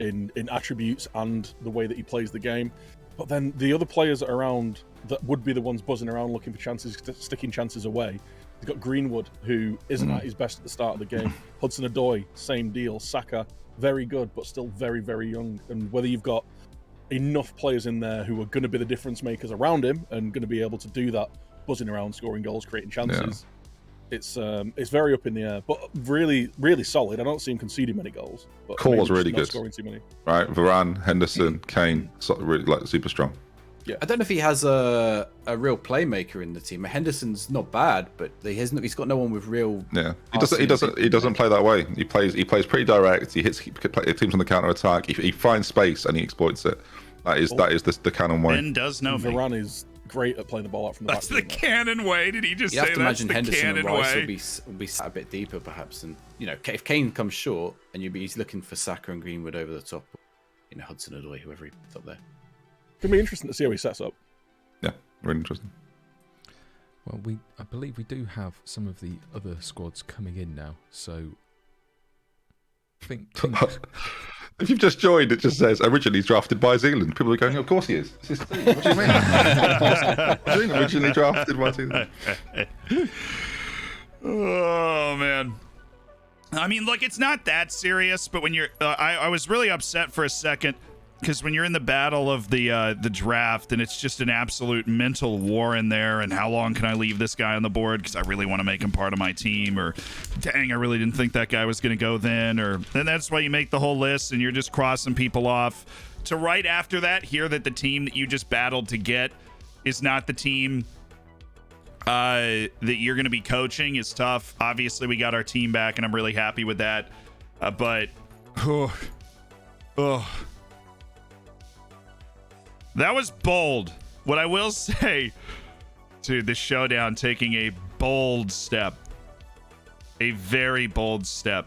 in attributes and the way that he plays the game. But then the other players around that would be the ones buzzing around looking for chances, sticking chances away. You've got Greenwood, who isn't at his best at the start of the game. Hudson-Odoi, same deal. Saka, very good, but still very, very young. And whether you've got enough players in there who are going to be the difference makers around him and going to be able to do that, buzzing around, scoring goals, creating chances. Yeah. It's very up in the air, but really, really solid. I don't see him conceding many goals. But Cole was really good. Scoring too many. Right, Varane, Henderson, Kane, really super strong. Yeah. I don't know if he has a real playmaker in the team. Henderson's not bad, but he's got no one with real. Yeah, he doesn't play that way. He plays pretty direct. He hits teams on the counter attack. He finds space and he exploits it. That is the canon way. Ben does know me. Varane is great at playing the ball out from the back. That's the canon way. Did he just say you have to that's imagine the Henderson canon and Rice way? will be sat a bit deeper perhaps, and if Kane comes short and he's looking for Saka and Greenwood over the top, Hudson-Odoi, whoever he puts up there. It'll be interesting to see how he sets up. Yeah, really interesting. Well, I believe we do have some of the other squads coming in now, so I think if you've just joined, it just says originally drafted by Zealand. People are going, of course he is. It's his team. What do you mean? Originally drafted by Zealand. Oh man. I mean, look, it's not that serious, but when you're, I was really upset for a second. Because when you're in the battle of the draft and it's just an absolute mental war in there, and how long can I leave this guy on the board because I really want to make him part of my team, or dang, I really didn't think that guy was going to go then, or then that's why you make the whole list and you're just crossing people off. To right after that, hear that the team that you just battled to get is not the team that you're going to be coaching is tough. Obviously, we got our team back, and I'm really happy with that. But that was bold. What I will say, dude, the Showdown taking a bold step. A very bold step.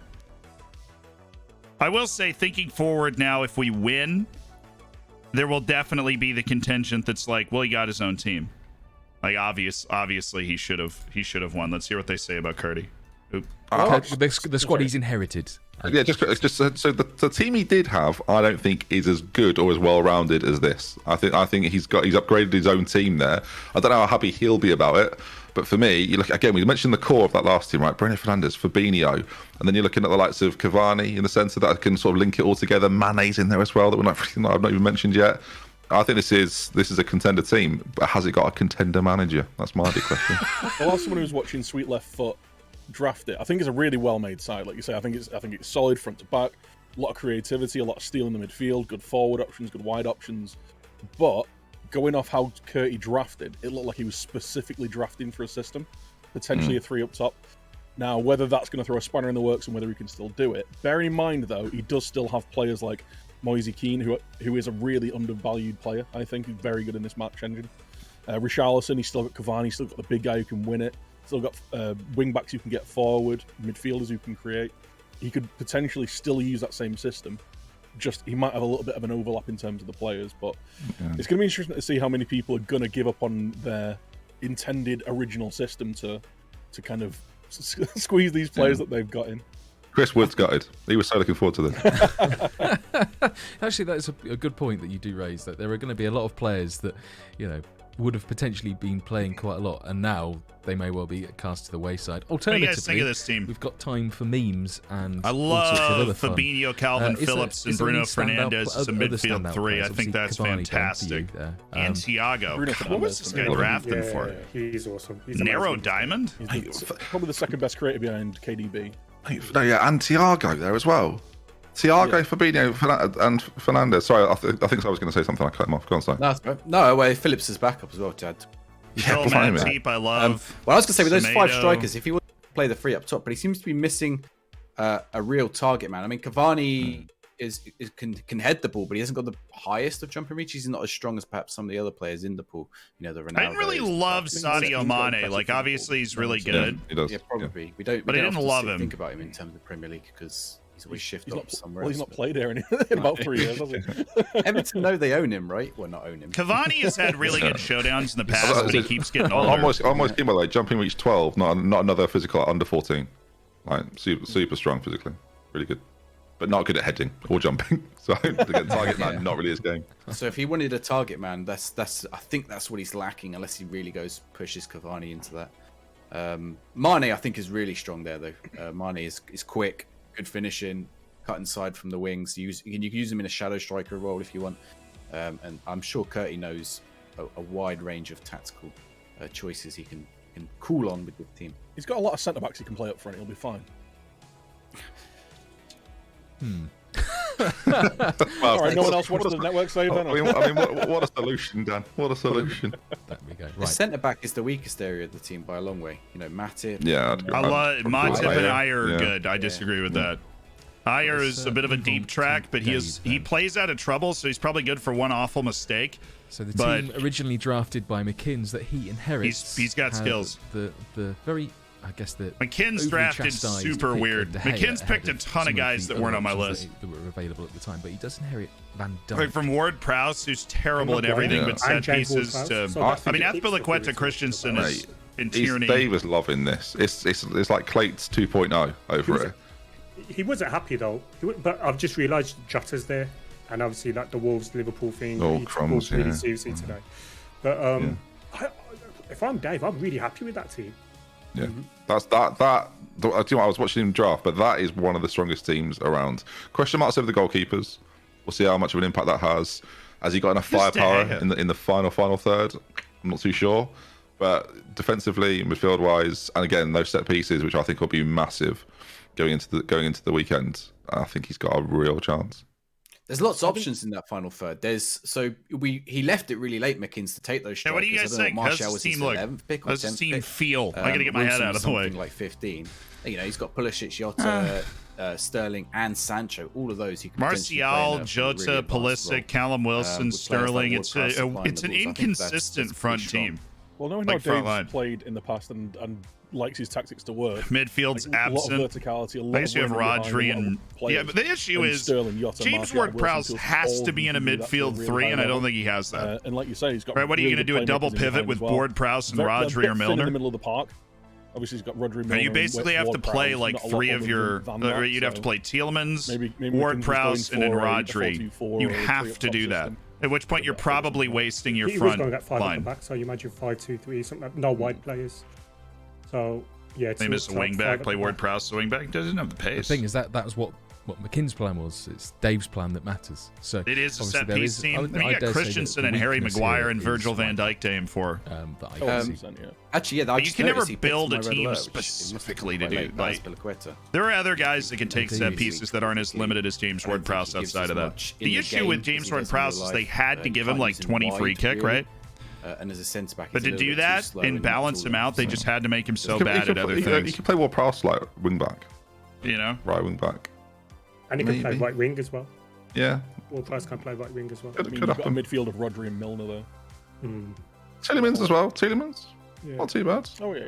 I will say, thinking forward now, if we win, there will definitely be the contingent that's like, well, he got his own team. Like, obviously, he should have won. Let's hear what they say about Curdy. The squad he's inherited. Yeah, just so the team he did have, I don't think is as good or as well rounded as this. I think he's upgraded his own team there. I don't know how happy he'll be about it, but for me, you look again. We mentioned the core of that last team, right? Bruno Fernandes, Fabinho, and then you're looking at the likes of Cavani in the sense that can sort of link it all together. Mane's in there as well that I've not even mentioned yet. I think this is a contender team, but has it got a contender manager? That's my big question. Well, as someone who's watching Sweet Left Foot draft it, I think it's a really well-made side. Like you say, I think it's solid front to back, a lot of creativity, a lot of steel in the midfield, good forward options, good wide options. But going off how Curty drafted, it looked like he was specifically drafting for a system, potentially a 3 up top. Now, whether that's going to throw a spanner in the works and whether he can still do it, bearing in mind though, he does still have players like Moise Keane, who is a really undervalued player. I think he's very good in this match engine. Richarlison, he's still got Cavani, he's still got the big guy who can win it. Still got wing backs who can get forward, midfielders who can create. He could potentially still use that same system. Just he might have a little bit of an overlap in terms of the players, but it's going to be interesting to see how many people are going to give up on their intended original system to kind of squeeze these players that they've got in. Chris Wood's gutted. He was so looking forward to this. Actually, that's a good point that you do raise, that there are going to be a lot of players that, would have potentially been playing quite a lot, and now they may well be cast to the wayside. Alternatively, what do you guys think of this team? We've got time for memes and I all sorts of other love fun. Fabinho, Calvin Phillips, and Bruno Fernandes as a midfield three. I think that's fantastic. And Thiago. What was this guy drafting for? He's awesome. He's Narrow diamond? He's probably the second best creator behind KDB. No, yeah, and Thiago there as well. Thiago, Fabinho, and Fernandes. Sorry, I think I was going to say something. I cut him off. Go on, say. No, that's right. No, well, Phillips is back up as well, Chad. Matip, I love. Well, I was going to say, with those 5 Semedo. strikers, if he wants to play the 3 up top, but he seems to be missing a real target man. I mean, Cavani can head the ball, but he hasn't got the highest of jumping reach. He's not as strong as perhaps some of the other players in the pool. The Ronaldo. I didn't really love Sadio Mane. Like, obviously, he's really good. He does. Yeah, probably. We don't. But I didn't love him. Think about him in terms of Premier League because he's always shifted up somewhere. Well, he's not played there in about 3 years, has he? Everton know they own him, right? Well, not own him. Cavani has had really good showdowns in the past, but he keeps getting older. Almost came like jumping reach 12, not another physical under 14. Like super strong physically, really good, but not good at heading or jumping. So to get target man, not really his game. So if he wanted a target man, that's I think that's what he's lacking, unless he really pushes Cavani into that. Mane, I think, is really strong there though. Mane is quick, good finishing, cut inside from the wings. You can use him in a shadow striker role if you want. And I'm sure Curtie knows a wide range of tactical choices he can cool on with the team. He's got a lot of centre backs he can play up front. He'll be fine. All right, no one else watches the network save then? I mean, what a solution, Dan. What a solution. There we go. The centre back is the weakest area of the team by a long way. Matip. Yeah, I love Matip and Ayer are good. I disagree with that. Ayer is a bit of a deep track, but he plays out of trouble, so he's probably good for one awful mistake. So the team originally drafted by McKinn's that he inherits. He's got skills. The very, I guess, the McKinn's drafted super weird. McKinn's picked a ton of guys that weren't on my list that were available at the time, but he does inherit Van Dijk. Like from Ward Prowse, who's terrible at everything but set pieces. To I mean, Azpilicueta, Christensen is in Tierney. Dave is loving this. It's like Clates 2.0 over it. He wasn't happy though, but I've just realised Jota's there, and obviously like the Wolves Liverpool thing. Oh, crumbs, really yeah. seriously today. But if I'm Dave, I'm really happy with that team. Yeah, that's that. I was watching him draft, but that is one of the strongest teams around. Question marks over the goalkeepers. We'll see how much of an impact that has. Has he got enough firepower in the final third? I'm not too sure. But defensively, midfield wise, and again those set pieces, which I think will be massive going into the weekend, I think he's got a real chance. There's lots of options in that final third. He left it really late, McKinn's, to take those strikers. Now, what do you guys think? How does this team look? How does this team feel? I gotta get my head out of the way. Like 15. He's got Pulisic, Jota, Sterling, and Sancho. All of those he can Martial, Jota, Pulisic, Callum Wilson, Sterling. It's an inconsistent front team. Well, knowing how Dave's played in the past and likes his tactics to work. Midfield's absent. A lot of verticality, a lot of you have Rodri and but the issue is Sterling, Jota, James Ward-Prowse has to be in a midfield 3, and I don't think he has that. And like you say, he's got. Right, what are you going to do? A double pivot with Ward-Prowse and Rodri or Milner? In the middle of the park. Obviously, he's got Rodri. Milner, you basically have to play like 3 of your. You'd have to play Tielemans, Ward-Prowse, and then Rodri. You have to do that. At which point, you're probably wasting your front line. He was going to get 5 at the back, so you imagine 5-2-3, something like no wide players. So yeah, maybe it's a wing back. Play Ward-Prowse wing back. Doesn't have the pace. The thing is that was what McKinn's plan was. It's Dave's plan that matters. So it is a set piece team. You got Christensen and Harry Maguire and Virgil van Dijk to aim for. Actually, but you can never build a team specifically to do. Like, there are other guys that can take set pieces that aren't as limited as James Ward-Prowse outside of that. The issue with James Ward-Prowse is they had to give him like 20 free kick, right? And as a centre back, but to do that and balance him out, they just had to make him so bad at other things. He can play Ward-Prowse like wing back. Right wing back. And he can play right wing as well. Yeah. Ward-Prowse can play right wing as well. You've got a midfield of Rodri and Milner there. Tielemans as well. Tielemans. Yeah. Not too bad. Oh yeah.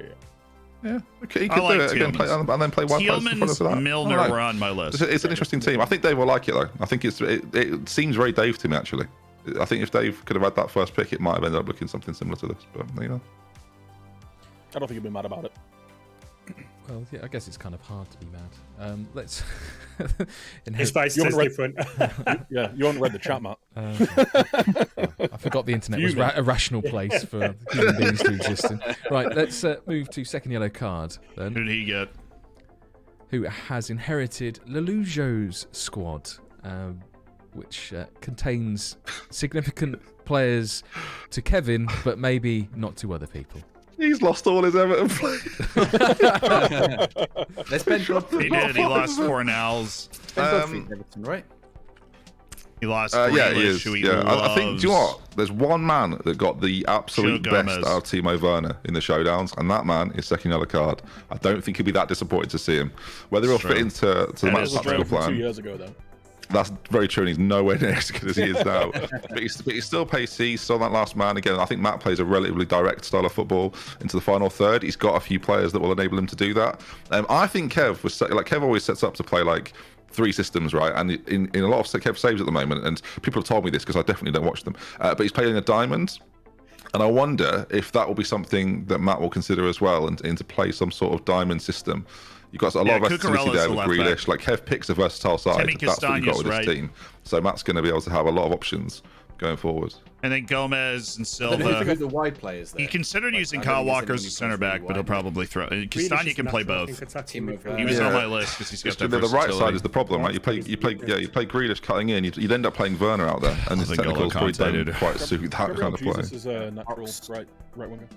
Yeah, okay, he could do it again, and then play White Players in front of that. Milner were on my list. It's an interesting team. I think Dave will like it though. I think it seems very Dave to me actually. I think if Dave could have had that first pick, it might have ended up looking something similar to this. But you know, I don't think he'd be mad about it. Well, yeah, I guess it's kind of hard to be mad. Let's. His face is different. Yeah, you haven't read the chat, Matt. I forgot the internet was a rational place for human beings to exist in. Right, let's move to second yellow card then. Who did he get? Who has inherited Lelujo's squad, which contains significant players to Kevin, but maybe not to other people. He's lost all his Everton players. Let's Ben Godfrey. He did. He lost Cornell's. Everton, right? He lost. Yeah, he is. Who he Yeah, I think. Do you know loves. what? There's one man that got the absolute Joe best Gomez. out of Timo Werner in the showdowns, and that man is second yellow card. I don't think he'll be that disappointed to see him. Whether he'll fit into the match tactical plan. 2 years ago, though. That's very true, and he's nowhere near as good as he is now. but he's still pacey, he's still that last man. Again, I think Matt plays a relatively direct style of football into the final third. He's got a few players that will enable him to do that. I think Kev always sets up to play like 3 systems, right? And in a lot of Kev saves at the moment, and people have told me this because I definitely don't watch them, but he's playing a diamond. And I wonder if that will be something that Matt will consider as well, and to play some sort of diamond system. You've got a lot of versatility there with Grealish. Like Kev picks a versatile side. That's what you've got with this team. So Matt's going to be able to have a lot of options going forward. And then Gomez and Who Silva. the wide players there? He considered using Kyle Walker as a center back, but he'll probably throw. Castagna can play both. He was on my list because he's got that the right versatility. side is the problem, right? You play Grealish cutting in. You'd end up playing Werner out there, and his technicals probably don't quite suit that kind of play. Jesus is a natural right winger.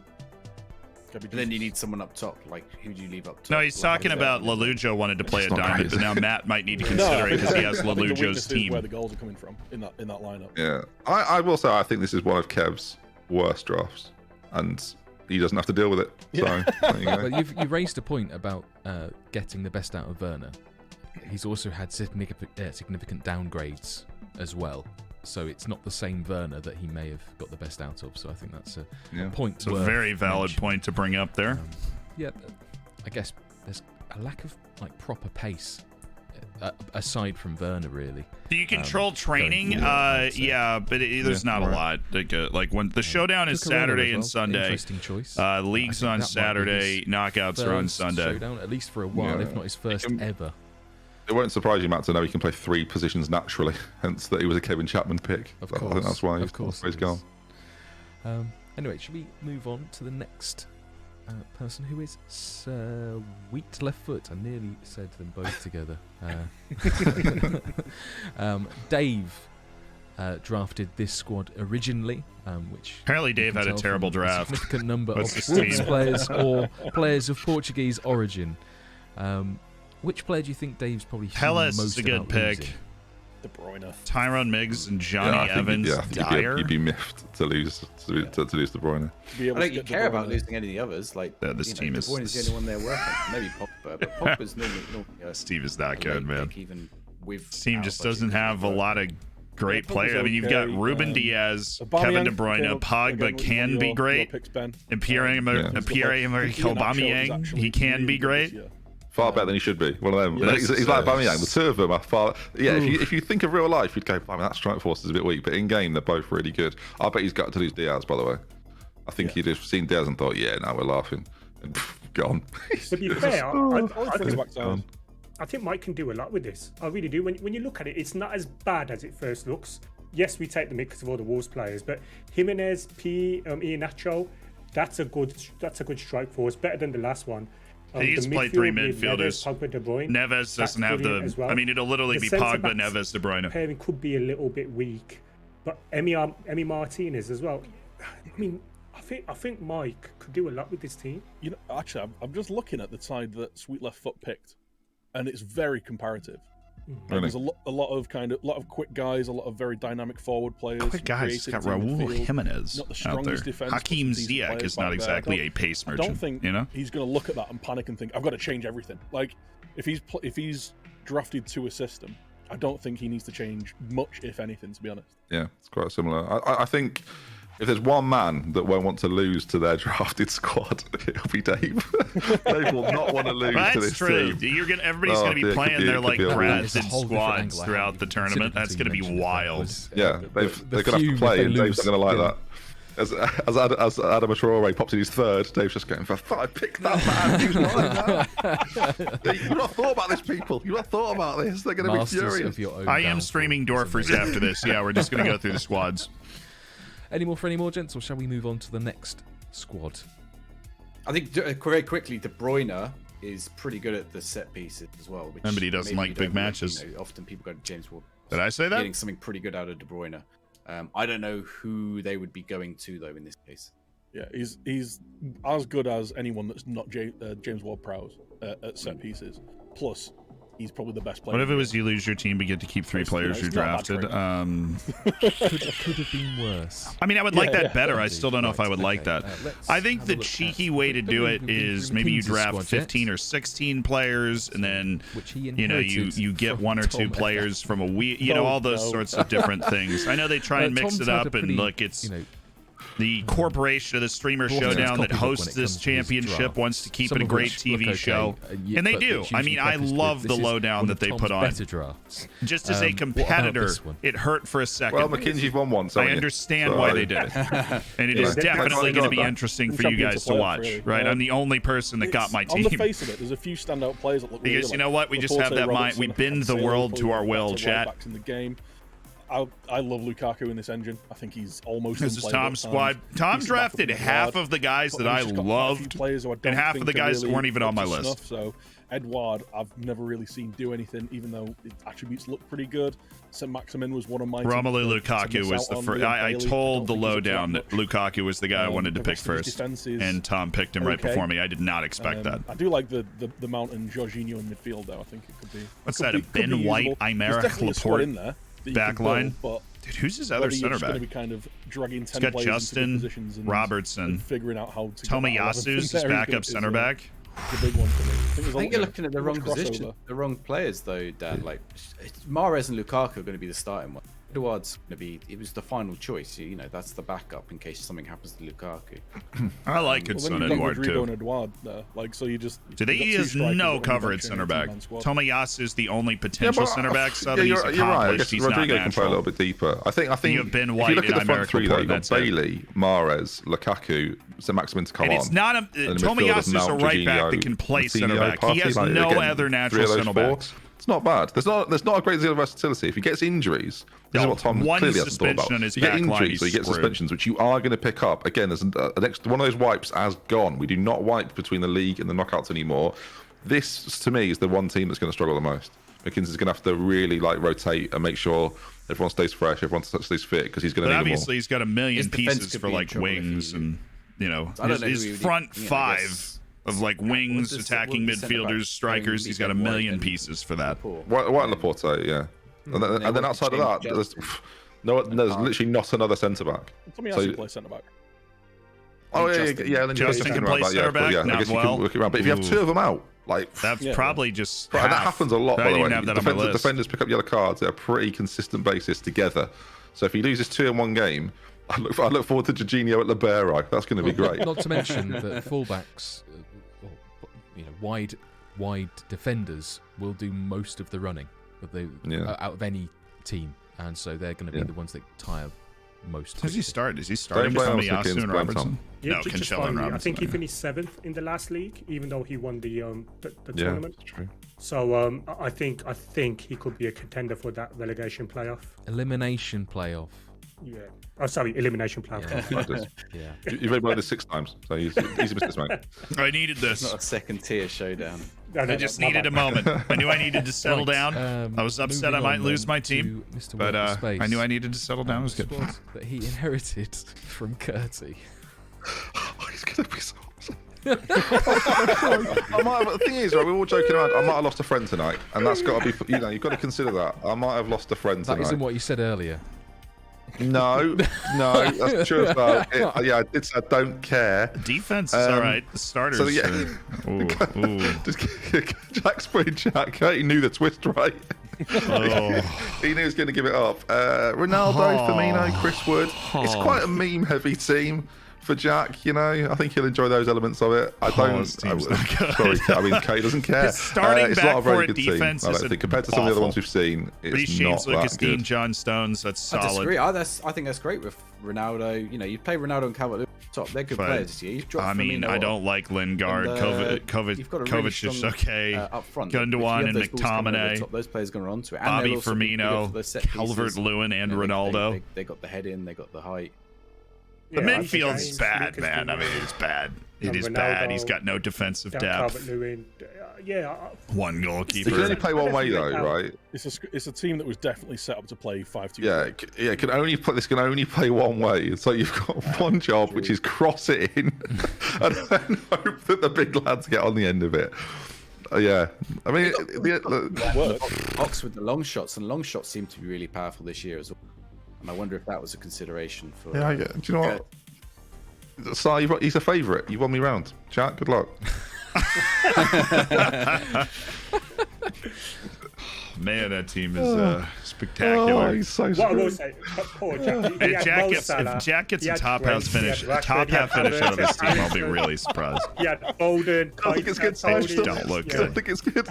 And then you need someone up top. Like, who do you leave up top? No, he's talking about Lelujo wanted to play a diamond, but now Matt might need to consider it because he has Lelujo's team. Where the goals are coming from in that lineup. Yeah, I will say I think this is one of Kev's worst drafts, and he doesn't have to deal with it. So there you go. Well, you raised a point about getting the best out of Werner. He's also had significant downgrades as well. So it's not the same Werner that he may have got the best out of. So I think that's a point. It's a very valid point to bring up there. I guess there's a lack of like proper pace aside from Werner, really. Do you control training? Yeah, but there's not a lot. Like when the showdown is Saturday and Sunday. Interesting choice. League's on Saturday. Knockouts are on Sunday. Showdown, at least for a while, if not his first ever. It won't surprise you, Matt, to know he can play 3 positions naturally. Hence that he was a Kevin Chapman pick. Of course, I think that's why he's gone. Anyway, should we move on to the next person who is Sweet Left Foot? I nearly said them both together. Dave drafted this squad originally, which apparently Dave had a terrible draft. A significant number of Wolves players or players of Portuguese origin. Which player do you think Dave's probably Hellas most is a good pick. Losing? De Bruyne, Tyrone Miggs, and Johnny Evans. You'd be miffed to lose De Bruyne. I don't think you care about losing any of the others. Like this team is. De Bruyne is the only one they're working. Maybe Pogba, but Pogba's normally Steve is that good, man. Even with this team just doesn't have a lot of great players. I mean, you've got Ruben Diaz, Kevin De Bruyne, Pogba can be great, and Pierre-Emerick Aubameyang, he can be great. Far better than he should be. One of them. He's like Aubameyang. The 2 of them are far. Yeah, if you think of real life, you'd go, I mean, that strike force is a bit weak. But in game, they're both really good. I bet he's got to lose Diaz, by the way. I think he'd have seen Diaz and thought, yeah, now we're laughing. And gone. To be fair, I think Mike can do a lot with this. I really do. When you look at it, it's not as bad as it first looks. Yes, we take the mix of all the Wolves players, but Jimenez, Iheanacho, that's a good strike force, better than the last one. He's played 3 midfielders. Neves, Pogba, De Bruyne, Neves doesn't have the. Well. I mean, it'll literally be Pogba, Neves, De Bruyne. Pairing could be a little bit weak, but Emi Martinez as well. I mean, I think Mike could do a lot with this team. You know, actually, I'm just looking at the side that Sweet Left Foot picked, and it's very comparative. Really? There's a lot of quick guys, a lot of very dynamic forward players. Quick guys. Got Raul Jimenez not the out there. strongest defense. Hakeem Ziyech is not exactly a pace merchant. I don't think he's going to look at that and panic and think, I've got to change everything. Like, if he's drafted to a system, I don't think he needs to change much, if anything, to be honest. Yeah, it's quite similar. I think If there's one man that won't want to lose to their drafted squad, it'll be Dave. Dave will not want to lose to this true. team. Everybody's going to be playing their like crafted whole squads different throughout the tournament. That's going to be wild. Yeah, they're going to have to play, and Dave's not going to like that. As Adam Traore pops in his third, Dave's just going, I picked that man. He was right. You've not thought about this, people. You've not thought about this. They're going to be furious. I am streaming Dorfers after this. Yeah, we're just going to go through the squads. Any more, gents, or shall we move on to the next squad? I think very quickly, De Bruyne is pretty good at the set pieces as well. Which But he doesn't like big matches. Often people go to James Ward. Did I say that? Getting something pretty good out of De Bruyne. I don't know who they would be going to though in this case. Yeah, he's as good as anyone that's not James Ward-Prowse at set pieces. Plus, he's probably the best player. What if it was you lose your team but get to keep 3 players you drafted? Could have been worse. I mean, I would like that better. I still don't know if I would like that. I think the cheeky way to do it is maybe you draft 15 or 16 players, and then you get 1 or 2 players from a week. All those sorts of different things. I know they try and mix it up, and look, it's. The corporation of the Streamer Showdown that hosts this championship wants to keep it a great TV show. And they do. I mean, I love the lowdown that they put on. Just as a competitor, it hurt for a second. Well, McKinsey's won one, so I understand why they did it. And it is definitely going to be interesting for you guys to watch, right? I'm the only person that got my team. On the face of it, there's a few standout players that look because you know what? We just have that mind. We bend the world to our will, chat. In the game. I love Lukaku in this engine. I think he's almost. This is Tom's squad. Tom drafted half of the guys that I loved, and half of the guys that weren't even on my list. So Edouard, I've never really seen do anything, even though his attributes look pretty good. St. Maximin was one of my. Romelu Lukaku was the first. I told the lowdown that Lukaku was the guy I wanted to pick first, and Tom picked him right before me. I did not expect that. I do like the Mount and Jorginho in midfield, though. I think it could be. What's that? A Ben White, Aymeric Laporte in there. Back line. Dude, who's his other center back? Be kind of dragging 10 He's got Justin Robertson. Figuring out how to Tomiyasu's his backup center back. The big one for me. I think you're looking at the wrong position, the wrong players, though, Dan. Like Mahrez and Lukaku are going to be the starting one. Edouard's going to be. It was the final choice. That's the backup in case something happens to Lukaku. I like it, son Edouard too. So you just. He has no cover at center back. Tomiyasu is the only potential center back. You're right. I guess Rodrigo can play a little bit deeper. I think you have Ben White. If you look at the front three, though, you've got Bailey, Mahrez, Lukaku, St. Maximin to come on. It's not a Tomiyasu is a right back that can play center back. He has no other natural center backs. It's not bad. There's not a great deal of versatility. If he gets injuries, this is what Tom clearly hasn't thought about. You get injuries, or you get suspensions, which you are going to pick up. Again, there's an extra one of those wipes has gone. We do not wipe between the league and the knockouts anymore. This, to me, is the one team that's going to struggle the most. McKinsey's going to have to really rotate and make sure everyone stays fresh, everyone stays fit, because he's going to need them all. Obviously, he's got a million pieces for wings and his front five. Of wings, attacking midfielders, strikers. He's got a million pieces for that. White Laporte, yeah. And then outside of that, there's literally not another centre back. Tomiyasu plays centre back. Oh yeah. Justin can play centre back. I guess you can work it around. But if you have 2 of them out, that's probably just. And that happens a lot, by the way. Have that on my list. Defenders pick up yellow cards at a pretty consistent basis together. So if he loses 2 in one game, I look forward to Jorginho at Libero. That's going to be great. Not to mention that fullbacks, wide defenders will do most of the running out of any team, and so they're going to be the ones that tire most. Does he start? Is he starting with Tomiyasu and Robertson? No, Cancelo and Robertson. I think he finished 7th in the last league, even though he won the tournament. That's true. So I think he could be a contender for that relegation playoff. Elimination playoff. Yeah. Oh, sorry, elimination playoff. Yeah. You've already played this 6 times, so he's a business mate. I needed this. It's not a second tier showdown. I just needed a moment. I knew I needed to settle down. I was upset I might lose my team, but I knew I needed to settle down. It was good. That he inherited from Curty. He's gonna be so. The thing is, we're all joking around. I might have lost a friend tonight, and that's got to be. You've got to consider that. I might have lost a friend tonight. That isn't what you said earlier. No, that's true as well. Yeah, I did say I don't care. Defense is all right. The starters. So, yeah. Jack's putting Jack. He knew the twist right. He knew he was going to give it up. Ronaldo, Firmino, Chris Wood. It's quite a meme-heavy team for Jack. You know, I think he'll enjoy those elements of it. I don't. Sorry, I mean, Kay doesn't care. Starting it's back not a very for a good defense team. I don't think compared to some of the other ones we've seen, it's Reece not James, Lucas that Dean, good. John Stones. That's I solid. disagree. I think that's great with Ronaldo. You know, you play Ronaldo and Calvert top. They're good players this year. I mean, I don't like Lingard. Kovac is okay. Up front. Gundogan and McTominay. Those players going to run to it. Bobby Firmino, Calvert-Lewin, and Ronaldo. They got the head in. They got the height. The midfield's bad, man. I mean, it's bad. It is bad. He's got no defensive depth. One goalkeeper. You can only play one way though, right? It's a team that was definitely set up to play 5-2. Yeah, this can only play one way. So you've got one job, which is cross it in, and then hope that the big lads get on the end of it. Yeah, I mean, box with the long shots, and long shots seem to be really powerful this year as well. And I wonder if that was a consideration for. Yeah, do you know what? So he's a favourite. You won me round. Jack, good luck. Man, that team is spectacular. Oh, he's so what I will say, poor Jack. If Jack gets a top half finish out of this team, I'll be really surprised. Yeah, Bolden. I think it's good. Don't look good. I think it's good.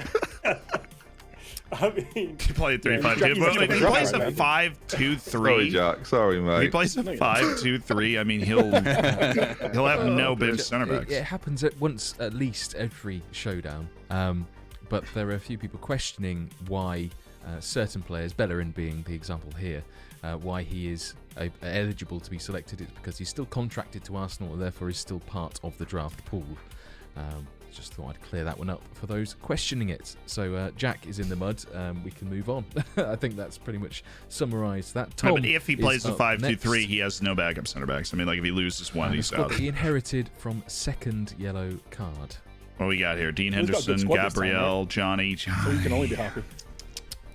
I mean, he played 3-5-2. But if he plays a 5-2-3. Sorry, Jack. Sorry, mate. If he plays a 5-2-3, I mean, he'll have no bench center backs. It happens at least every showdown. But there are a few people questioning why certain players, Bellerin being the example here, why he is eligible to be selected. It's because he's still contracted to Arsenal and therefore is still part of the draft pool. Just thought I'd clear that one up for those questioning it. So Jack is in the mud. We can move on. I think that's pretty much summarised that. Tom, but if he plays the 5-2-3, he has no backup center backs. I mean, like if he loses one, he's out. He inherited from second yellow card. What we got here? Dean Henderson, Gabriel, Johnny. So you can only be happy.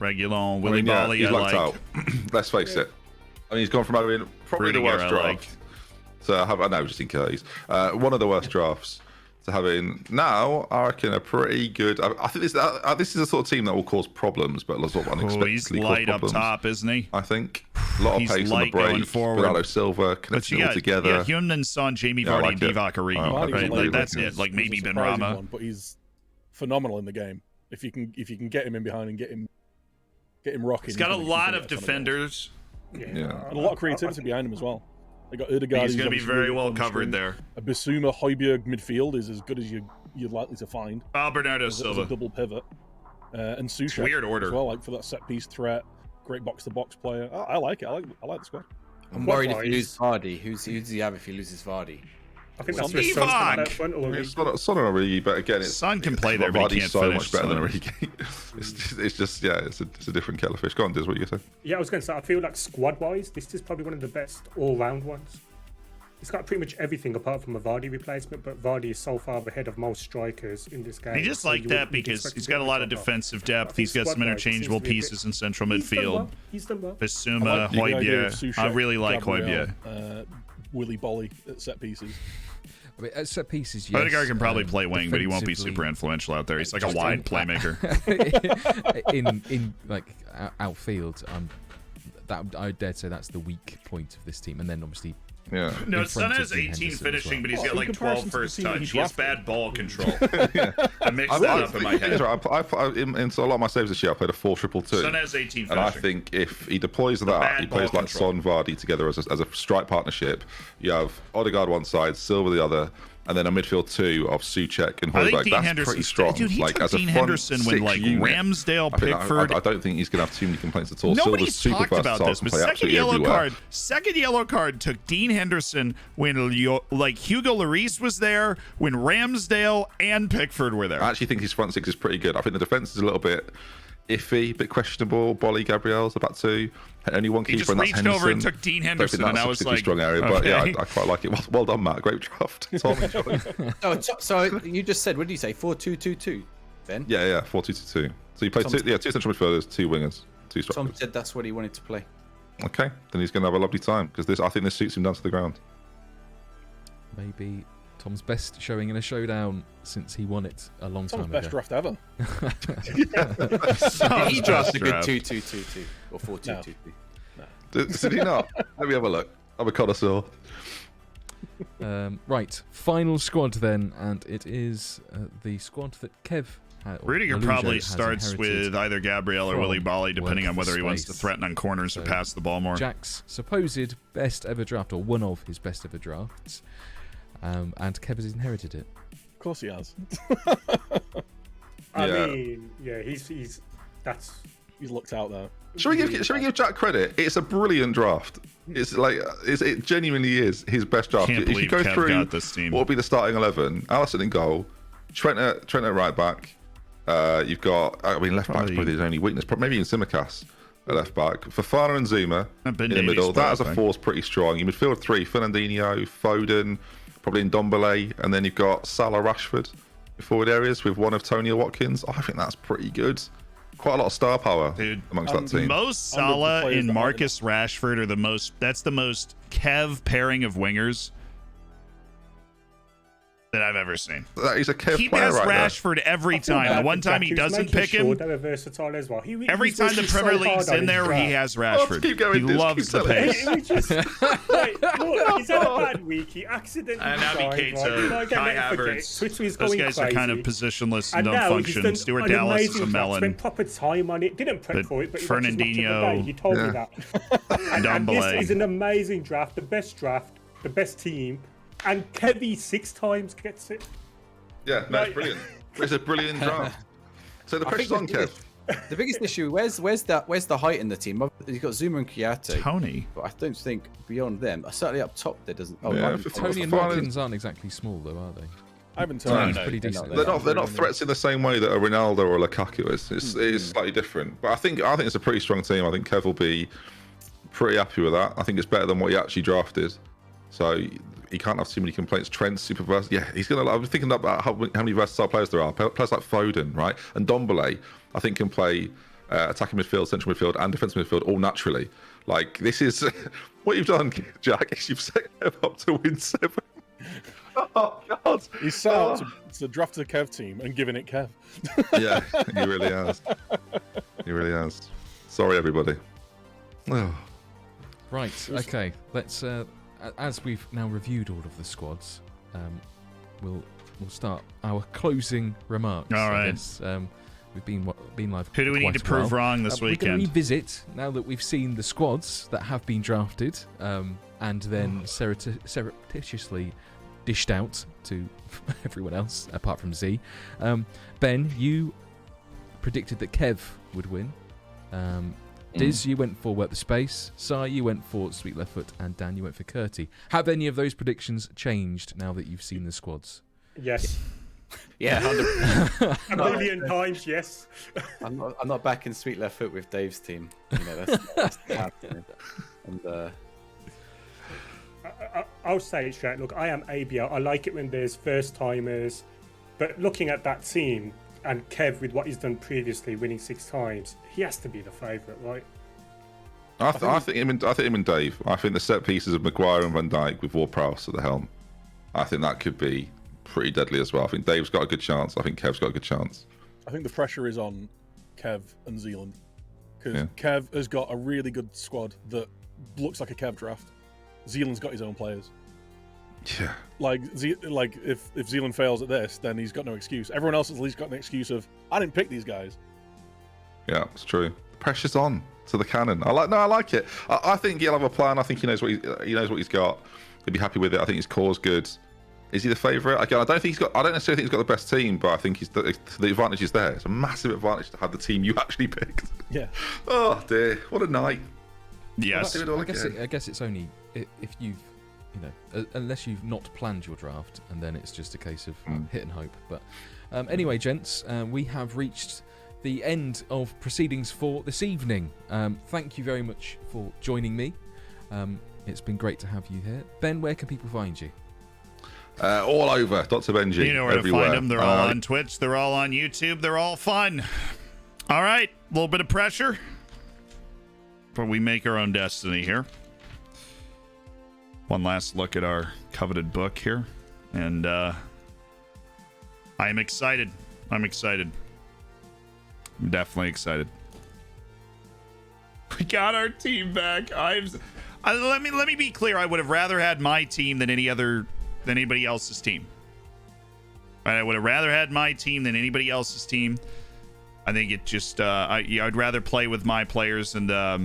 Regulon, Willy Bolly. He's locked out. Let's face it. I mean, he's gone from having probably the worst draft to I know, just in case, one of the worst drafts to having now, I reckon, a pretty good. I think this is a sort of team that will cause problems, but sort of unexpectedly he's light up top, isn't he? I think a lot of pace on the break. Bernardo Silva connecting all together. Yeah, Hyundai, Son, Jamie Vardy, and Divock Origi. Right? Like, that's it. Like maybe Ben Rama. But he's phenomenal in the game. If you can get him in behind and get him rocking. He's got a lot of defenders. Yeah. And a lot of creativity behind him as well. They got Ødegaard. He's going to be very well covered there. A Bissouma Højbjerg midfield is as good as you're likely to find. Bernardo Silva. As a double pivot. And Souček. Weird order. As well, like for that set piece threat. Great box to box player. I like it. I like the squad. I'm worried if you lose Vardy. Who does he have if he loses Vardy? I think that's where Son and Origi, but again, Son can play there, but he can't so finish. Much better than Origi. It's just it's a different kettle of fish. Go on, Diz, what are you going to say? Yeah, I was going to say, I feel like squad-wise, this is probably one of the best all-round ones. It's got pretty much everything apart from a Vardy replacement, but Vardy is so far ahead of most strikers in this game. He just like that because he's got a lot of defensive depth. He's got some interchangeable pieces in central midfield. He's done well. Bissouma, Højbjerg. I really like Højbjerg. Willy Bolly at set pieces. I mean, at set pieces, yes. Ødegaard can probably play wing, but he won't be super influential out there. He's like a wide playmaker. in like outfield, I dare say that's the weak point of this team, and then obviously. Yeah. No, Son has 18 finishing, but he's got like 12 first touch. He has bad ball control. I mixed that up in my head. In a lot of my saves this year, I played a 4-2-2. Son has 18 finishing. And I think if he deploys that, he plays like Son Vardy together as a strike partnership. You have Ødegaard one side, Silva the other, and then a midfield two of Souček and Højbjerg. That's pretty strong. Dude, he like took as a Dean front Henderson when like Ramsdale, Pickford. I don't think he's going to have too many complaints at all. Nobody's Silva's talked about this, but second yellow card took Dean Henderson when like Hugo Lloris was there, when Ramsdale and Pickford were there. I actually think his front six is pretty good. I think the defense is a little bit iffy, a bit questionable. Bolly, Gabriel's about two. Only one keeper, and that's Henderson. He just reached over and took Dean Henderson, and I was like, strong area, but yeah, I quite like it. Well done, Matt. Great draft. So you just said, what did you say? 4-2-2-2. Then? Yeah, 4-2-2-2. So you play two central midfielders, two wingers, two strikers. Tom said that's what he wanted to play. Okay, then he's going to have a lovely time because I think this suits him down to the ground. Maybe Tom's best showing in a showdown since he won it a long time ago. Best draft ever. He drafted a good 2-2-2-2 or 4-2-2-2. Did he not? Let me have a look. I'm a connoisseur. Right, final squad then, and it is the squad that Kev Rudiger probably starts with either Gabriel or Willy Bolly, depending on whether he wants to threaten on corners or pass the ball more. Jack's supposed best ever draft, or one of his best ever drafts, and Kev has inherited it. Of course he has. I mean, yeah, he's looked out there. Shall we give Jack credit? It's a brilliant draft. It's like it genuinely is his best draft. Can't if you go Kev through got this team. what would be the starting 11, Alisson in goal, Trent at right back. You've got, left back's probably his only weakness. Maybe even Simicast at left back. Fofana and Zuma in the middle. That as a force pretty strong. Your midfield three: Fernandinho, Foden, probably in Ndombele, and then you've got Salah, Rashford in forward areas with one of Tony or Watkins. I think that's pretty good. Quite a lot of star power amongst that team. Mo Salah and Marcus Rashford are the most. That's the most Kev pairing of wingers that I've ever seen. He's a Kev he player has right Rashford every time. The one time he doesn't pick him, they're versatile as well. every time the Premier League's in there, he has Rashford. Keep going, he loves the pace. Look, he's had a bad week. He accidentally Naby Keita, Kai Havertz. Those guys are kind of positionless and don't function. Stuart Dallas is a melon. Spent proper time on it. Didn't prep for it, but Fernandinho. He told me that. And this is an amazing draft, the best team. And Kevy 6 times gets it. Yeah, no, it's brilliant. It's a brilliant draft. So the pressure's on Kev. The biggest issue, where's the height in the team? You've got Zuma and Kouyaté. Tony. But I don't think beyond them. Certainly up top there doesn't. Tony and Watkins aren't exactly small though, are they? I haven't told you. Pretty decent. They're not threats in the same way that a Ronaldo or a Lukaku is. It's slightly different. But I think it's a pretty strong team. I think Kev will be pretty happy with that. I think it's better than what he actually drafted. So he can't have too many complaints. Trent's super versatile. Yeah, he's gonna. I'm thinking about how many versatile players there are. Players like Foden, right, and Ndombele, I think can play attacking midfield, central midfield, and defensive midfield all naturally. Like this is what you've done, Jack. Is you've set Kev up to win 7. Oh God! He's set out to draft the Kev team and giving it Kev. Yeah, he really has. He really has. Sorry, everybody. Right. Okay. Let's. As we've now reviewed all of the squads, we'll start our closing remarks. All right. I guess. We've been live. Who do we need to prove wrong this weekend? We're going to revisit now that we've seen the squads that have been drafted, and then surreptitiously dished out to everyone else apart from Z. Ben, you predicted that Kev would win. Diz, you went for Work the Space. Sai, you went for Sweet Left Foot, and Dan, you went for Curti. Have any of those predictions changed now that you've seen the squads? Yes. Yeah, 100%. A million times, yes. I'm not back in Sweet Left Foot with Dave's team. You know, that's happening. And I'll say it straight. Look, I am ABL. I like it when there's first timers, but looking at that team and Kev with what he's done previously, winning 6 times, he has to be the favourite, right? I think him and Dave. I think the set pieces of Maguire and Van Dijk with Ward-Prowse at the helm. I think that could be pretty deadly as well. I think Dave's got a good chance. I think Kev's got a good chance. I think the pressure is on Kev and Zealand because Kev has got a really good squad that looks like a Kev draft. Zealand's got his own players. Yeah. Like if Zealand fails at this, then he's got no excuse. Everyone else has at least got an excuse of I didn't pick these guys. Yeah, it's true. The pressure's on to the cannon. I like it. I think he'll have a plan. I think he knows what he's got. He'll be happy with it. I think his core's good. Is he the favourite? Again, I don't necessarily think he's got the best team, but I think the advantage is there. It's a massive advantage to have the team you actually picked. Yeah. Oh dear, what a night. Yes. I guess it's only if you've, unless you've not planned your draft, and then it's just a case of hit and hope. But anyway, gents, we have reached the end of proceedings for this evening. Thank you very much for joining me. It's been great to have you here. Ben, where can people find you? All over, Dr. Benji. You know where everywhere. to find them. They're all on Twitch. They're all on YouTube. They're all fun. All right, a little bit of pressure. but we make our own destiny here. One last look at our coveted book here. And I am excited. I'm excited. I'm definitely excited. We got our team back. Let me be clear. I would have rather had my team than anybody else's team. Right? I would have rather had my team than anybody else's team. I think it just I'd rather play with my players, and I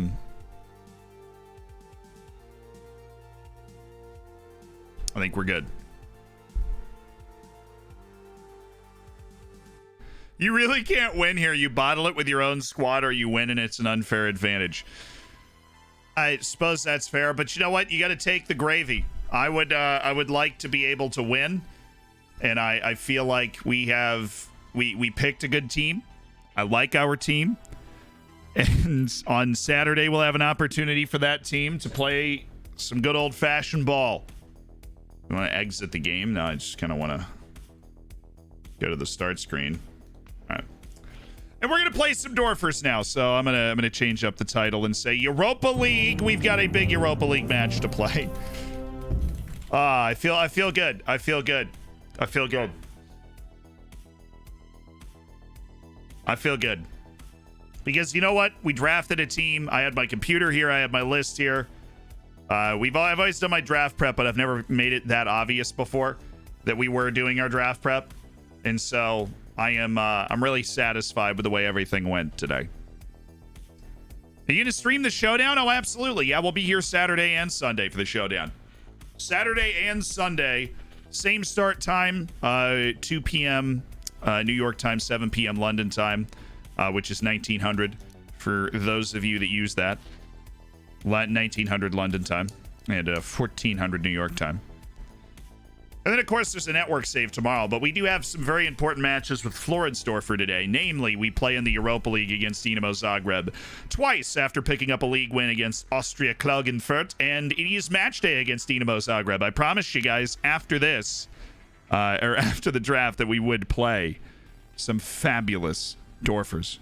think we're good. You really can't win here. You bottle it with your own squad, or you win and it's an unfair advantage. I suppose that's fair, but you know what? You got to take the gravy. I would like to be able to win, and I feel like we picked a good team. I like our team, and on Saturday we'll have an opportunity for that team to play some good old-fashioned ball. You want to exit the game? No, I just kind of want to go to the start screen. All right. And we're going to play some Dorfers now, so I'm gonna change up the title and say Europa League. We've got a big Europa League match to play. I feel good. I feel good. I feel good. I feel good. Because you know what? We drafted a team. I had my computer here. I had my list here. I've always done my draft prep, but I've never made it that obvious before that we were doing our draft prep. And so I'm really satisfied with the way everything went today. Are you gonna stream the showdown? Oh, absolutely. Yeah, we'll be here Saturday and Sunday for the showdown. Saturday and Sunday, same start time, 2 p.m. New York time, 7 p.m. London time, which is 1900 for those of you that use that. 1900 London time and 1400 New York time. And then, of course, there's a network save tomorrow, but we do have some very important matches with Floridsdorfer today. Namely, we play in the Europa League against Dinamo Zagreb twice after picking up a league win against Austria Klagenfurt, and it is match day against Dinamo Zagreb. I promised you guys after this, or after the draft, that we would play some fabulous Dorfers.